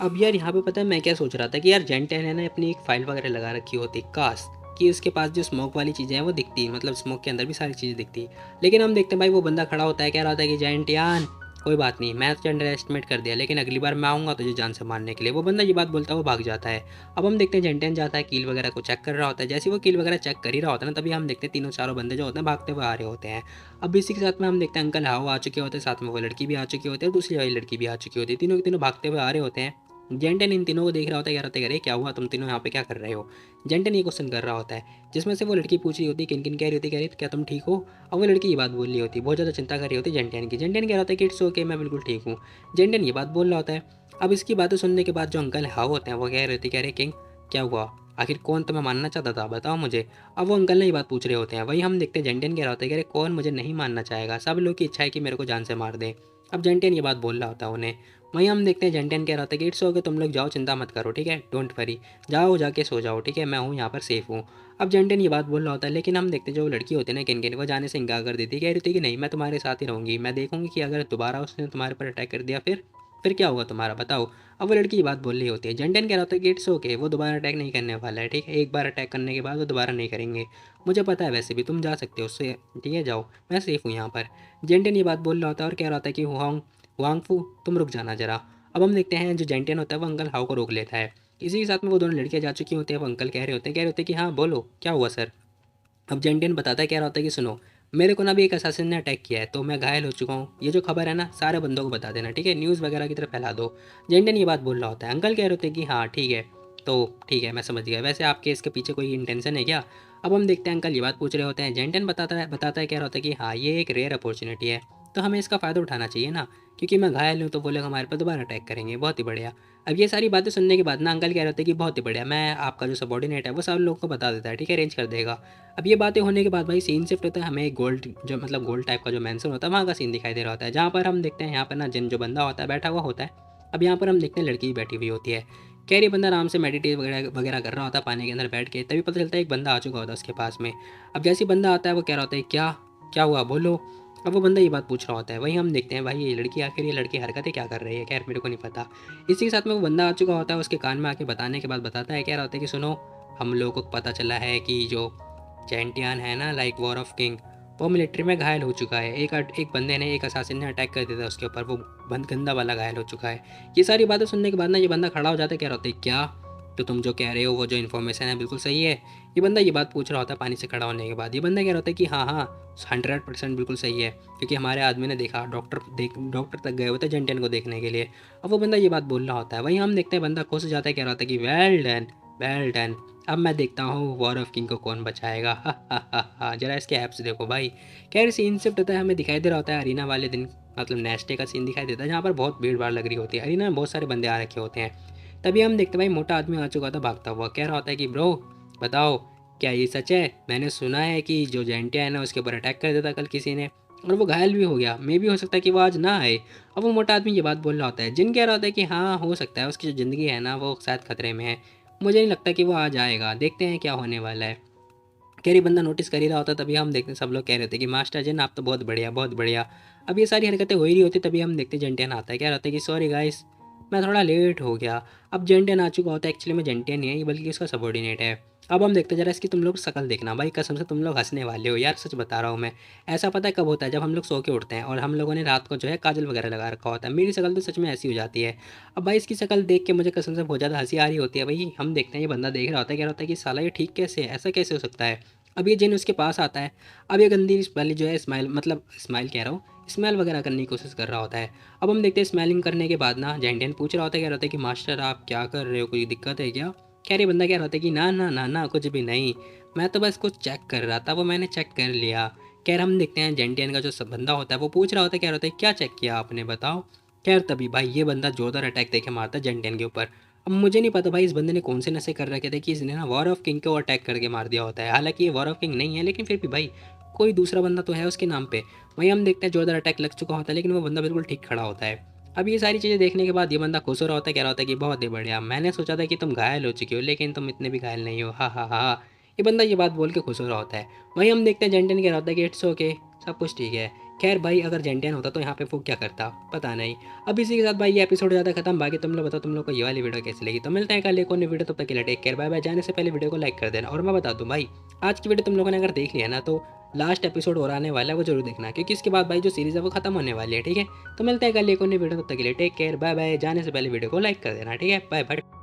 अब यार यहाँ पे पता है मैं क्या सोच रहा था कि यार जेंटियन है ना अपनी एक फाइल वगैरह लगा रखी होती, काश कि उसके पास जो स्मोक वाली चीज़ें हैं वो दिखती, मतलब स्मोक के अंदर भी सारी चीज़ें दिखती। लेकिन हम देखते हैं भाई वो बंदा खड़ा होता है, कह रहा होता है कि जेंटियन कोई बात नहीं, मैं तुझे अंडर एस्टिमेट कर दिया, लेकिन अगली बार मैं आऊँगा तुझे जान से मारने के लिए। वो बंदा ये बात बोलता है, वो भाग जाता है। अब हम देखते हैं जेंटियन जाता है कील वगैरह को चेक कर रहा होता है। जैसे वो कील वगैरह चेक कर ही रहा होता है ना, तभी हम देखते हैं तीनों चारों बंदे जो होते हैं भागते हुए आ रहे होते हैं। अब इसी के साथ में हम देखते हैं अंकल हाओ आ चुके होते हैं, साथ में वो लड़की भी आ चुकी होती है और दूसरी वाली लड़की भी आ चुकी होती है, तीनों के तीनों भागते हुए आ रहे होते हैं। जेंटन इन तीनों को देख रहा होता है, कह रहा है अरे क्या हुआ, तुम तीनों यहाँ पे क्या कर रहे हो। जेंटन ये क्वेश्चन कर रहा होता है, जिसमें से वो लड़की पूछ रही होती है किन किन, कह रही क्या तुम ठीक हो। अब वो लड़की ये बात बोल रही होती है, बहुत ज़्यादा चिंता कर रही होती है जेंटन की। जेंटन कह रहा होता है कि इट्स ओके, मैं बिल्कुल ठीक हूँ। जेंटन ये बात बोल रहा होता है। अब इसकी बातें सुनने के बाद जो अंकल हाउ होते हैं वो कह रहे होते, कह रहे किंग क्या हुआ, आखिर कौन तुम्हें मानना चाहता था, बताओ मुझे। अब वो अंकल ने ये बात पूछ रहे होते हैं। वही हम देखते हैं जेंटन कह रहा होता है, कह रहे कौन मुझे नहीं मानना चाहेगा, सब लोग की इच्छा है कि मेरे को जान से मार दे। अब जेंटन ये बात बोल रहा होता है उन्हें। वहीं हम देखते हैं जेंटन कह रहा था कि इट्स ओके, तुम लोग जाओ, चिंता मत करो, ठीक है, डोंट वरी, जाओ जाके सो जाओ, ठीक है, मैं हूँ यहाँ पर सेफ हूँ। अब जेंटन ये बात बोल रहा होता है, लेकिन हम देखते हैं जो लड़की होती है ना किन किन, वो जाने से इनकार कर देती है, कह रही थी कि नहीं मैं तुम्हारे साथ ही रहूँगी, मैं देखूँगी कि अगर दोबारा उसने तुम्हारे पर अटैक कर दिया फिर क्या होगा तुम्हारा, बताओ। अब वो लड़की ये बात बोल रही होती है। जेंटन कह रहा होता है कि इट्स ओके, वो दोबारा अटैक नहीं करने वाला है, ठीक है, एक बार अटैक करने के बाद वो दोबारा नहीं करेंगे, मुझे पता है, वैसे भी तुम जा सकते हो उससे, ठीक है, जाओ, मैं सेफ हूँ यहाँ पर। जेंटन ये बात बोल रहा होता है और कह रहा होता है कि हुआंगफू तुम रुक जाना जरा। अब हम देखते हैं जो जेंटियन होता है वो अंकल हाउ को रोक लेता है। इसी के साथ में वो दोनों लड़कियां जा चुकी होती हैं। वो अंकल कह रहे होते हैं कि हाँ बोलो क्या हुआ सर। अब जेंटियन बताता है, कह रहा होता है कि सुनो, मेरे को ना भी एक असासिन ने अटैक किया है, तो मैं घायल हो चुका हूँ, ये जो खबर है ना सारे बंदों को बता देना, ठीक है, न्यूज़ वगैरह की तरफ फैला दो। जेंटियन ये बात बोल रहा होता है। अंकल कह रहे होते हैं कि हाँ ठीक है, तो ठीक है मैं समझ गया, वैसे आपके इसके पीछे कोई इंटेंशन है क्या। अब हम देखते हैं अंकल ये बात पूछ रहे होते हैं। जेंटियन बताता है कह रहा होता है कि हाँ ये एक रेयर अपॉर्चुनिटी है, तो हमें इसका फ़ायदा उठाना चाहिए ना, क्योंकि मैं घायल हूँ तो वो लोग हमारे पर दोबारा अटैक करेंगे, बहुत ही बढ़िया। अब ये सारी बातें सुनने के बाद ना अंकल कह रहे होते हैं कि बहुत ही बढ़िया, मैं आपका जो सबॉर्डिनेट है वो सब लोगों को बता देता है, ठीक है, अरेंज कर देगा। अब ये बातें होने के बाद भाई सीन शिफ्ट होता है, हमें एक गोल्ड जो मतलब गोल्ड टाइप का जो मैंसन होता है वहाँ का सीन दिखाई दे रहा होता है, जहाँ पर हम देखते हैं यहाँ पर ना जिन जो बंदा होता है बैठा हुआ होता है। अब यहाँ पर हम देखते हैं लड़की भी बैठी हुई होती है। कह रही बंदा आराम से मेडिटेट वगैरह वगैरह कर रहा होता है पानी के अंदर बैठ के, तभी पता चलता है एक बंदा आ चुका होता है उसके पास में। अब जैसे ही बंदा आता है वो कह रहा होता है क्या क्या हुआ बोलो। अब वो बंदा ये बात पूछ रहा होता है। वहीं हम देखते हैं भाई ये लड़की आखिर ये लड़की हरकतें क्या कर रही है, खैर मेरे को नहीं पता। इसी के साथ में वो बंदा आ चुका होता है, उसके कान में आके बताने के बाद बताता है, कह रहा होता है कि सुनो, हम लोगों को पता चला है कि जो चैंटियन है ना, लाइक वॉर ऑफ किंग, वो मिलिट्री में घायल हो चुका है, एक बंदे ने, एक असासिन ने अटैक कर दिया था उसके ऊपर, वो बंद गंदा वाला घायल हो चुका है। ये सारी बातें सुनने के बाद ना ये बंदा खड़ा हो जाता है, कह रहा होता है क्या तो तुम जो कह रहे हो वो जो इन्फॉर्मेशन है बिल्कुल सही है। ये बंदा ये बात पूछ रहा होता है पानी से खड़ा होने के बाद। ये बंदा कह रहा होता है कि हाँ हाँ 100% बिल्कुल सही है, क्योंकि हमारे आदमी ने देखा, डॉक्टर तक गए हुए थे जेंटियन को देखने के लिए। अब वो बंदा ये बात बोल रहा होता है, वहीं हम देखते हैं बंदा खुश हो जाता है, कह रहा होता है कि वेल डन, वेल डन। अब मैं देखता हूँ वॉर ऑफ किंग को कौन बचाएगा। हा हा हा हा, जरा इसके ऐप्स देखो भाई। खैर सीन शिफ्ट होता है, हमें दिखाई दे रहा होता है अरीना वाले दिन, मतलब नेक्स्ट डे का सीन दिखाई देता है, जहाँ पर बहुत भीड़ भाड़ लग रही होती है। अरीना में बहुत सारे बंदे आ रखे होते हैं। तभी हम देखते भाई मोटा आदमी आ चुका था भागता हुआ, कह रहा होता है कि ब्रो बताओ क्या ये सच है? मैंने सुना है कि जो जेंटिया है ना उसके ऊपर अटैक कर दिया था कल किसी ने, और वो घायल भी हो गया। मे भी हो सकता है कि वो आज ना आए। अब वो मोटा आदमी ये बात बोल रहा होता है, जिन कह रहा होता है कि हाँ हो सकता है, उसकी जो ज़िंदगी है ना वो शायद खतरे में है, मुझे नहीं लगता कि वो आज आएगा, देखते हैं क्या होने वाला है। कैरी बंदा नोटिस कर ही रहा होता, तभी हम देखते हैं सब लोग कह रहे थे कि मास्टर जिन आप तो बहुत बढ़िया बहुत बढ़िया। अब ये सारी हरकतें हो ही रही होती, तभी हम देखते जेंटियन आता है, क्या रहता है कि सॉरी गाइस मैं थोड़ा लेट हो गया। अब जेंटियन आ चुका होता है, एक्चुअली में जेंटियन नहीं है ये, बल्कि उसका सबॉर्डिनेट है। अब हम देखते जरा इसकी तुम लोग शक्ल देखना भाई, कसम से तुम लोग हंसने वाले हो यार, सच बता रहा हूँ मैं। ऐसा पता है कब होता है? जब हम लोग सो के उठते हैं और हम लोगों ने रात को जो है काजल वगैरह लगा रखा होता है। मेरी शक्ल तो सच में ऐसी हो जाती है। अब भाई इसकी शक्ल देख के मुझे कसम से बहुत ज़्यादा हंसी आ रही होती है भाई। हम देखते हैं ये बंदा देख रहा होता है, कह रहा होता है कि साला ये ठीक कैसे है, ऐसा कैसे हो सकता है? अब ये जिन उसके पास आता है, अब ये गंदी वाली जो है स्माइल, मतलब स्माइल कह रहा हूँ, स्मेल वगैरह करने की कोशिश कर रहा होता है। अब हम देखते हैं स्मेलिंग करने के बाद ना जेंटियन पूछ रहा होता है, कह रहा होता है कि मास्टर आप क्या कर रहे हो, कोई दिक्कत है क्या? खैर ये बंदा कह रहा होता है कि ना ना ना ना कुछ भी नहीं, मैं तो बस कुछ चेक कर रहा था, वो मैंने चेक कर लिया। खैर हम देखते हैं जेंटियन का जो सब बंदा होता है वो पूछ रहा होता है, कह रहा होता है क्या चेक किया आपने बताओ। खैर तभी भाई ये बंदा जोरदार अटैक देके मारता है जेंटियन के ऊपर। अब मुझे नहीं पता भाई इस बंदे ने कौन से नशे कर रखे थे कि इसने ना वॉर ऑफ किंग को अटैक करके मार दिया होता है। हालांकि ये वॉर ऑफ किंग नहीं है, लेकिन फिर भी भाई कोई दूसरा बंदा तो है उसके नाम पे। वहीं हम देखते हैं जोरदार अटैक लग चुका होता है, लेकिन वो बंदा बिल्कुल ठीक खड़ा होता है। अब ये सारी चीज़ें देखने के बाद ये बंदा खुश हो रहा होता है, कह रहा होता है कि बहुत ही बढ़िया, मैंने सोचा था कि तुम घायल हो चुके हो लेकिन तुम इतने भी घायल नहीं हो, हा हा हा। ये बंदा ये बात बोल के खुश हो रहा होता है। वहीं हम देखते हैं जेंटन कह रहा होता है कि इट्स ओके, सब कुछ ठीक है। खैर भाई अगर जेंटियन होता तो यहाँ पे वो क्या करता पता नहीं। अब इसी के साथ भाई ये एपिसोड ज़्यादा खत्म। बाकी तुम लोग बताओ तुम लोग को ये वाली वीडियो कैसी लगी। तो मिलते हैं कल एक और नई वीडियो, तब तक के लिए टेक केयर, बाय बाय। जाने से पहले वीडियो को लाइक कर देना। और मैं बता दूँ भाई आज की वीडियो तुम लोगों ने अगर देख लिया ना तो लास्ट एपिसोड और आने वाला है, वो जरूर देखना, क्योंकि इसके बाद भाई जो सीरीज़ है वो खत्म होने वाली है। ठीक है, तो मिलते हैं कल एक और नई वीडियो, तब तक के लिए टेक केयर, बाय बाय। जाने से पहले वीडियो को लाइक कर देना। ठीक है, बाय बाय।